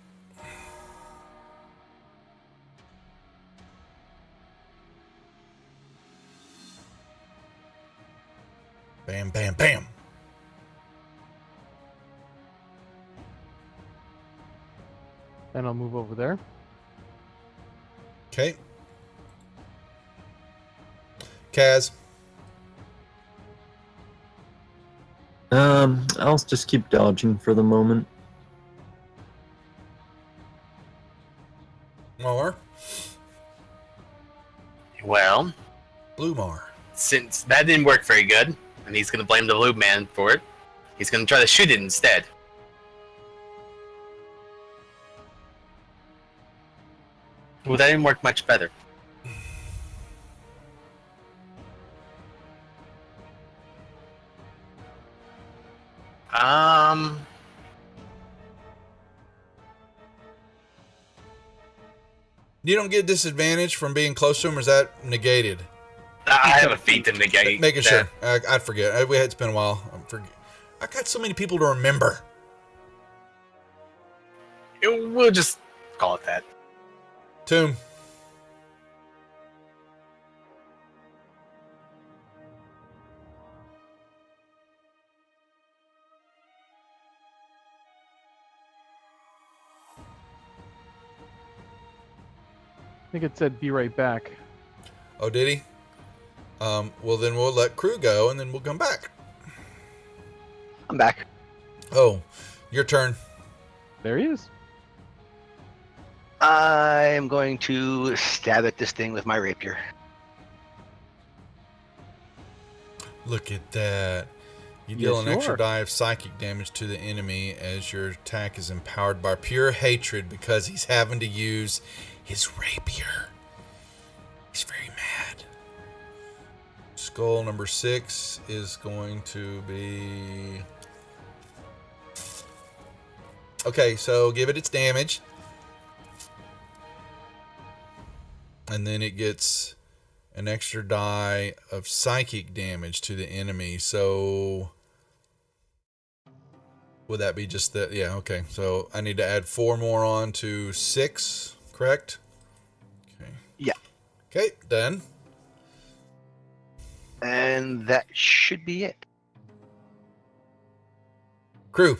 [SPEAKER 1] Bam, bam, bam.
[SPEAKER 6] Then I'll move over there.
[SPEAKER 1] Okay. Kaz.
[SPEAKER 2] I'll just keep dodging for the moment.
[SPEAKER 1] Mar.
[SPEAKER 3] Well,
[SPEAKER 1] Blue Mar.
[SPEAKER 3] since that didn't work very good, and he's gonna blame the blue man for it, he's gonna try to shoot it instead. Well, that didn't work much better.
[SPEAKER 1] You don't get disadvantage from being close to him, or is that negated?
[SPEAKER 3] I have a feat to negate.
[SPEAKER 1] Making
[SPEAKER 3] that.
[SPEAKER 1] sure. I'd forget. It's been a while. I got so many people to remember.
[SPEAKER 3] We'll just call it that.
[SPEAKER 1] Tomb.
[SPEAKER 6] I think it said be right back.
[SPEAKER 1] Oh, did he? Well, then we'll let Crew go, and then we'll come back.
[SPEAKER 5] I'm back.
[SPEAKER 1] Oh, your turn.
[SPEAKER 6] There he is.
[SPEAKER 5] I'm going to stab at this thing with my rapier.
[SPEAKER 1] Look at that. You deal
[SPEAKER 6] Yes,
[SPEAKER 1] an
[SPEAKER 6] you
[SPEAKER 1] extra
[SPEAKER 6] are.
[SPEAKER 1] die of psychic damage to the enemy as your attack is empowered by pure hatred because he's having to use his rapier. He's very mad. Skull number 6 is going to be... Okay, so give it its damage. And then it gets an extra die of psychic damage to the enemy. So would that be just that? Yeah, okay. So I need to add 4 more on to 6, correct? Okay.
[SPEAKER 5] Yeah.
[SPEAKER 1] Okay, done.
[SPEAKER 5] And that should be it.
[SPEAKER 1] Crew.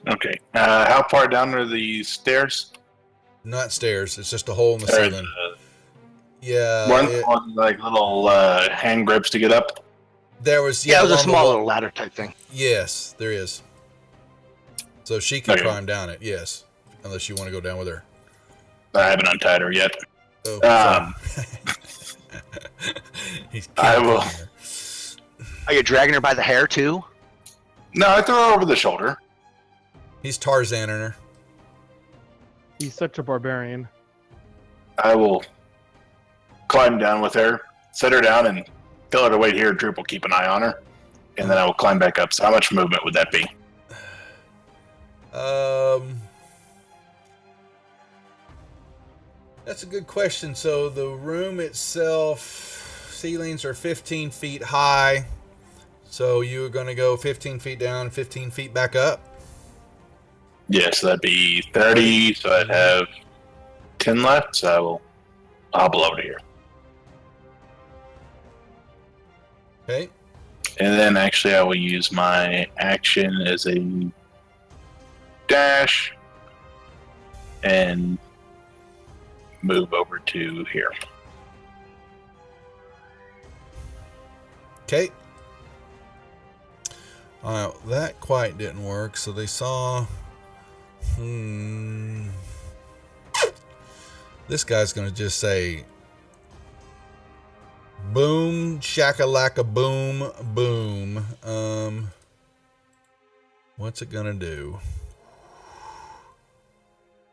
[SPEAKER 4] Okay. How far down are the stairs?
[SPEAKER 1] Not stairs. It's just a hole in the
[SPEAKER 4] There's,
[SPEAKER 1] ceiling. Yeah.
[SPEAKER 4] one like little hand grips to get up.
[SPEAKER 1] There was...
[SPEAKER 5] Yeah, it was a
[SPEAKER 1] along the
[SPEAKER 5] small
[SPEAKER 1] wall.
[SPEAKER 5] little ladder type thing.
[SPEAKER 1] Yes, there is. So she can
[SPEAKER 4] Okay.
[SPEAKER 1] climb down it, yes. Unless you want to go down with her.
[SPEAKER 4] I haven't untied her yet.
[SPEAKER 1] Oh,
[SPEAKER 4] Um,
[SPEAKER 1] He's
[SPEAKER 4] I will-
[SPEAKER 1] killing her.
[SPEAKER 5] Are you dragging her by the hair too?
[SPEAKER 4] No, I throw her over the shoulder.
[SPEAKER 1] He's Tarzaning her.
[SPEAKER 6] He's such a barbarian.
[SPEAKER 4] I will climb down with her, set her down, and tell her to wait here. Droop will keep an eye on her, and then I will climb back up. So how much movement would that be?
[SPEAKER 1] That's a good question. So the room itself, ceilings are 15 feet high. So you're going to go 15 feet down, 15 feet back up?
[SPEAKER 4] Yeah, so that'd be 30. So I'd have 10 left. So I will hobble over here.
[SPEAKER 1] Okay.
[SPEAKER 4] And then actually I will use my action as a dash and move over to here.
[SPEAKER 1] Okay. That quite didn't work. So they saw... This guy's going to just say... Boom, shakalaka, boom, boom. What's it going to do?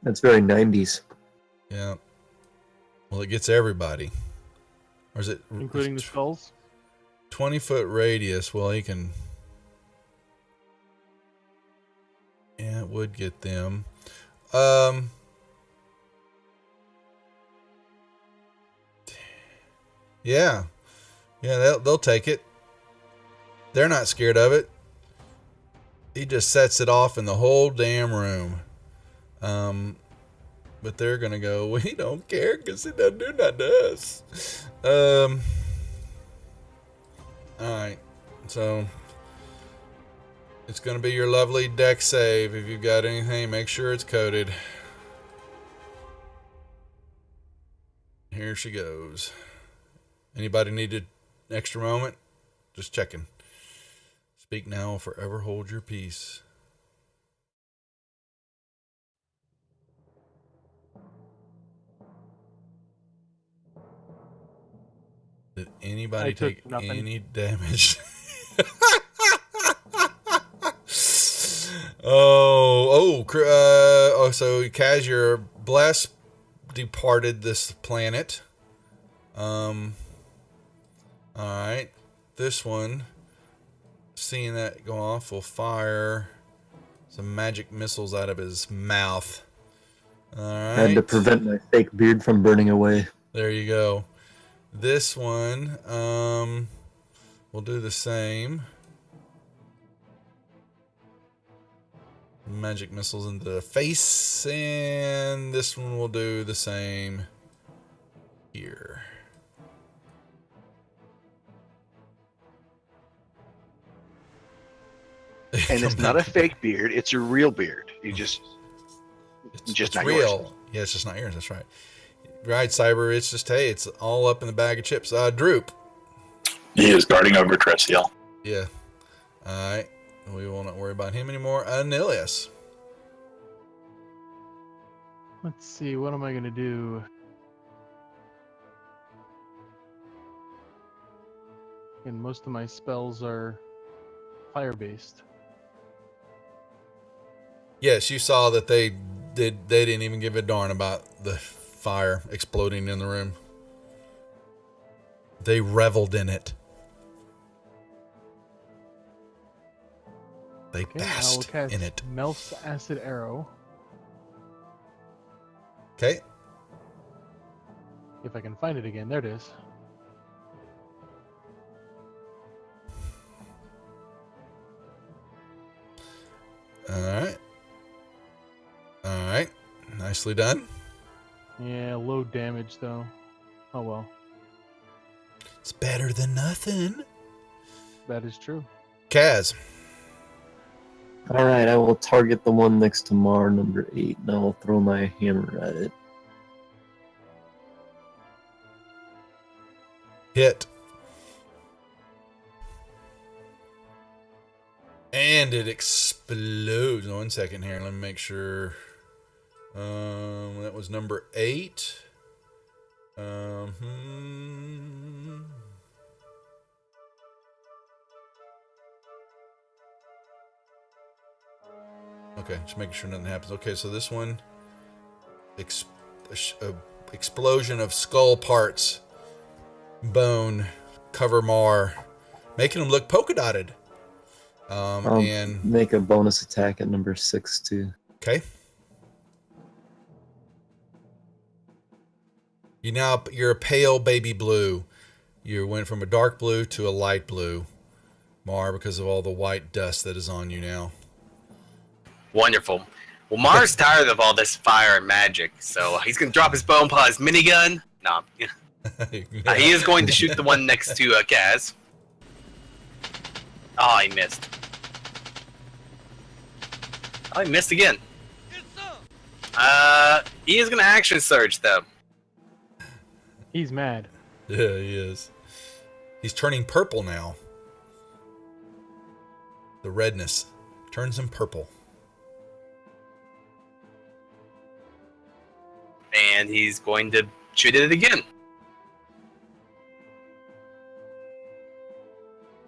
[SPEAKER 2] That's very 90s.
[SPEAKER 1] Yeah. Well, it gets everybody. Or is it...
[SPEAKER 6] Including the skulls?
[SPEAKER 1] 20-foot radius. Well, he can... Yeah, it would get them. Yeah. Yeah, they'll take it. They're not scared of it. He just sets it off in the whole damn room. But they're going to go, we don't care because it doesn't do nothing to us. Alright. So... It's going to be your lovely deck save. If you've got anything, make sure it's coded. Here she goes. Anybody need an extra moment? Just checking. Speak now or forever hold your peace. Did anybody
[SPEAKER 6] I took
[SPEAKER 1] take
[SPEAKER 6] nothing.
[SPEAKER 1] any damage? So Kaz, your bless departed this planet. All right, this one, seeing that go off, will fire some magic missiles out of his mouth. All right,
[SPEAKER 2] I had to prevent my fake beard from burning away.
[SPEAKER 1] there you go. This one, will do the same. Magic missiles into the face, and this one will do the same here.
[SPEAKER 5] And it's not a fake beard; it's a real beard. You just
[SPEAKER 1] it's
[SPEAKER 5] not
[SPEAKER 1] real.
[SPEAKER 5] yours.
[SPEAKER 1] Yeah, it's just not yours. That's right. Right, Cyber. It's just, hey, it's all up in the bag of chips. Droop.
[SPEAKER 4] He is guarding over Tressiel.
[SPEAKER 1] Yeah. All right. We will not worry about him anymore. Nilius.
[SPEAKER 6] Let's see, what am I going to do? And most of my spells are fire-based.
[SPEAKER 1] Yes, you saw that they didn't even give a darn about the fire exploding in the room. They reveled in it. They
[SPEAKER 6] Okay, I will
[SPEAKER 1] basked
[SPEAKER 6] cast
[SPEAKER 1] in it.
[SPEAKER 6] Melf's Acid Arrow,
[SPEAKER 1] Okay.
[SPEAKER 6] if I can find it again. There it is.
[SPEAKER 1] All right. All right. Nicely done.
[SPEAKER 6] Yeah, low damage though. Oh well,
[SPEAKER 1] It's better than nothing.
[SPEAKER 6] that is true.
[SPEAKER 1] Kaz.
[SPEAKER 2] Alright, I will target the one next to Mar, number 8, and I will throw my hammer at it.
[SPEAKER 1] Hit. And it explodes. 1 second here. Let me make sure. That was number 8. Okay, just making sure nothing happens. Okay, so this one ex- a explosion of skull parts, bone, cover Mar, making him look polka dotted. And
[SPEAKER 2] make a bonus attack at number 6 too.
[SPEAKER 1] okay. You're a pale baby blue. You went from a dark blue to a light blue, Mar, because of all the white dust that is on you now.
[SPEAKER 3] Wonderful. Well, Mar's tired of all this fire and magic, so he's gonna drop his bow and pull out his minigun. No, he is going to shoot the one next to Kaz. Oh, he missed. Oh, he missed again. He is gonna action surge though.
[SPEAKER 6] He's mad.
[SPEAKER 1] Yeah, he is. He's turning purple now. The redness turns him purple.
[SPEAKER 3] And he's going to shoot it again.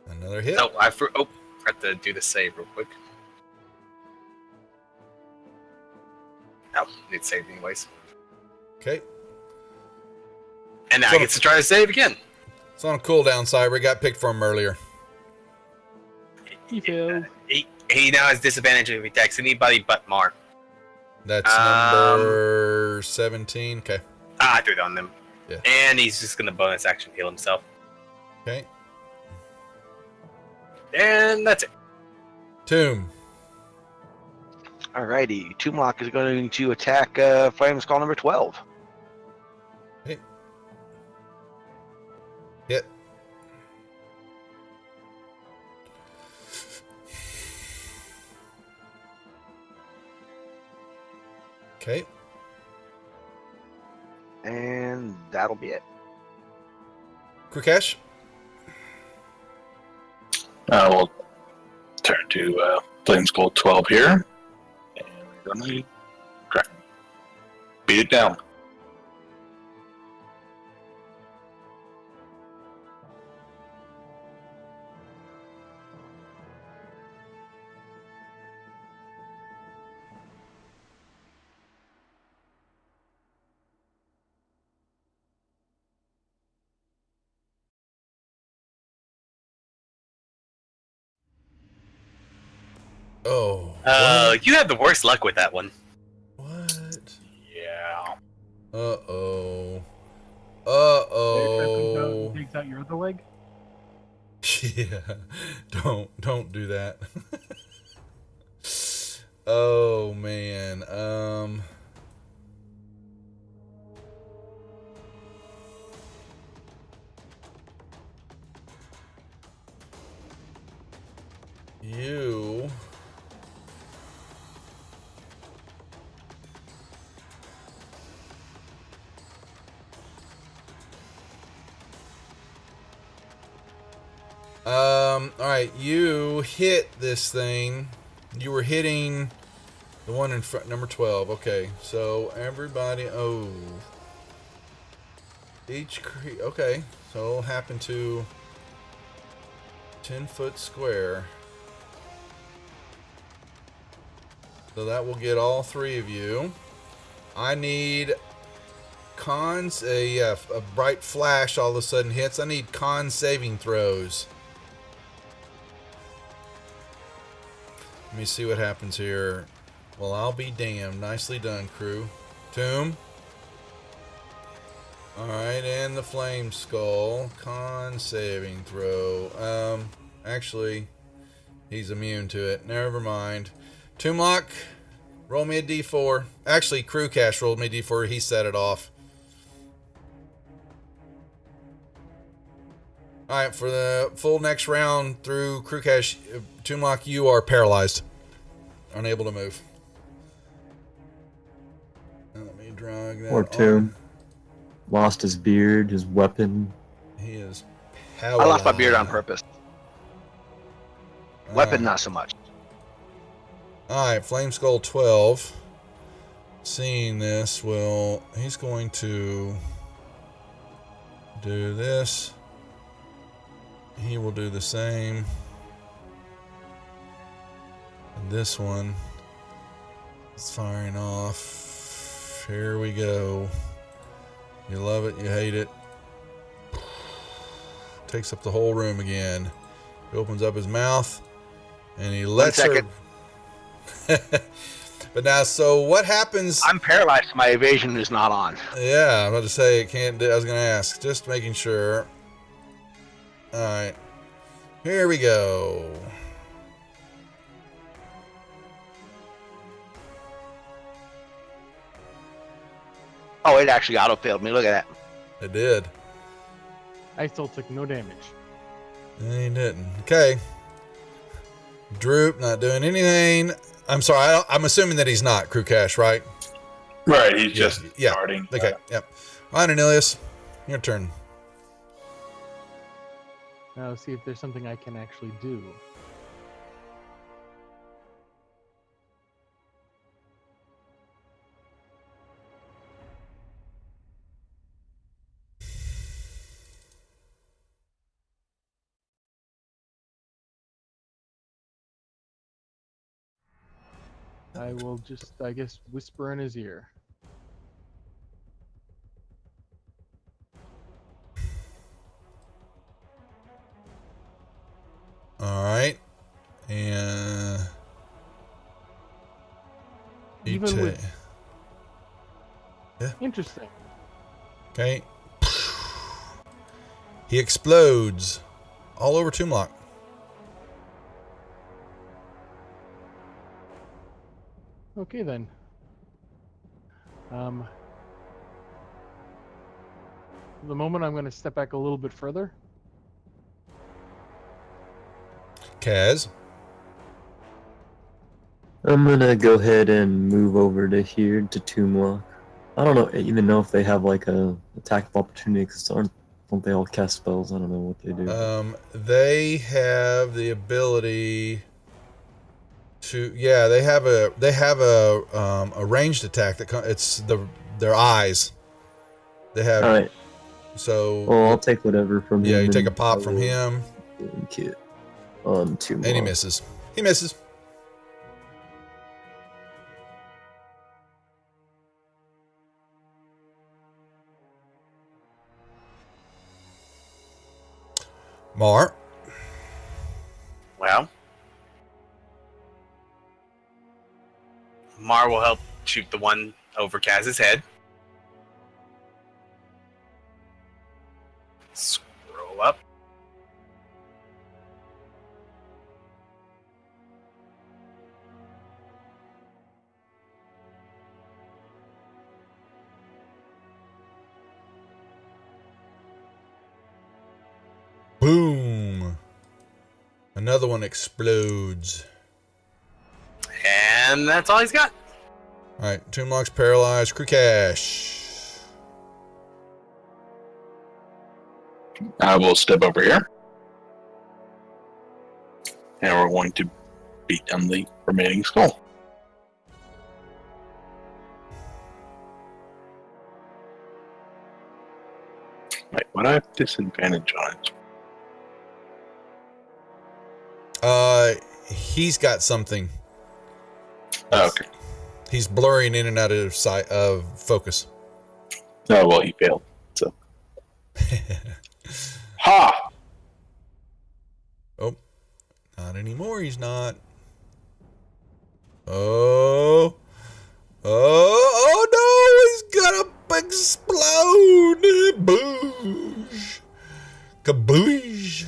[SPEAKER 1] Another hit.
[SPEAKER 3] Oh, I forgot to do the save real quick. Oh, need to save anyways.
[SPEAKER 1] Okay.
[SPEAKER 3] And now he gets to try to save again.
[SPEAKER 1] It's on a cooldown, Cyber. Got picked from him earlier.
[SPEAKER 6] He failed.
[SPEAKER 3] He now has disadvantage if he attacks anybody but Mar.
[SPEAKER 1] That's number 17. Okay.
[SPEAKER 3] I threw it on them.
[SPEAKER 1] Yeah.
[SPEAKER 3] And he's just going to bonus action heal himself.
[SPEAKER 1] Okay.
[SPEAKER 3] And that's it.
[SPEAKER 1] Tomb.
[SPEAKER 5] Alrighty, Toomlock is going to attack Flame Skull number 12.
[SPEAKER 1] Hey. Hit. Okay.
[SPEAKER 5] And that'll be it.
[SPEAKER 1] Krukesh.
[SPEAKER 4] We'll turn to Flame Skull 12 here. And we're going to beat it down.
[SPEAKER 1] Oh.
[SPEAKER 3] You had the worst luck with that one.
[SPEAKER 1] What?
[SPEAKER 4] Yeah.
[SPEAKER 1] Uh-oh.
[SPEAKER 6] Takes out your other leg.
[SPEAKER 1] Yeah. Don't do that. Oh man. You all right, you hit this thing. You were hitting the one in front, number 12. Okay, so everybody, okay, so it'll happen to 10-foot square. So that will get all three of you. I need cons, a bright flash all of a sudden hits. I need con saving throws. Let me see what happens here. Well, I'll be damned. Nicely done, crew. Tomb. Alright, and the Flame Skull. Con saving throw. Actually, he's immune to it. Never mind. Toomlock, roll me a d4. Actually, Krukesh rolled me a d4. He set it off. Alright, for the full next round through Krukesh, Toomlock, you are paralyzed. Unable to move. Let me drag that
[SPEAKER 2] Or
[SPEAKER 1] on.
[SPEAKER 2] Tomb. Lost his beard, his weapon.
[SPEAKER 1] He is
[SPEAKER 5] I
[SPEAKER 1] paralyzed.
[SPEAKER 5] lost my beard on purpose. Weapon, not so much.
[SPEAKER 1] Alright, Flame Skull 12. Seeing this, he's going to do this. He will do the same. And this one is firing off Here we go. You love it, you hate it. Takes up the whole room again. He opens up his mouth and he lets her.
[SPEAKER 5] 1 second.
[SPEAKER 1] But now, so what happens?
[SPEAKER 5] I'm paralyzed. So my evasion is not on.
[SPEAKER 1] Yeah, I'm about to say it can't. I was going to ask, just making sure. All right, here we go.
[SPEAKER 5] Oh, it actually auto-failed me. Look at that.
[SPEAKER 1] It did.
[SPEAKER 6] I still took no damage.
[SPEAKER 1] He didn't. Okay. Droop not doing anything. I'm sorry. I'm assuming that he's not Crew Cash, right?
[SPEAKER 4] Right, he's just
[SPEAKER 1] Yeah.
[SPEAKER 4] starting.
[SPEAKER 1] Okay. Yep. All right, Anilius, your turn.
[SPEAKER 6] Now see if there's something I can actually do. I will just, I guess, whisper in his ear.
[SPEAKER 1] All right. And
[SPEAKER 6] Even with-
[SPEAKER 1] Yeah.
[SPEAKER 6] Interesting.
[SPEAKER 1] Okay. He explodes all over Toomlock.
[SPEAKER 6] Okay then. For the moment, I'm going to step back a little bit further.
[SPEAKER 1] Kaz.
[SPEAKER 2] I'm gonna go ahead and move over to here to Toomlock. I don't even know if they have like a attack of opportunity because don't they all cast spells? I don't know what they do.
[SPEAKER 1] They have the ability to. Yeah, they have a ranged attack that it's their eyes. They have.
[SPEAKER 2] All right.
[SPEAKER 1] So.
[SPEAKER 2] Well, I'll take whatever from him.
[SPEAKER 1] Yeah, you take a
[SPEAKER 2] and
[SPEAKER 1] pop
[SPEAKER 2] I
[SPEAKER 1] from
[SPEAKER 2] will
[SPEAKER 1] him,
[SPEAKER 2] Kit on Toomlock.
[SPEAKER 1] and he misses. He misses. Mar.
[SPEAKER 3] Well, Mar will help shoot the one over Kaz's head. Scroll up.
[SPEAKER 1] Boom. Another one explodes.
[SPEAKER 3] And that's all he's got.
[SPEAKER 1] All right, Toomlock's paralyzed. Crew Cash.
[SPEAKER 4] I will step over here. And we're going to beat down the remaining skull. Wait, what? I have disadvantage on it.
[SPEAKER 1] He's got something.
[SPEAKER 4] Oh, okay.
[SPEAKER 1] He's blurring in and out of sight of focus.
[SPEAKER 4] Oh, well, he failed. So. Ha!
[SPEAKER 1] Oh, not anymore. He's not. Oh, no! He's gonna explode! Boosh! Kaboosh!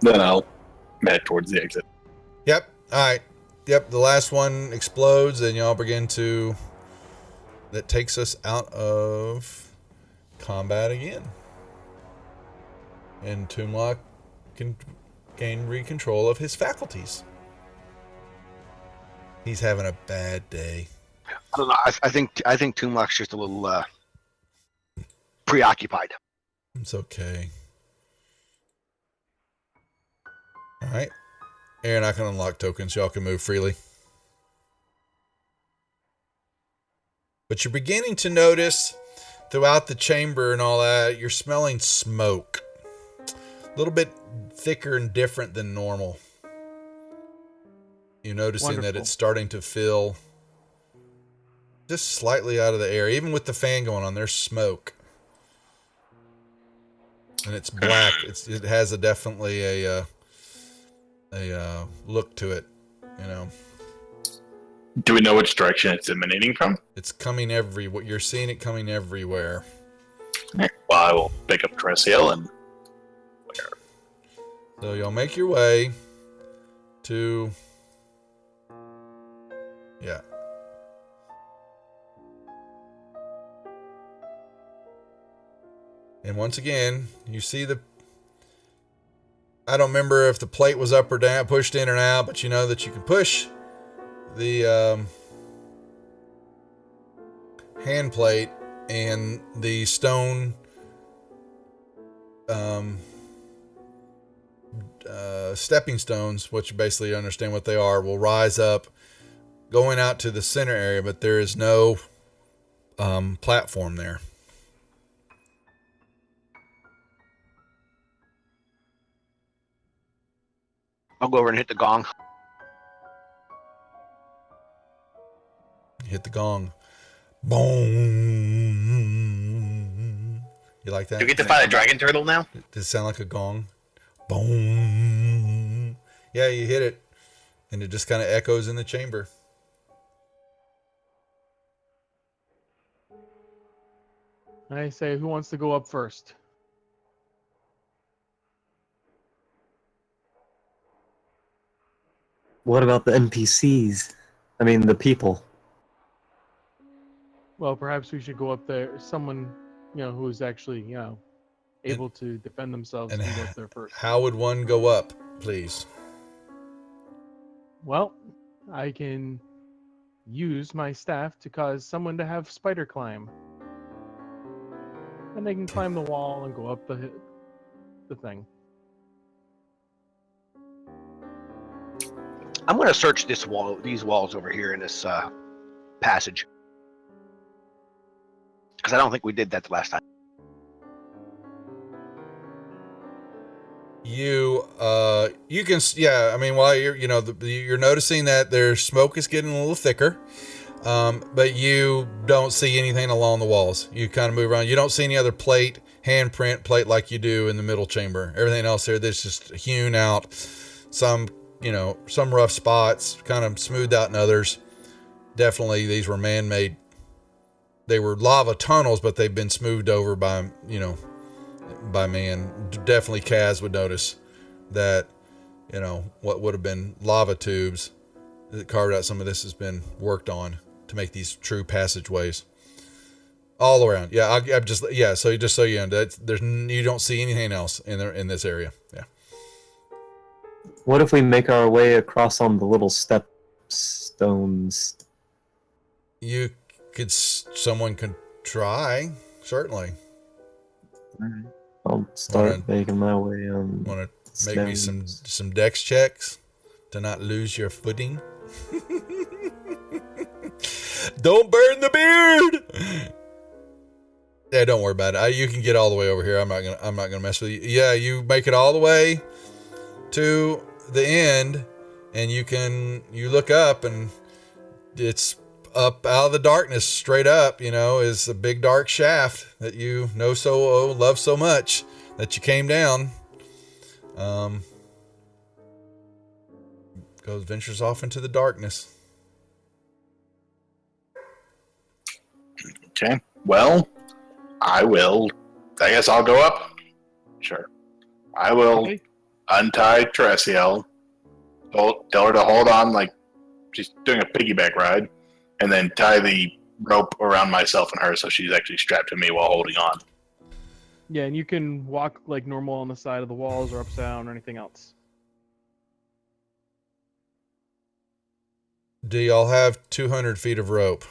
[SPEAKER 4] Then I'll head towards the exit.
[SPEAKER 1] Yep. All right. Yep. The last one explodes, and y'all begin to. That takes us out of combat again. And Toomlock can gain control of his faculties. He's having a bad day.
[SPEAKER 5] I don't know. I think Toomlock's just a little preoccupied.
[SPEAKER 1] It's okay. All right. Aaron, I can unlock tokens. Y'all can move freely. But you're beginning to notice throughout the chamber and all that, you're smelling smoke. A little bit thicker and different than normal. You're noticing that
[SPEAKER 6] Wonderful.
[SPEAKER 1] it's starting to fill just slightly out of the air. Even with the fan going on, there's smoke. And it's black. It has definitely a look to it, you know.
[SPEAKER 4] Do we know which direction it's emanating from?
[SPEAKER 1] It's coming what you're seeing it coming everywhere.
[SPEAKER 4] Well, I will pick up Tresiel and
[SPEAKER 1] So you'll make your way to, yeah. And once again, you see I don't remember if the plate was up or down, pushed in or out, but you know that you can push the hand plate, and the stone stepping stones, which you basically understand what they are, will rise up going out to the center area, but there is no platform there.
[SPEAKER 5] I'll go over and hit the gong.
[SPEAKER 1] Hit the gong. Boom. You like that?
[SPEAKER 3] You get to fight a dragon turtle now?
[SPEAKER 1] Does it sound like a gong? Boom. Yeah, you hit it, and it just kind of echoes in the chamber.
[SPEAKER 6] I say, who wants to go up first?
[SPEAKER 2] What about the NPCs? I mean, the people.
[SPEAKER 6] Well, perhaps we should go up there. Someone, who is actually, able to defend themselves
[SPEAKER 1] and
[SPEAKER 6] and go up there first.
[SPEAKER 1] How would one go up, please?
[SPEAKER 6] Well, I can use my staff to cause someone to have spider climb. And they can climb the wall and go up the thing.
[SPEAKER 5] I'm going to search these walls over here in this passage, because I don't think we did that the last time.
[SPEAKER 1] You can, yeah. I mean, while you're noticing that their smoke is getting a little thicker, but you don't see anything along the walls. You kind of move around. You don't see any other handprint plate like you do in the middle chamber. Everything else there, there's just hewn out. Some rough spots, kind of smoothed out in others. Definitely, these were man-made. They were lava tunnels, but they've been smoothed over by man. Definitely Kaz would notice that, what would have been lava tubes that carved out some of this has been worked on to make these true passageways all around. Yeah, So just so you know, you don't see anything else in this area. Yeah.
[SPEAKER 2] What if we make our way across on the little step stones?
[SPEAKER 1] Someone could try, certainly.
[SPEAKER 2] I'll start making my way on.
[SPEAKER 1] Want to make me some dex checks to not lose your footing? Don't burn the beard. Yeah, don't worry about it. You can get all the way over here. I'm not gonna mess with you. Yeah, you make it all the way to the end, and you look up, and it's up out of the darkness, straight up, is a big dark shaft that you know love so much that you came down. Ventures off into the darkness.
[SPEAKER 4] Okay. Well, I guess I'll go up. Sure. I will untie Tresiel. Tell her to hold on like she's doing a piggyback ride, and then tie the rope around myself and her so she's actually strapped to me while holding on.
[SPEAKER 6] Yeah, and you can walk like normal on the side of the walls or upside down or anything else.
[SPEAKER 1] Do y'all have 200 feet of rope?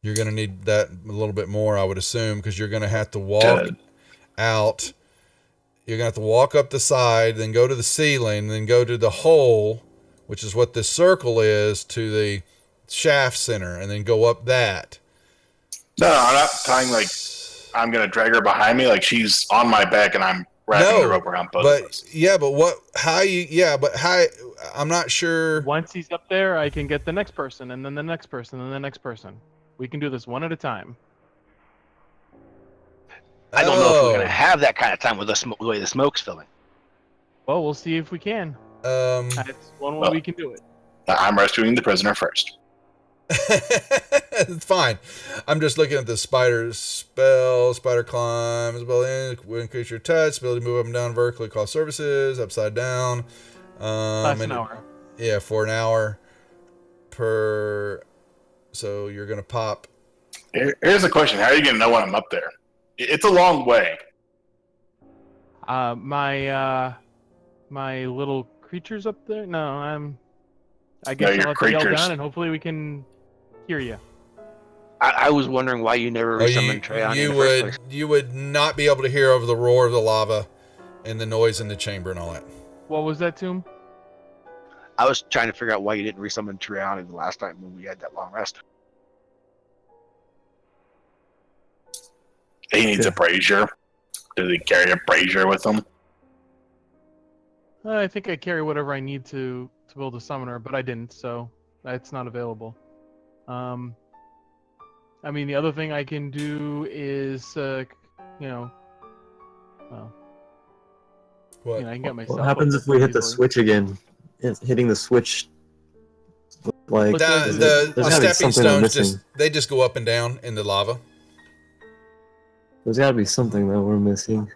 [SPEAKER 1] You're going to need that a little bit more, I would assume, because you're going to have to walk out. You're going to have to walk up the side, then go to the ceiling, then go to the hole, which is what this circle is, to the shaft center, and then go up that.
[SPEAKER 4] No, I'm not tying like I'm going to drag her behind me. Like she's on my back and I'm wrapping the rope around both of us.
[SPEAKER 1] I'm not sure.
[SPEAKER 6] Once he's up there, I can get the next person, and then the next person, and the next person. We can do this one at a time.
[SPEAKER 5] I don't know if we're
[SPEAKER 1] Oh.
[SPEAKER 5] gonna have that kind of time with the way the smoke's filling.
[SPEAKER 6] Well, we'll see if we can. That's one way
[SPEAKER 4] Well-
[SPEAKER 6] we can do it.
[SPEAKER 4] I'm rescuing the prisoner first.
[SPEAKER 1] It's fine. I'm just looking at the spider spell. Spider climbs, will increase your touch, ability to move up and down vertically, call services, upside down.
[SPEAKER 6] Last an hour.
[SPEAKER 1] Yeah, for an hour per. So you're gonna pop.
[SPEAKER 4] Here's the question: how are you gonna know when I'm up there? It's a long way.
[SPEAKER 6] My little creature's up there. No, I
[SPEAKER 4] No,
[SPEAKER 6] guess
[SPEAKER 4] your
[SPEAKER 6] I'll have to yell
[SPEAKER 4] creatures.
[SPEAKER 6] down, and hopefully we can hear you.
[SPEAKER 5] I was wondering why you never resummoned Treon in the first place.
[SPEAKER 1] you would not be able to hear over the roar of the lava and the noise in the chamber and all that.
[SPEAKER 6] What was that, Tomb?
[SPEAKER 5] I was trying to figure out why you didn't resummon Treon the last time when we had that long rest.
[SPEAKER 4] He needs a brazier. Does he carry a brazier with him?
[SPEAKER 6] I think I carry whatever I need to build a summoner, but I didn't, so it's not available. I mean, the other thing I can do is, well,
[SPEAKER 1] What?
[SPEAKER 6] I can get myself.
[SPEAKER 2] What happens
[SPEAKER 6] up
[SPEAKER 2] if we hit the
[SPEAKER 6] easily.
[SPEAKER 2] switch again? It's hitting the switch. Like,
[SPEAKER 6] But
[SPEAKER 1] The
[SPEAKER 2] there's gotta be
[SPEAKER 1] stepping
[SPEAKER 2] something I'm
[SPEAKER 1] stones
[SPEAKER 2] missing.
[SPEAKER 1] they just go up and down in the lava.
[SPEAKER 2] There's got to be something that we're missing.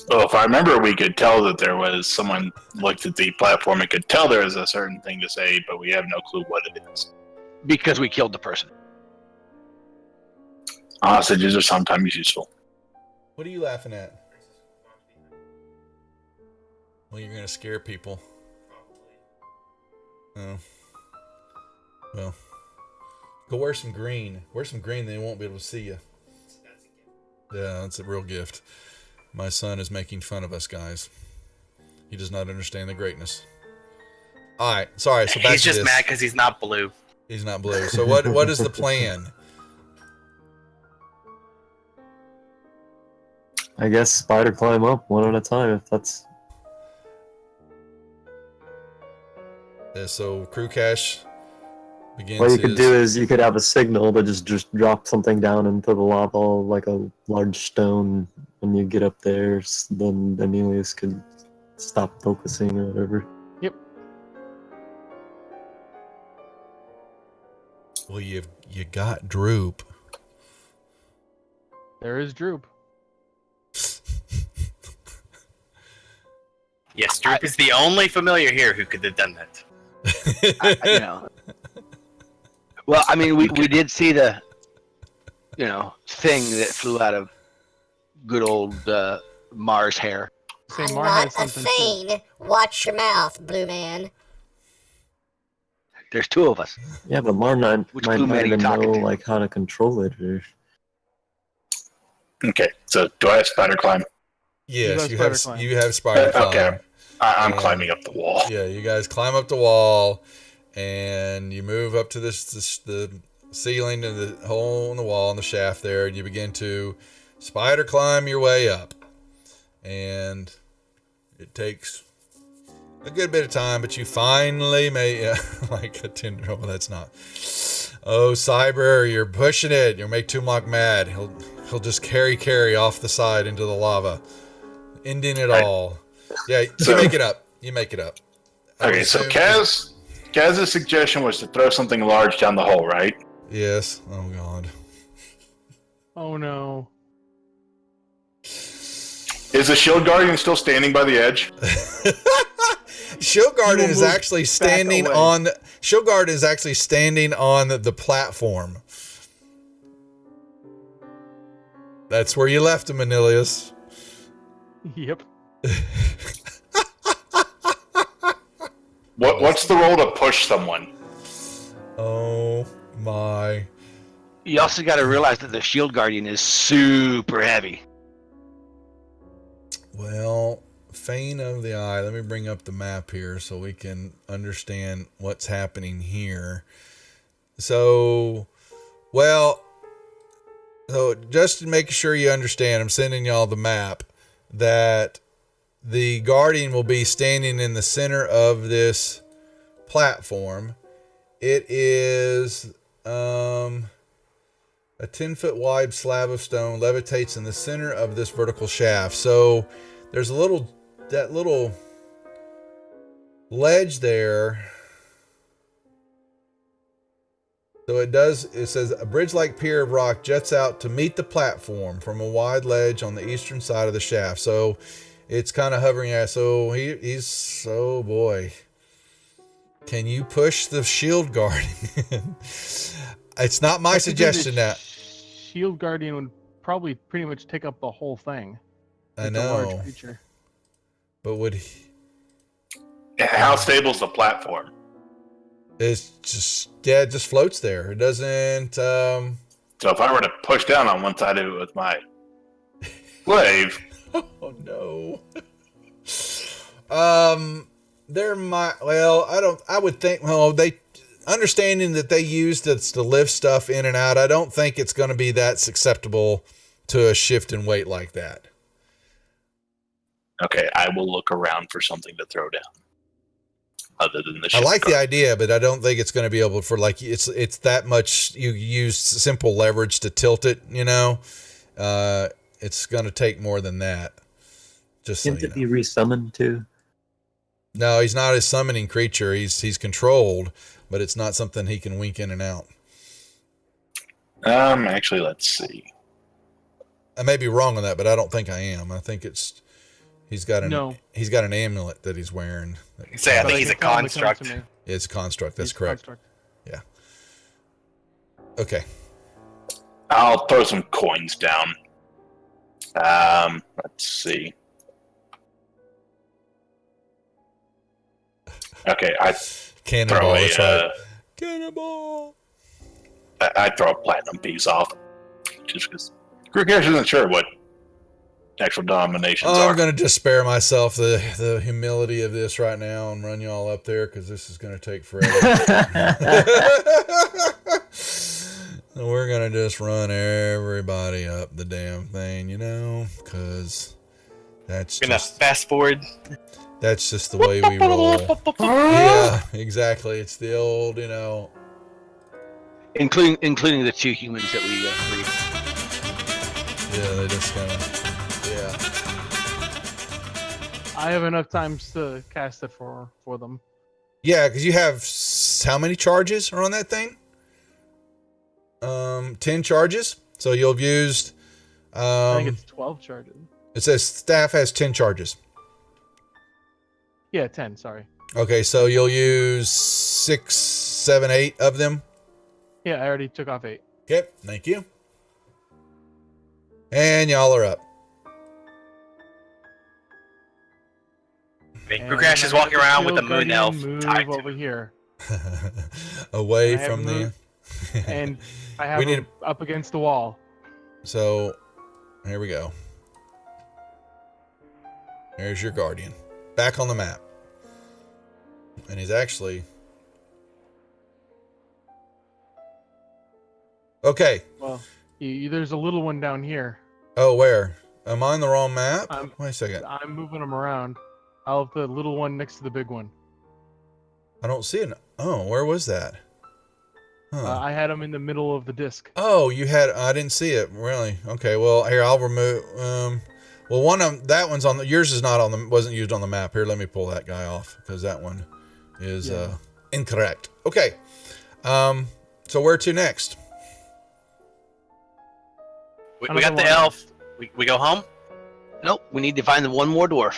[SPEAKER 4] Well, if I remember, we could tell that there was someone looked at the platform and could tell there was a certain thing to say, but we have no clue what it is.
[SPEAKER 5] Because we killed the person.
[SPEAKER 4] Hostages are sometimes useful.
[SPEAKER 1] What are you laughing at? Well, you're gonna scare people. Oh. Well, go wear some green. Wear some green, they won't be able to see you. Yeah, that's a real gift. My son is making fun of us, guys. He does not understand the greatness. All right, sorry. So back
[SPEAKER 3] He's
[SPEAKER 1] to
[SPEAKER 3] just
[SPEAKER 1] this.
[SPEAKER 3] mad because he's not blue.
[SPEAKER 1] He's not blue. So what is the plan?
[SPEAKER 2] I guess spider climb up one at a time if that's.
[SPEAKER 1] So crew cash begins.
[SPEAKER 2] What you could
[SPEAKER 1] his-
[SPEAKER 2] do is you could have a signal to just drop something down into the lava, like a large stone. When you get up there, then Anelius could stop focusing or whatever.
[SPEAKER 6] Yep.
[SPEAKER 1] Well, you got Droop.
[SPEAKER 6] There is Droop.
[SPEAKER 3] Yes, Droop is the only familiar here who could have done that.
[SPEAKER 5] You know. Well, I mean, we did see the, thing that flew out of good old Mars hair.
[SPEAKER 6] Say
[SPEAKER 7] I'm
[SPEAKER 6] Mar
[SPEAKER 7] not
[SPEAKER 6] has
[SPEAKER 7] a
[SPEAKER 6] something too.
[SPEAKER 7] thane. Watch your mouth, blue man.
[SPEAKER 5] There's two of us.
[SPEAKER 2] Yeah, but Mar might
[SPEAKER 5] Which
[SPEAKER 2] not
[SPEAKER 5] blue man are you
[SPEAKER 2] even know
[SPEAKER 5] talking to?
[SPEAKER 2] like how to control it. Or...
[SPEAKER 4] Okay, so do I have spider climb?
[SPEAKER 1] Yes,
[SPEAKER 6] You
[SPEAKER 1] you
[SPEAKER 6] got
[SPEAKER 1] have
[SPEAKER 6] spider climb.
[SPEAKER 1] you have spider climb.
[SPEAKER 4] Okay. I'm
[SPEAKER 1] Yeah.
[SPEAKER 4] climbing up the wall.
[SPEAKER 1] Yeah, you guys climb up the wall, and you move up to the ceiling and the hole in the wall and the shaft there, and you begin to spider climb your way up. And it takes a good bit of time, but you finally like a tender. Oh, that's not. Oh, Cyber, you're pushing it. You'll make Tumlock mad. He'll just carry off the side into the lava, ending it all. Yeah, you
[SPEAKER 4] So-
[SPEAKER 1] make it up. You make it up. I would
[SPEAKER 4] Okay, so
[SPEAKER 1] assume-
[SPEAKER 4] Kaz's suggestion was to throw something large down the hole, right?
[SPEAKER 1] Yes. Oh God.
[SPEAKER 6] Oh no.
[SPEAKER 4] Is the shield guardian still standing by the edge?
[SPEAKER 1] Shield Guardian
[SPEAKER 6] will
[SPEAKER 1] is
[SPEAKER 6] move
[SPEAKER 1] actually standing
[SPEAKER 6] away.
[SPEAKER 1] on. Shield Guardian is actually standing on the platform. That's where you left him, Anilius.
[SPEAKER 6] Yep.
[SPEAKER 4] What's the role to push someone?
[SPEAKER 1] Oh my.
[SPEAKER 5] You also got to realize that the shield guardian is super heavy.
[SPEAKER 1] Well, Fane of the Eye. Let me bring up the map here so we can understand what's happening here. So, well, So just to make sure you understand, I'm sending y'all the map that the Guardian will be standing in the center of this platform. It is a 10-foot wide slab of stone, levitates in the center of this vertical shaft. So there's that little ledge there. So it says a bridge-like pier of rock juts out to meet the platform from a wide ledge on the eastern side of the shaft. So it's kind of hovering at, so he's, oh boy. Can you push the shield guardian? It's not my suggestion that.
[SPEAKER 6] Shield Guardian would probably pretty much take up the whole thing.
[SPEAKER 1] I
[SPEAKER 6] It's a large
[SPEAKER 1] know.
[SPEAKER 6] creature.
[SPEAKER 1] But would he?
[SPEAKER 4] How stable's the platform?
[SPEAKER 1] It's just, yeah, it just floats there. It doesn't,
[SPEAKER 4] So if I were to push down on one side of it with my glaive,
[SPEAKER 1] oh no. There might, well, I would think, well, understanding that they used it to lift stuff in and out, I don't think it's going to be that susceptible to a shift in weight like that.
[SPEAKER 4] okay, I will look around for something to throw down. Other than the
[SPEAKER 1] I like the
[SPEAKER 4] guard.
[SPEAKER 1] idea, but I don't think it's going to be able for, like, it's that much. You use simple leverage to tilt it, you know. It's going to take more than that. Just so
[SPEAKER 2] Can't
[SPEAKER 1] you
[SPEAKER 2] it
[SPEAKER 1] know.
[SPEAKER 2] be resummoned too?
[SPEAKER 1] No, he's not a summoning creature. He's controlled, but it's not something he can wink in and out.
[SPEAKER 4] Actually, let's see.
[SPEAKER 1] I may be wrong on that, but I don't think I am. I think he's got an
[SPEAKER 6] No.
[SPEAKER 1] amulet that he's wearing.
[SPEAKER 3] Say, I
[SPEAKER 6] But
[SPEAKER 3] think he's a
[SPEAKER 6] can tell when it comes to
[SPEAKER 3] construct.
[SPEAKER 6] me.
[SPEAKER 1] It's a construct. That's
[SPEAKER 6] He's a
[SPEAKER 1] correct.
[SPEAKER 6] construct.
[SPEAKER 1] Okay.
[SPEAKER 4] I'll throw some coins down. Let's see. Okay, I
[SPEAKER 1] Cannonball.
[SPEAKER 4] throw
[SPEAKER 1] That's
[SPEAKER 4] a
[SPEAKER 1] right. Cannonball.
[SPEAKER 4] I throw a platinum piece off, just because Grukesh isn't sure what actual denominations
[SPEAKER 1] Oh,
[SPEAKER 4] are.
[SPEAKER 1] I'm going to just spare myself the humility of this right now and run you all up there because this is going to take forever. We're going to just run everybody up the damn thing, you know, because that's
[SPEAKER 3] Gonna
[SPEAKER 1] just,
[SPEAKER 3] fast forward.
[SPEAKER 1] that's just the way we roll. Yeah, exactly. It's the old, you know.
[SPEAKER 5] Including the two humans that we freed.
[SPEAKER 1] Yeah, they just kind of, yeah.
[SPEAKER 6] I have enough times to cast it for them.
[SPEAKER 1] Yeah, because you have how many charges are on that thing? 10 charges. So you'll have used.
[SPEAKER 6] I think it's 12 charges.
[SPEAKER 1] It says staff has 10 charges.
[SPEAKER 6] Yeah, 10. Sorry.
[SPEAKER 1] Okay, so you'll use 6, 7, 8 of them.
[SPEAKER 6] Yeah, I already took off 8.
[SPEAKER 1] Okay, thank you. And y'all are up.
[SPEAKER 6] And
[SPEAKER 3] Grukesh is
[SPEAKER 6] I
[SPEAKER 3] walking
[SPEAKER 6] have
[SPEAKER 3] around with the
[SPEAKER 6] Shield
[SPEAKER 3] moon
[SPEAKER 6] Guardian
[SPEAKER 3] elf
[SPEAKER 6] move
[SPEAKER 3] tied to
[SPEAKER 6] over here,
[SPEAKER 1] Away
[SPEAKER 6] I have
[SPEAKER 1] from the.
[SPEAKER 6] moved. and I have
[SPEAKER 1] We need
[SPEAKER 6] him up against the wall.
[SPEAKER 1] So, here we go. There's your guardian. Back on the map. And he's actually. Okay.
[SPEAKER 6] Well, there's a little one down here.
[SPEAKER 1] Oh, where? Am I on the wrong map?
[SPEAKER 6] I'm-
[SPEAKER 1] Wait a second.
[SPEAKER 6] I'm moving him around. I'll have the little one next to the big one.
[SPEAKER 1] I don't see it. Oh, where was that? Huh.
[SPEAKER 6] I had him in the middle of the disc.
[SPEAKER 1] Oh, you had. I didn't see it. Really? Okay. Well, here I'll remove. Well, one of that one's on the. Yours is not on the. Wasn't used on the map. Here, let me pull that guy off because that one is
[SPEAKER 6] Yeah.
[SPEAKER 1] incorrect. Okay. So where to next?
[SPEAKER 3] We
[SPEAKER 6] Another
[SPEAKER 3] got the
[SPEAKER 6] one.
[SPEAKER 3] elf. We go home.
[SPEAKER 5] Nope, we need to find the one more dwarf.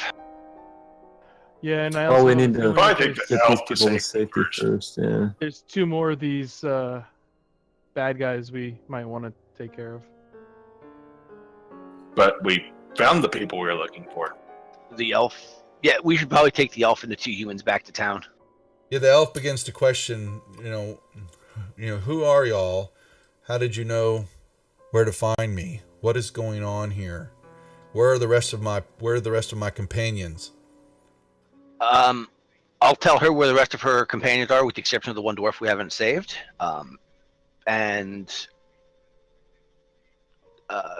[SPEAKER 6] Yeah, and I
[SPEAKER 2] Oh,
[SPEAKER 6] also
[SPEAKER 2] we
[SPEAKER 6] have
[SPEAKER 2] need
[SPEAKER 6] a
[SPEAKER 2] to-
[SPEAKER 6] feeling
[SPEAKER 4] I
[SPEAKER 6] that
[SPEAKER 4] think
[SPEAKER 6] there's,
[SPEAKER 4] the
[SPEAKER 2] Get these
[SPEAKER 4] elf to
[SPEAKER 2] people to
[SPEAKER 4] safety
[SPEAKER 2] safety
[SPEAKER 4] first.
[SPEAKER 2] first. Yeah.
[SPEAKER 6] there's 2 more of these bad guys we might want to take care of.
[SPEAKER 4] But we found the people we were looking for.
[SPEAKER 5] The elf. Yeah, we should probably take the elf and the 2 humans back to town.
[SPEAKER 1] Yeah, the elf begins to question. You know, who are y'all? How did you know where to find me? What is going on here? Where are the rest of my companions?
[SPEAKER 5] I'll tell her where the rest of her companions are, with the exception of the one dwarf we haven't saved. And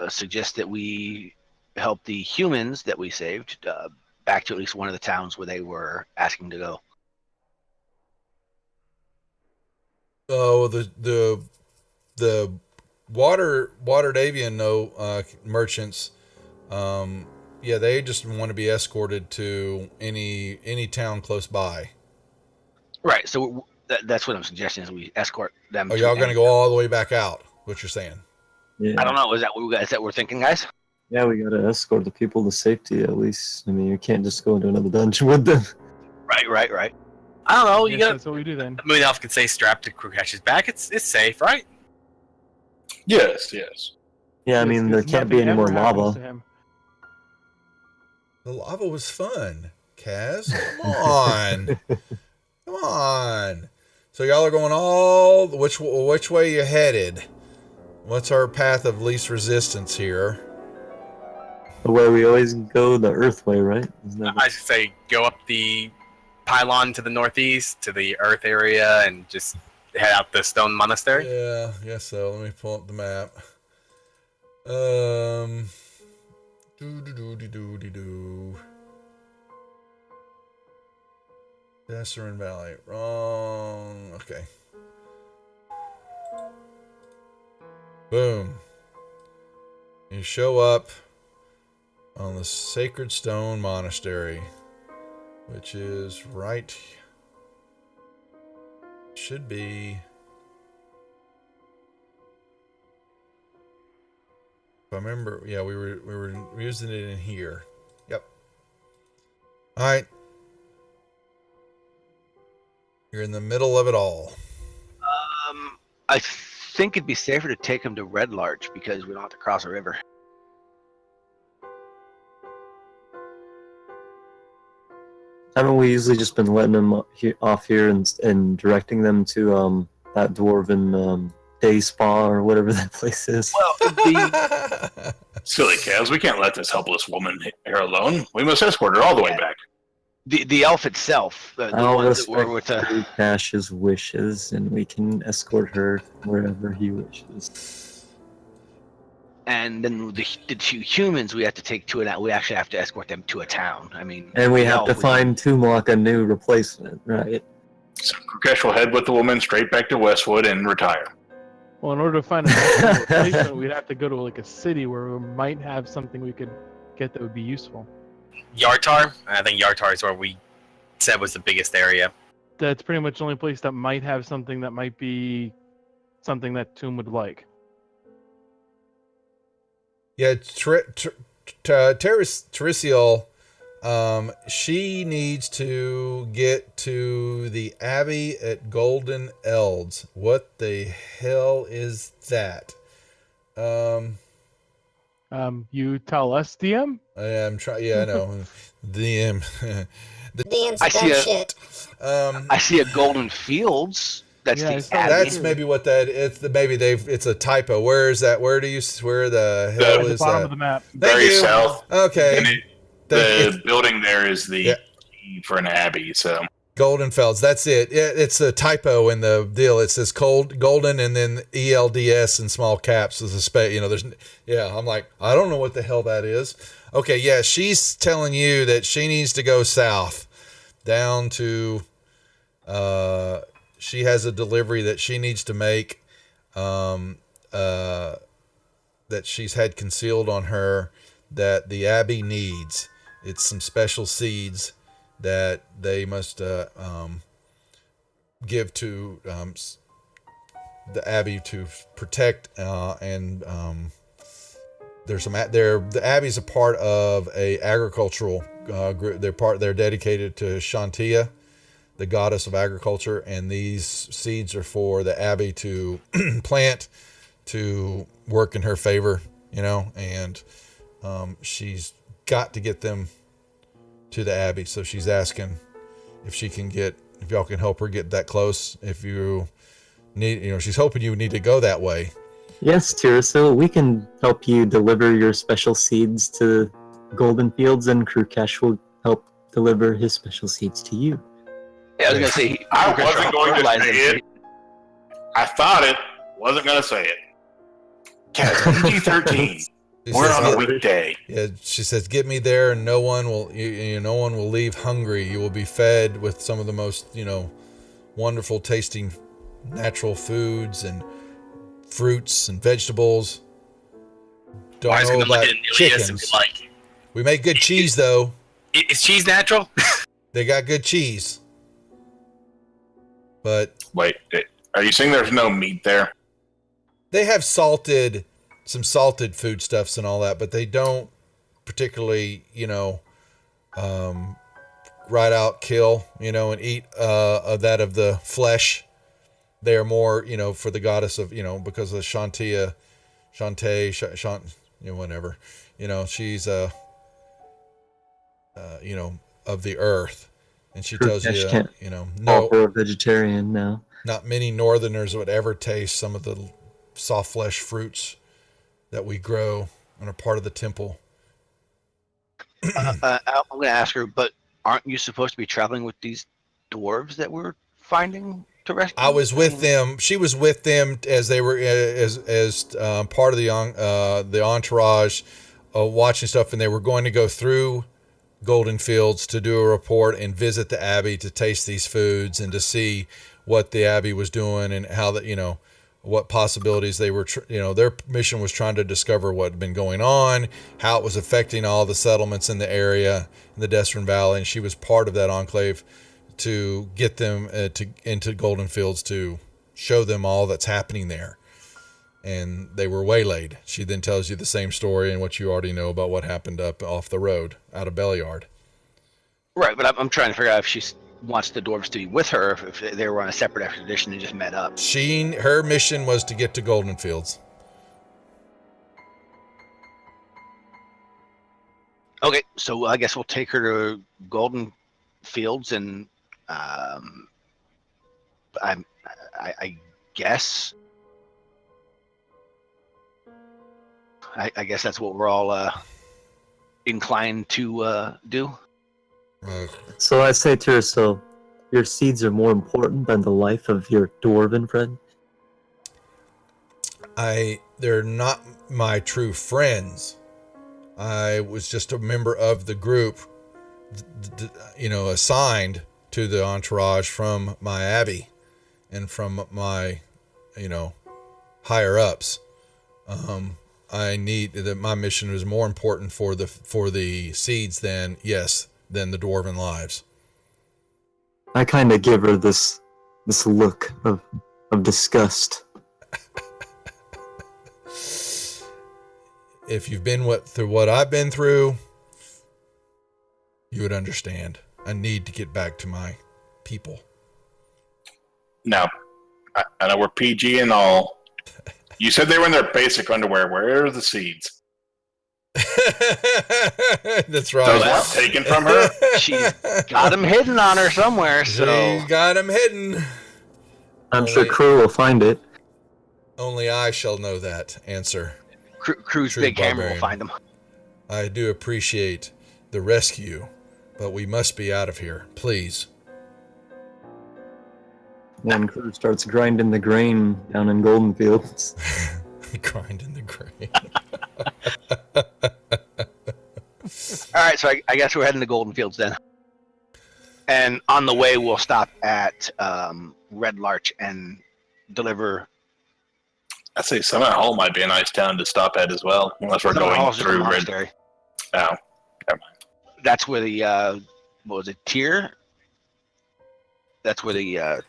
[SPEAKER 5] suggest that we help the humans that we saved back to at least one of the towns where they were asking to go.
[SPEAKER 1] Oh, the Waterdavian merchants. Yeah, they just want to be escorted to any town close by.
[SPEAKER 5] Right. So that's what I'm suggesting is we escort them.
[SPEAKER 1] Are y'all going to go all the way back out? What you're saying?
[SPEAKER 2] Yeah.
[SPEAKER 5] I don't know. Is that what we're thinking, guys?
[SPEAKER 2] Yeah, we gotta escort the people to safety at least. I mean, you can't just go into another dungeon with them.
[SPEAKER 5] Right. I don't know. You
[SPEAKER 6] Yes,
[SPEAKER 5] got
[SPEAKER 6] that's what we do then.
[SPEAKER 3] Moon Elf can say strapped to Krukash's back. It's safe, right?
[SPEAKER 4] Yes.
[SPEAKER 2] Yeah, I mean, there
[SPEAKER 6] Because
[SPEAKER 2] can't be
[SPEAKER 6] nothing
[SPEAKER 2] any more
[SPEAKER 6] ever happens
[SPEAKER 2] lava.
[SPEAKER 6] to him.
[SPEAKER 1] The lava was fun, Kaz. Come on, come on. So y'all are going all which way you headed? What's our path of least resistance here?
[SPEAKER 2] The way we always go, the Earth way, right? Isn't that
[SPEAKER 3] I should say go up the pylon to the northeast to the Earth area and just head out the Stone Monastery.
[SPEAKER 1] Yeah, I guess so. Let me pull up the map. Do. Desserin Valley. Wrong. Okay. Boom. You show up on the Sacred Stone Monastery, which is right. Should be. If I remember, yeah, we were using it in here. Yep. All right. You're in the middle of it all.
[SPEAKER 5] I think it'd be safer to take him to Red Larch because we don't have to cross a river.
[SPEAKER 2] Haven't we usually just been letting them off here and directing them to that dwarven day spa or whatever that place is?
[SPEAKER 5] Well,
[SPEAKER 4] Silly Kaz, we can't let this helpless woman here alone. We must escort her all the way back.
[SPEAKER 5] the elf itself, the
[SPEAKER 2] I'll
[SPEAKER 5] ones that
[SPEAKER 2] respect
[SPEAKER 5] were with
[SPEAKER 2] Cash's wishes, and we can escort her wherever he wishes.
[SPEAKER 5] and then the two humans we have to take to it. We actually have to escort them to a town. I mean,
[SPEAKER 2] And we have
[SPEAKER 5] no,
[SPEAKER 2] to find Tumlock a new replacement, right?
[SPEAKER 4] So Krukesh will head with the woman straight back to Westwood and retire.
[SPEAKER 6] Well, in order to find a replacement, we'd have to go to like a city where we might have something we could get that would be useful.
[SPEAKER 3] Yartar. I think Yartar is where we said was the biggest area.
[SPEAKER 6] That's pretty much the only place that might have something that might be something that Tomb would like.
[SPEAKER 1] Yeah, Teresial, she needs to get to the Abbey at Golden Elds. What the hell is that?
[SPEAKER 6] You tell us, DM.
[SPEAKER 1] I'm trying. Yeah, I know. DM.
[SPEAKER 7] DM's
[SPEAKER 5] I see
[SPEAKER 7] dumb
[SPEAKER 5] a-
[SPEAKER 7] shit.
[SPEAKER 5] I see a Golden Fields. That's
[SPEAKER 6] Yeah, I
[SPEAKER 5] the
[SPEAKER 6] saw
[SPEAKER 5] Abbey.
[SPEAKER 1] That's maybe what that. It's a typo. Where is that? Where the hell
[SPEAKER 6] At the
[SPEAKER 1] is
[SPEAKER 6] bottom
[SPEAKER 1] that?
[SPEAKER 6] of the map.
[SPEAKER 1] Thank
[SPEAKER 4] Very
[SPEAKER 1] you.
[SPEAKER 4] south.
[SPEAKER 1] Okay.
[SPEAKER 4] And
[SPEAKER 1] It's
[SPEAKER 4] the building there is the
[SPEAKER 1] Yeah.
[SPEAKER 4] key for an abbey. So
[SPEAKER 1] Goldenfelds. That's it. It's a typo in the deal. It says golden and then ELDS in small caps is a space. There's. Yeah, I'm like, I don't know what the hell that is. Okay, yeah, she's telling you that she needs to go south, down to. She has a delivery that she needs to make, that she's had concealed on her, that the Abbey needs. It's some special seeds that they must give to the Abbey to protect and there's some the Abbey's a part of a agricultural group. They're dedicated to Shantia, the goddess of agriculture, and these seeds are for the Abbey to plant to work in her favor, and she's got to get them to the Abbey. So she's asking if y'all can help her get that close. If you need, she's hoping you need to go that way.
[SPEAKER 2] Yes, Tirasil, we can help you deliver your special seeds to Golden Fields, and Krukesh will help deliver his special seeds to you.
[SPEAKER 5] Yeah, I was gonna say.
[SPEAKER 4] I wasn't going to
[SPEAKER 5] fertilize
[SPEAKER 4] say
[SPEAKER 5] them.
[SPEAKER 4] it. I thought it. Wasn't going to say it. Kaz, PG-13.
[SPEAKER 1] She
[SPEAKER 4] We're
[SPEAKER 1] says,
[SPEAKER 4] on a
[SPEAKER 1] "Get-
[SPEAKER 4] weekday.
[SPEAKER 1] Yeah, she says, "Get me there, and no one will. No one will leave hungry. You will be fed with some of the most, wonderful tasting, natural foods and fruits and vegetables. Don't
[SPEAKER 3] Mario's
[SPEAKER 1] know
[SPEAKER 3] gonna look
[SPEAKER 1] about
[SPEAKER 3] at Elias and be
[SPEAKER 1] chickens.
[SPEAKER 3] like,
[SPEAKER 1] We make good cheese, though.
[SPEAKER 3] "Is cheese natural?"
[SPEAKER 1] They got good cheese, but
[SPEAKER 4] Wait, are you saying there's no meat there?
[SPEAKER 1] they have some salted foodstuffs and all that, but they don't particularly, right out kill, and eat of that of the flesh. They are more, for the goddess of, because of Shantae, whatever, she's of the earth, and she tells
[SPEAKER 2] Prakash
[SPEAKER 1] you,
[SPEAKER 2] can't
[SPEAKER 1] no,
[SPEAKER 2] We're a vegetarian now.
[SPEAKER 1] not many northerners would ever taste some of the soft flesh fruits that we grow and are part of the temple.
[SPEAKER 5] I'm going to ask her, but aren't you supposed to be traveling with these dwarves that we're finding to rescue?
[SPEAKER 1] I was with them. She was with them as they were as part of the entourage, watching stuff, and they were going to go through Golden Fields to do a report and visit the Abbey to taste these foods and to see what the Abbey was doing and how that what possibilities they were, their mission was trying to discover what had been going on, how it was affecting all the settlements in the area, in the Destron Valley. And she was part of that enclave to get them into Golden Fields to show them all that's happening there. And they were waylaid. She then tells you the same story and what you already know about what happened up off the road out of Belliard.
[SPEAKER 5] Right, but I'm trying to figure out if she wants the dwarves to be with her, if they were on a separate expedition and just met up.
[SPEAKER 1] Her mission was to get to Golden Fields.
[SPEAKER 5] Okay, so I guess we'll take her to Golden Fields, and I guess I guess that's what we're all inclined to do.
[SPEAKER 2] So I say to her, so your seeds are more important than the life of your dwarven friend?
[SPEAKER 1] They're not my true friends. I was just a member of the group, assigned to the entourage from my abbey and from my, higher ups. My mission is more important for the seeds than the dwarven lives.
[SPEAKER 2] I kind of give her this look of disgust.
[SPEAKER 1] If you've been through what I've been through, you would understand. I need to get back to my people.
[SPEAKER 4] Now, I know we're PG and all. You said they were in their basic underwear. Where are the seeds?
[SPEAKER 1] That's right.
[SPEAKER 4] Those weren't taken from her?
[SPEAKER 5] She's got them hidden on her somewhere, so
[SPEAKER 1] She's got them hidden.
[SPEAKER 2] I'm sure
[SPEAKER 1] Only-
[SPEAKER 2] Crew will find it.
[SPEAKER 1] Only I shall know that answer.
[SPEAKER 5] Crew's
[SPEAKER 1] True
[SPEAKER 5] big hammer will
[SPEAKER 1] barbarian.
[SPEAKER 5] find them.
[SPEAKER 1] I do appreciate the rescue, but we must be out of here, please.
[SPEAKER 2] When Crew starts grinding the grain down in Golden Fields.
[SPEAKER 1] Grinding the grain.
[SPEAKER 5] All right, so I guess we're heading to Golden Fields then. And on the way, we'll stop at Red Larch and deliver.
[SPEAKER 4] I'd say Summit Hall might be a nice town to stop at as well, unless we're
[SPEAKER 5] Summit
[SPEAKER 4] going
[SPEAKER 5] Hall's just a
[SPEAKER 4] through Red.
[SPEAKER 5] monastery.
[SPEAKER 4] Oh,
[SPEAKER 5] That's where the what was it, Tyr? That's where the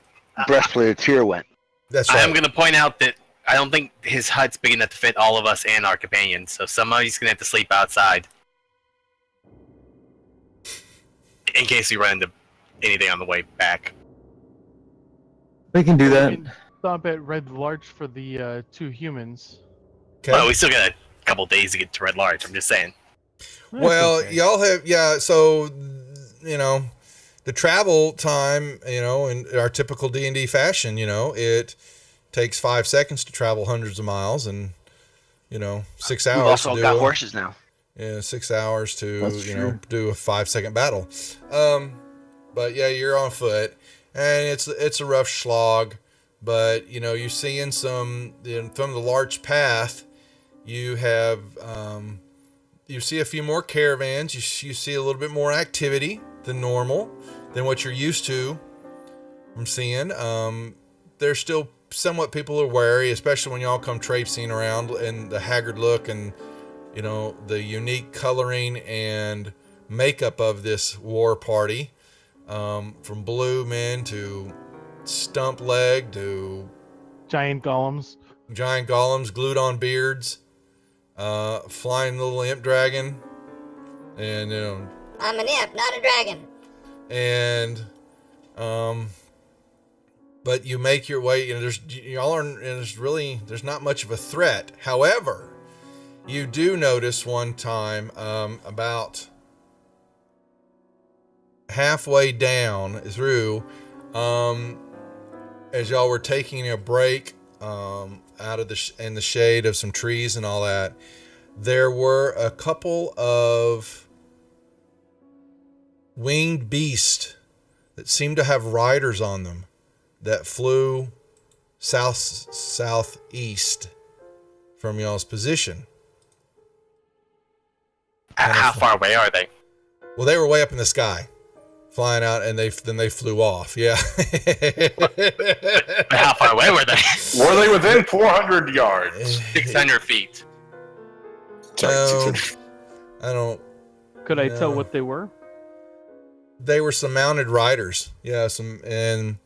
[SPEAKER 5] breastplate of Tyr went.
[SPEAKER 1] That's right.
[SPEAKER 3] I'm going to point out that I don't think his hut's big enough to fit all of us and our companions, so somebody's going to have to sleep outside. In case we run into anything on the way back.
[SPEAKER 2] We can do that.
[SPEAKER 6] We can stop at Red Larch for the 2 humans.
[SPEAKER 1] Okay.
[SPEAKER 3] Well, we still got a couple days to get to Red Larch, I'm just saying.
[SPEAKER 6] That's
[SPEAKER 1] Well,
[SPEAKER 6] okay.
[SPEAKER 1] y'all have, so, the travel time, in our typical D&D fashion, it takes 5 seconds to travel hundreds of miles and, 6 hours
[SPEAKER 5] We've also
[SPEAKER 1] to
[SPEAKER 5] got
[SPEAKER 1] do
[SPEAKER 5] horses now.
[SPEAKER 1] 6 hours to,
[SPEAKER 2] That's true.
[SPEAKER 1] do a 5-second battle. But yeah, you're on foot and it's a rough slog, but, you're seeing some, from the large path, you have you see a few more caravans. You see a little bit more activity than normal, than what you're used to from seeing. There's still somewhat people are wary, especially when y'all come traipsing around, and the haggard look and the unique coloring and makeup of this war party, from blue men to stump leg to
[SPEAKER 6] Giant golems.
[SPEAKER 1] giant golems, glued on beards, flying little imp dragon, and
[SPEAKER 7] I'm an imp, not a dragon.
[SPEAKER 1] and but you make your way. There's not much of a threat. However, you do notice one time, about halfway down through, as y'all were taking a break, out of in the shade of some trees and all that, there were a couple of winged beasts that seemed to have riders on them that flew southeast from y'all's position.
[SPEAKER 3] How far away are they?
[SPEAKER 1] Well, they were way up in the sky, flying out, and then they flew off. Yeah.
[SPEAKER 3] How far away were they?
[SPEAKER 4] Were they within 400 yards?
[SPEAKER 3] 600 feet.
[SPEAKER 4] Sorry,
[SPEAKER 1] No.
[SPEAKER 4] 600.
[SPEAKER 1] I don't.
[SPEAKER 6] Could I tell
[SPEAKER 1] No.
[SPEAKER 6] what they were?
[SPEAKER 1] They were some mounted riders. Yeah, flying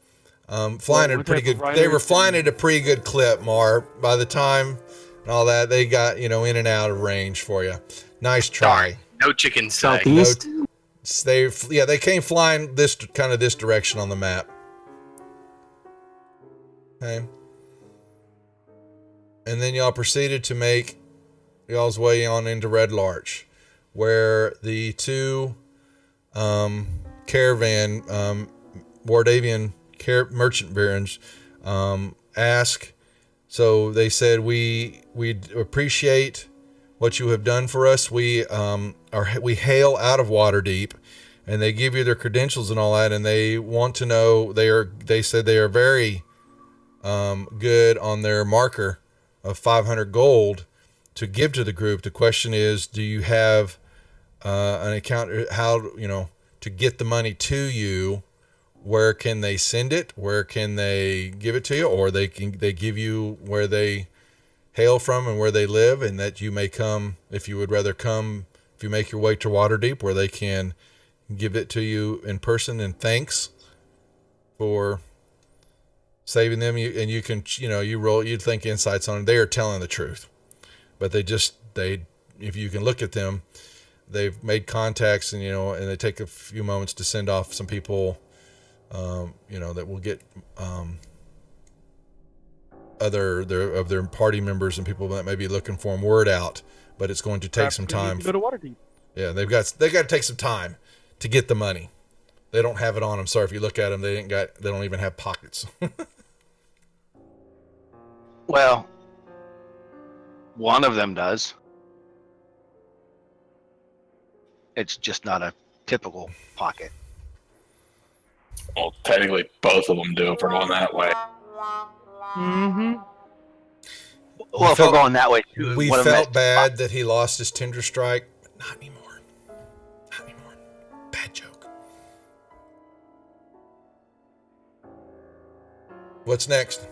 [SPEAKER 1] at a
[SPEAKER 6] what
[SPEAKER 1] pretty
[SPEAKER 6] type of
[SPEAKER 1] good. They were
[SPEAKER 6] riders
[SPEAKER 1] flying
[SPEAKER 6] and-
[SPEAKER 1] at a pretty good clip, Mar. By the time and all that, they got in and out of range for you. Nice try.
[SPEAKER 3] No chickens today.
[SPEAKER 2] Southeast?
[SPEAKER 1] They came flying this direction on the map. Okay. And then y'all proceeded to make y'all's way on into Red Larch, where the two caravan Wardavian merchant barons ask. So they said, we'd appreciate what you have done for us. We hail out of Waterdeep, and they give you their credentials and all that, and they want to know. They said they are very good on their marker of 500 gold to give to the group. The question is, do you have an account? How to get the money to you? Where can they send it? Where can they give it to you? Or they give you where they hail from and where they live, and that you may come, if you would rather come, if you make your way to Waterdeep, where they can give it to you in person in thanks for saving them. You can you'd think insights on it. They are telling the truth, but if you can look at them, they've made contacts, and and they take a few moments to send off some people, that will get of their party members and people that may be looking for them word out, but it's going to take
[SPEAKER 6] Perhaps
[SPEAKER 1] some
[SPEAKER 6] we need
[SPEAKER 1] time.
[SPEAKER 6] to go to Waterdeep.
[SPEAKER 1] Yeah, they got to take some time to get the money. They don't have it on them. Sorry, if you look at them, they don't even have pockets.
[SPEAKER 5] Well, one of them does. It's just not a typical pocket.
[SPEAKER 4] Well, technically, both of them do if we're going that way.
[SPEAKER 6] Mm-hmm.
[SPEAKER 5] Well, if we're going that way, too,
[SPEAKER 1] We
[SPEAKER 5] one of them
[SPEAKER 1] felt
[SPEAKER 5] has-
[SPEAKER 1] bad that he lost his Tinder Strike, but not anymore. Not anymore. Bad joke. What's next?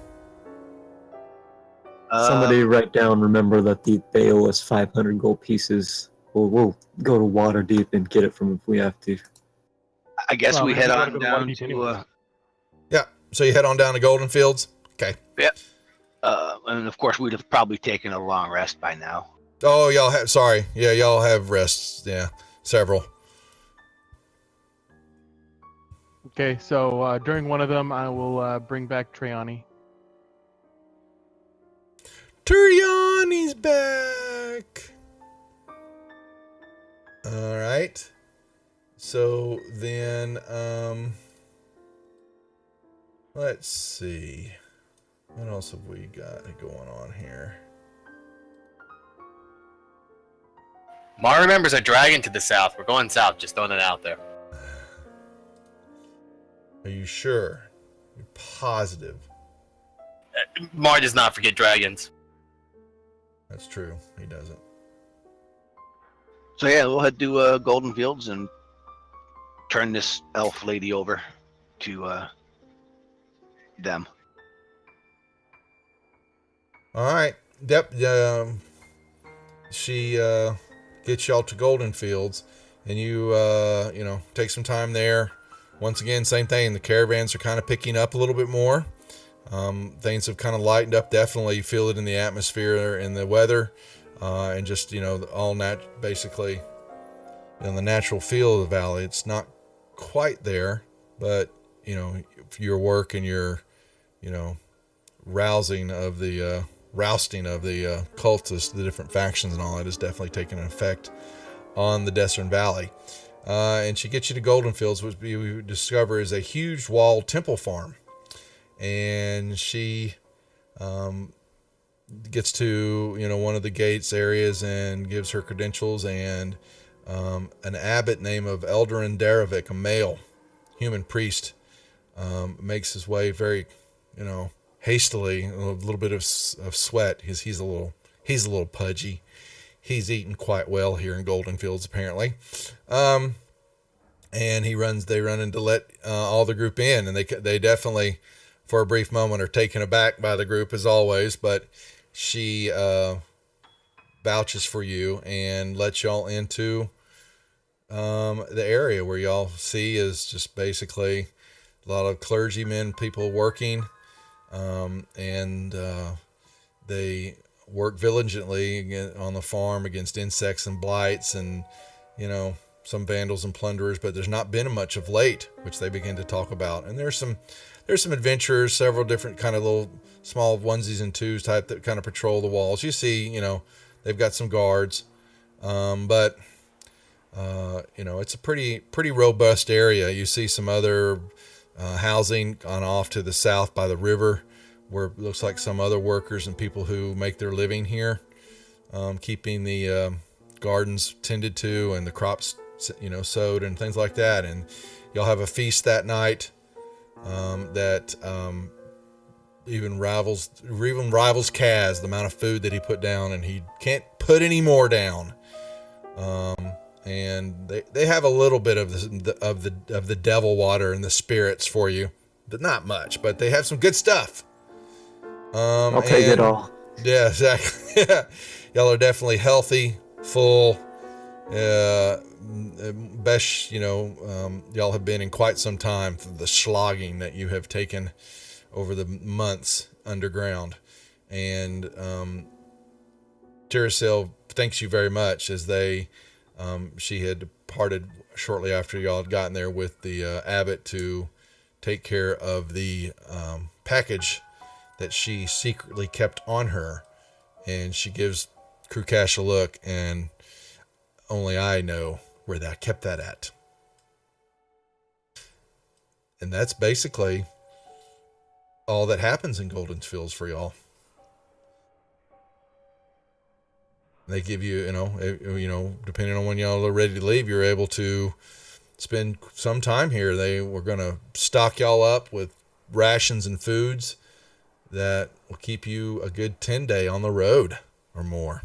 [SPEAKER 2] Somebody write down, remember that they owe us 500 gold pieces. We'll go to Waterdeep and get it from if we have to.
[SPEAKER 5] I guess
[SPEAKER 6] Well,
[SPEAKER 5] we
[SPEAKER 6] we
[SPEAKER 5] head
[SPEAKER 6] gotta
[SPEAKER 5] on
[SPEAKER 6] go to
[SPEAKER 5] down
[SPEAKER 6] Waterdeep
[SPEAKER 5] to,
[SPEAKER 6] anyways.
[SPEAKER 1] Yeah. So you head on down to Golden Fields. Okay.
[SPEAKER 5] and of course we'd have probably taken a long rest by now.
[SPEAKER 1] Oh, y'all have. Sorry. Yeah, y'all have rests. Yeah, several.
[SPEAKER 6] Okay, so during one of them, I will bring back Traiani.
[SPEAKER 1] Turiani's back. All right. So then, let's see. What else have we got going on here?
[SPEAKER 3] Mar remembers a dragon to the south. We're going south, just throwing it out there.
[SPEAKER 1] Are you sure? You're positive?
[SPEAKER 3] Mar does not forget dragons.
[SPEAKER 1] That's true. He doesn't.
[SPEAKER 5] So yeah, we'll head to Golden Fields and turn this elf lady over to them.
[SPEAKER 1] All right. Yep. She gets y'all to Golden Fields, and you take some time there. Once again, same thing. The caravans are kind of picking up a little bit more. Things have kind of lightened up. Definitely, you feel it in the atmosphere and the weather, and just all basically in the natural feel of the valley. It's not quite there, but your work and your rousting of the cultists, the different factions and all that is definitely taking an effect on the Desert Valley. And she gets you to Golden Fields, which we discover is a huge walled temple farm. And she gets to one of the gates areas and gives her credentials, and an abbot named of Eldarin Daravik, a male human priest, makes his way very hastily, a little bit of sweat because he's a little pudgy. He's eaten quite well here in Golden Fields, apparently. And they run in to let all the group in, and they definitely, for a brief moment, are taken aback by the group as always, but she vouches for you and lets y'all into the area where y'all see is just basically a lot of clergymen, people working, and they work diligently on the farm against insects and blights and some vandals and plunderers, but there's not been much of late, which they begin to talk about. And there's some adventurers, several different kind of little small onesies and twos type that kind of patrol the walls. You see, they've got some guards, but it's a pretty robust area. You see some other housing on off to the south by the river, where it looks like some other workers and people who make their living here, keeping the gardens tended to and the crops sowed and things like that. And y'all have a feast that night that even rivals Kaz, the amount of food that he put down, and he can't put any more down. And they have a little bit of the devil water and the spirits for you, but not much. But they have some good stuff.
[SPEAKER 2] I'll take it all.
[SPEAKER 1] Yeah, exactly. Y'all are definitely healthy, full. Best, y'all have been in quite some time for the slogging that you have taken over the months underground. And Tirasil thanks you very much, as she had departed shortly after y'all had gotten there with the abbot to take care of the package that she secretly kept on her. And she gives Krukash a look, and only I know where I kept that at. And that's basically all that happens in Golden Fields for y'all. They give you, depending on when y'all are ready to leave, you're able to spend some time here. They were going to stock y'all up with rations and foods that will keep you a good 10-day on the road or more.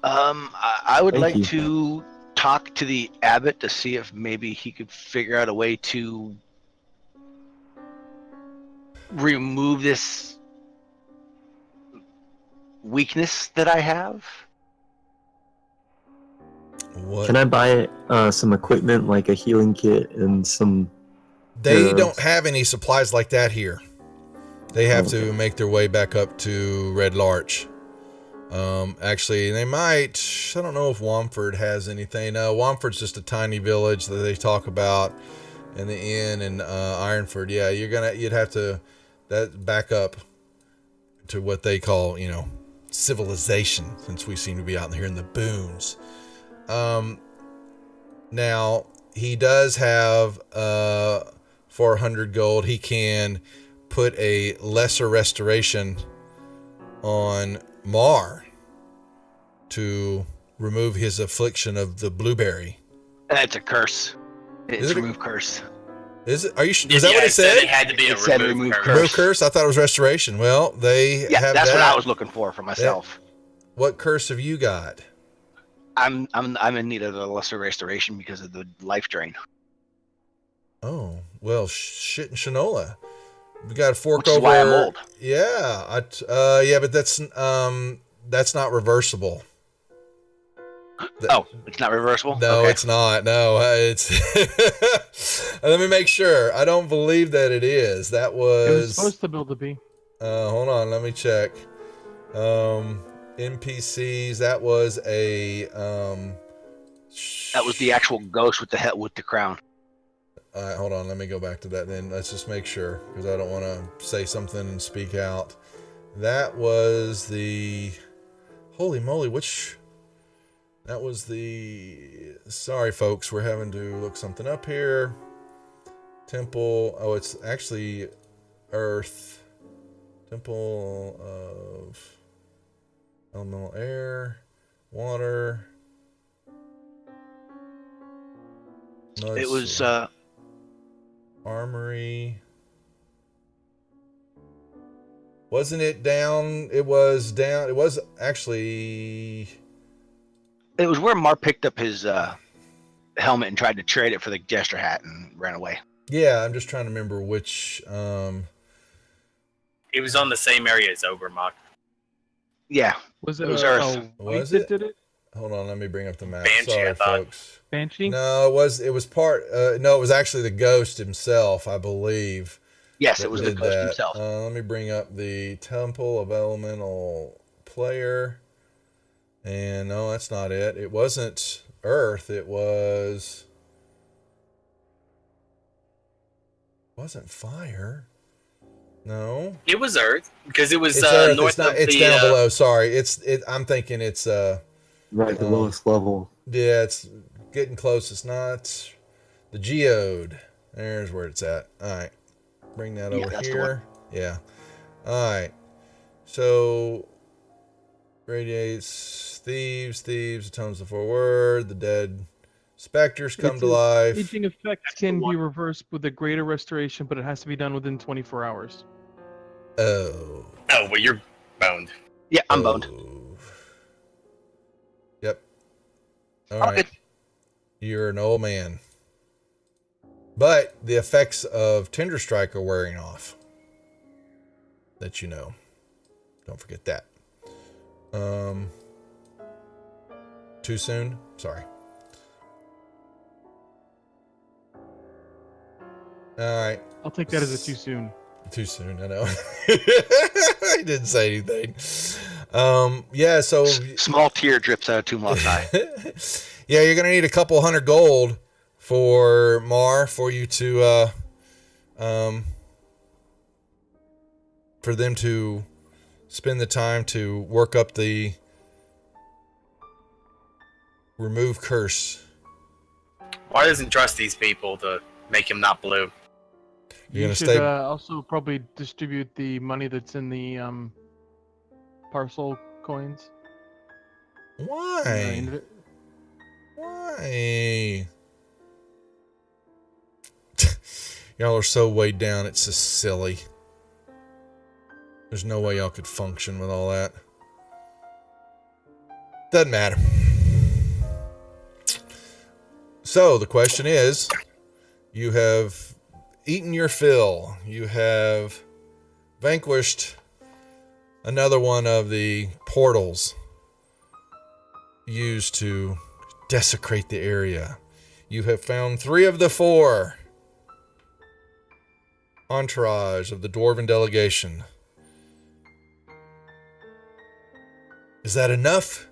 [SPEAKER 5] I would
[SPEAKER 2] Thank
[SPEAKER 5] like
[SPEAKER 2] you.
[SPEAKER 5] to talk to the abbot to see if maybe he could figure out a way to remove this weakness that I have.
[SPEAKER 1] What?
[SPEAKER 2] Can I buy some equipment like a healing kit and some?
[SPEAKER 1] They
[SPEAKER 2] herbs?
[SPEAKER 1] don't have any supplies like that here. They have to make their way back up to Red Larch. Actually, they might. I don't know if Wamford has anything. No, Wamford's just a tiny village that they talk about, and the inn in Ironford. Yeah, you'd have to back up to what they call, civilization, since we seem to be out here in the boons. Now he does have 400 gold. He can put a lesser restoration on Mar to remove his affliction of the blueberry.
[SPEAKER 5] That's a curse. It's
[SPEAKER 1] Is it a-
[SPEAKER 5] remove curse.
[SPEAKER 1] Is it? Are you? Is that what it
[SPEAKER 3] said?
[SPEAKER 1] said?
[SPEAKER 3] It had to be a
[SPEAKER 5] It said
[SPEAKER 3] remove
[SPEAKER 5] remove
[SPEAKER 3] curse.
[SPEAKER 5] curse.
[SPEAKER 1] Remove curse. I thought it was restoration. Well, they
[SPEAKER 5] Yeah,
[SPEAKER 1] have
[SPEAKER 5] that's
[SPEAKER 1] that.
[SPEAKER 5] what I was looking for myself.
[SPEAKER 1] what curse have you got?
[SPEAKER 5] I'm in need of a lesser restoration because of the life drain.
[SPEAKER 1] Oh, well, shit and Shinola. We got to fork
[SPEAKER 5] Which is
[SPEAKER 1] over.
[SPEAKER 5] why I'm old.
[SPEAKER 1] Yeah, yeah, but that's not reversible.
[SPEAKER 5] Oh, it's not reversible?
[SPEAKER 1] No,
[SPEAKER 5] Okay.
[SPEAKER 1] it's not. No, it's. Let me make sure. I don't believe that it is. That
[SPEAKER 6] It was
[SPEAKER 1] was.
[SPEAKER 6] supposed to build to be.
[SPEAKER 1] Hold on. Let me check. NPCs. That was a.
[SPEAKER 5] That was the actual ghost with the crown.
[SPEAKER 1] All right, hold on. Let me go back to that then. Let's just make sure because I don't want to say something and speak out. That was the. Holy moly! That was the. Sorry, folks. We're having to look something up here. Temple. Oh, it's actually Earth. Temple of Elemental Air, Water.
[SPEAKER 5] It was
[SPEAKER 1] Armory. Wasn't it down? It was down. It was actually.
[SPEAKER 5] it was where Mar picked up his helmet and tried to trade it for the jester hat and ran away.
[SPEAKER 1] Yeah, I'm just trying to remember which.
[SPEAKER 3] It was on the same area as Obermock.
[SPEAKER 5] Yeah.
[SPEAKER 6] Was it,
[SPEAKER 5] It was
[SPEAKER 6] a
[SPEAKER 5] Earth.
[SPEAKER 6] white
[SPEAKER 1] Was
[SPEAKER 6] that
[SPEAKER 1] it?
[SPEAKER 6] did it?
[SPEAKER 1] Hold on, let me bring up the map.
[SPEAKER 3] Banshee,
[SPEAKER 1] Sorry,
[SPEAKER 3] I thought.
[SPEAKER 1] folks.
[SPEAKER 6] Banshee?
[SPEAKER 1] No, it was part. No, it was actually the ghost himself, I believe.
[SPEAKER 5] Yes,
[SPEAKER 1] that
[SPEAKER 5] it was the
[SPEAKER 1] did
[SPEAKER 5] ghost
[SPEAKER 1] that.
[SPEAKER 5] himself.
[SPEAKER 1] Let me bring up the Temple of Elemental Player. And no, that's not it. It wasn't Earth. It wasn't fire. No.
[SPEAKER 3] It was Earth because it was
[SPEAKER 1] It's Earth.
[SPEAKER 3] north
[SPEAKER 1] It's not.
[SPEAKER 3] of
[SPEAKER 1] It's
[SPEAKER 3] the.
[SPEAKER 1] down below. Sorry. I'm thinking it's
[SPEAKER 2] Right, the lowest level.
[SPEAKER 1] Yeah, it's getting close. It's not the geode. There's where it's at. All right. Bring that
[SPEAKER 5] Yeah,
[SPEAKER 1] over
[SPEAKER 5] that's the
[SPEAKER 1] here. Yeah. All right. So radiates thieves, atones the forward, the dead specters come to life.
[SPEAKER 6] Aging effects
[SPEAKER 3] That's the
[SPEAKER 6] can be
[SPEAKER 3] one.
[SPEAKER 6] reversed with a greater restoration, but it has to be done within 24 hours.
[SPEAKER 1] Oh.
[SPEAKER 3] Oh, well, you're boned.
[SPEAKER 5] Yeah, I'm boned.
[SPEAKER 1] Oh. Yep. All
[SPEAKER 5] Oh,
[SPEAKER 1] right. You're an old man. But the effects of Tender Strike are wearing off. That you know. Don't forget that. Too soon? Sorry. All right.
[SPEAKER 6] I'll take that as a too soon.
[SPEAKER 1] Too soon, I know. He didn't say anything. Yeah, so
[SPEAKER 5] Small tear drips out of Tumlock's eye.
[SPEAKER 1] yeah, you're gonna need a couple hundred gold for Mar for you to for them to spend the time to work up the remove curse.
[SPEAKER 3] Why doesn't trust these people to make him not blue?
[SPEAKER 1] You're
[SPEAKER 6] You
[SPEAKER 1] gonna
[SPEAKER 6] should
[SPEAKER 1] stay.
[SPEAKER 6] also probably distribute the money that's in the parcel coins.
[SPEAKER 1] Why? Why? Y'all are so weighed down, it's just silly. There's no way y'all could function with all that. Doesn't matter. So the question is, you have eaten your fill. You have vanquished another one of the portals used to desecrate the area. You have found 3 of the 4 entourage of the Dwarven delegation. Is that enough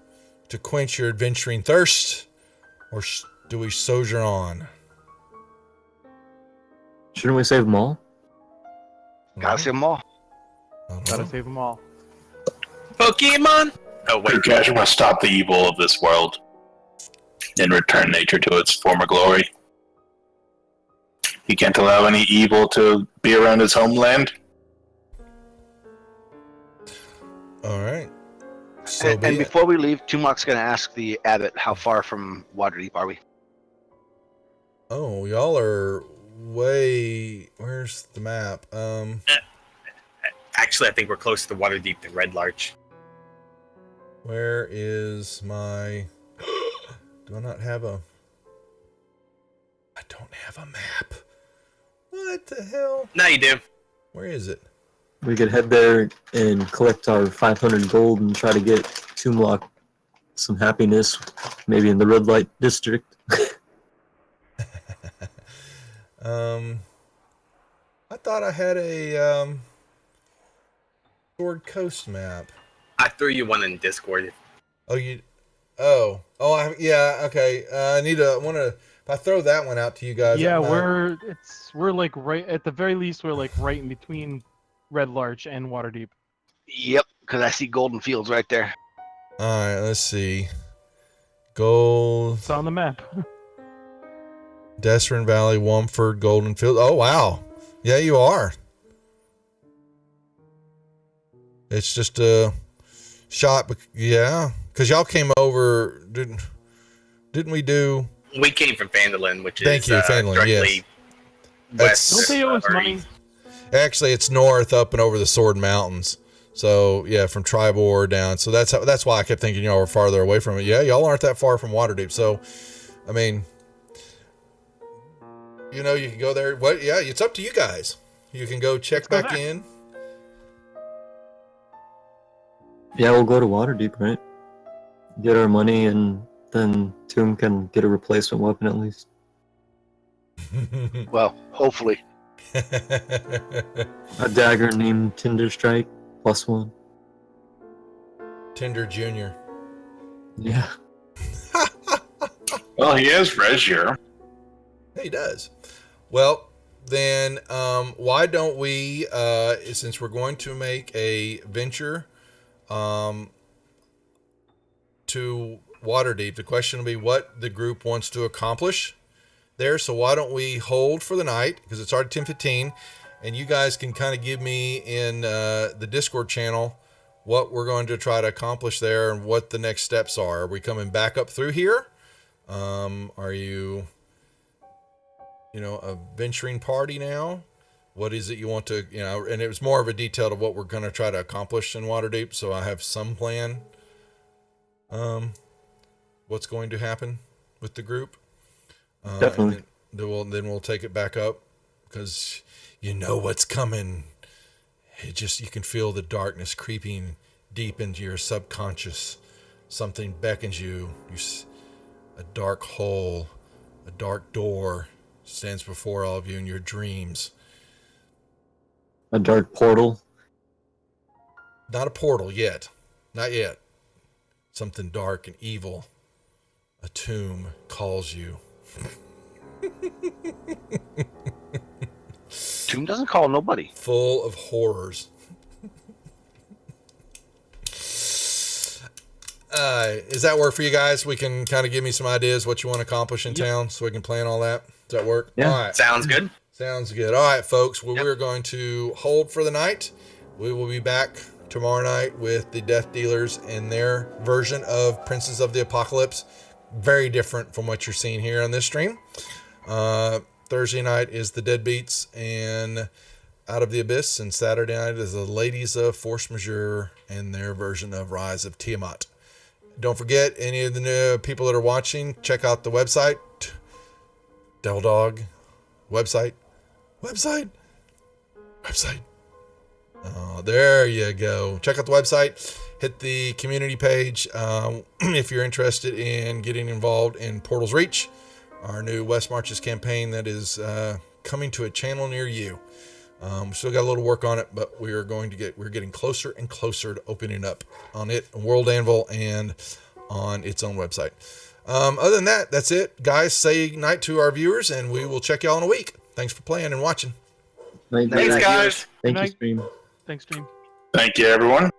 [SPEAKER 1] to quench your adventuring thirst, or do we soldier on?
[SPEAKER 2] Shouldn't we save them all?
[SPEAKER 5] Gotta see them all.
[SPEAKER 1] I don't
[SPEAKER 6] Gotta
[SPEAKER 1] know.
[SPEAKER 6] save them all.
[SPEAKER 3] Pokemon? Oh, wait.
[SPEAKER 4] You guys must stop the evil of this world and return nature to its former glory. He can't allow any evil to be around his homeland.
[SPEAKER 1] All right. So
[SPEAKER 5] And
[SPEAKER 1] be it.
[SPEAKER 5] before we leave, Tumlock's gonna ask the abbot how far from Waterdeep are we?
[SPEAKER 1] Oh, y'all are way. Where's the map?
[SPEAKER 3] Actually, I think we're closer to Waterdeep than Red Larch.
[SPEAKER 1] Where is my... Do I not have a... I don't have a map. What the hell?
[SPEAKER 3] Now you do.
[SPEAKER 1] Where is it?
[SPEAKER 2] We could head there and collect our 500 gold and try to get Toomlock some happiness, maybe in the red light district.
[SPEAKER 1] I thought I had a Sword Coast map.
[SPEAKER 3] I threw you one in Discord.
[SPEAKER 1] Oh, you... yeah, okay. I need to... If I throw that one out to you guys...
[SPEAKER 6] Yeah,
[SPEAKER 1] that might-
[SPEAKER 6] we're like right at the very least we're like right in between Red Larch and Waterdeep.
[SPEAKER 5] Yep, because I see golden fields right there.
[SPEAKER 1] Alright, let's see. Gold...
[SPEAKER 6] It's on the map.
[SPEAKER 1] Destrin Valley, Womford, Golden Field. Oh, wow. Yeah, you are. It's just a shot, yeah. Because y'all came over, didn't we do...
[SPEAKER 3] We came from Phandalin, which
[SPEAKER 1] Thank
[SPEAKER 3] is
[SPEAKER 1] you, Phandalin,
[SPEAKER 3] directly
[SPEAKER 1] yes.
[SPEAKER 3] west.
[SPEAKER 6] Don't they owe us
[SPEAKER 3] or
[SPEAKER 6] money?
[SPEAKER 3] east.
[SPEAKER 1] Actually, it's north up and over the Sword Mountains. So, yeah, from Tribor down. So that's why I kept thinking y'all were farther away from it. Yeah, y'all aren't that far from Waterdeep. So, I mean... You know, you can go there. What? Yeah, it's up to you guys. You can go check
[SPEAKER 6] go
[SPEAKER 1] back
[SPEAKER 6] back.
[SPEAKER 1] in.
[SPEAKER 2] Yeah, we'll go to Waterdeep, right? Get our money, and then Tomb can get a replacement weapon at least.
[SPEAKER 5] Well, hopefully.
[SPEAKER 2] A dagger named Tinder Strike, +1.
[SPEAKER 1] Tinder Jr.
[SPEAKER 2] Yeah.
[SPEAKER 4] Well, he is Regier.
[SPEAKER 1] He does. Well, then why don't we, since we're going to make a venture to Waterdeep, the question will be what the group wants to accomplish there. So why don't we hold for the night, because it's already 10:15, and you guys can kind of give me in the Discord channel what we're going to try to accomplish there and what the next steps are. Are we coming back up through here? Are you... a venturing party now? What is it you want to, and it was more of a detail of what we're going to try to accomplish in Waterdeep. So I have some plan, what's going to happen with the group.
[SPEAKER 2] Definitely.
[SPEAKER 1] And then we'll take it back up because you know what's coming. You can feel the darkness creeping deep into your subconscious. Something beckons you. A dark hole, a dark door stands before all of you in your dreams.
[SPEAKER 2] A dark portal.
[SPEAKER 1] Not a portal yet. Not yet. Something dark and evil. A tomb calls you.
[SPEAKER 5] Tomb doesn't call nobody.
[SPEAKER 1] Full of horrors. Does that work for you guys? We can kind of give me some ideas what you want to accomplish in town so we can plan all that. Does that work?
[SPEAKER 2] Yeah.
[SPEAKER 1] All right.
[SPEAKER 3] Sounds good.
[SPEAKER 1] Sounds good. All right, folks. Well, we're going to hold for the night. We will be back tomorrow night with the Death Dealers and their version of Princes of the Apocalypse. Very different from what you're seeing here on this stream. Thursday night is the Deadbeats and Out of the Abyss, and Saturday night is the Ladies of Force Majeure and their version of Rise of Tiamat. Don't forget, any of the new people that are watching, check out the website. Devil Dog website. Oh, there you go. Check out the website. Hit the community page if you're interested in getting involved in Portal's Reach, our new West Marches campaign that is coming to a channel near you. We still got a little work on it, but we're getting closer and closer to opening up on it, World Anvil, and on its own website. Other than that, that's it. Guys, say night to our viewers, and we will check y'all in a week. Thanks for playing and watching.
[SPEAKER 2] Night,
[SPEAKER 3] Thanks,
[SPEAKER 2] night.
[SPEAKER 3] guys.
[SPEAKER 2] Thank you,
[SPEAKER 6] Night.
[SPEAKER 2] stream.
[SPEAKER 6] Thanks, Dream.
[SPEAKER 4] Thank you, everyone.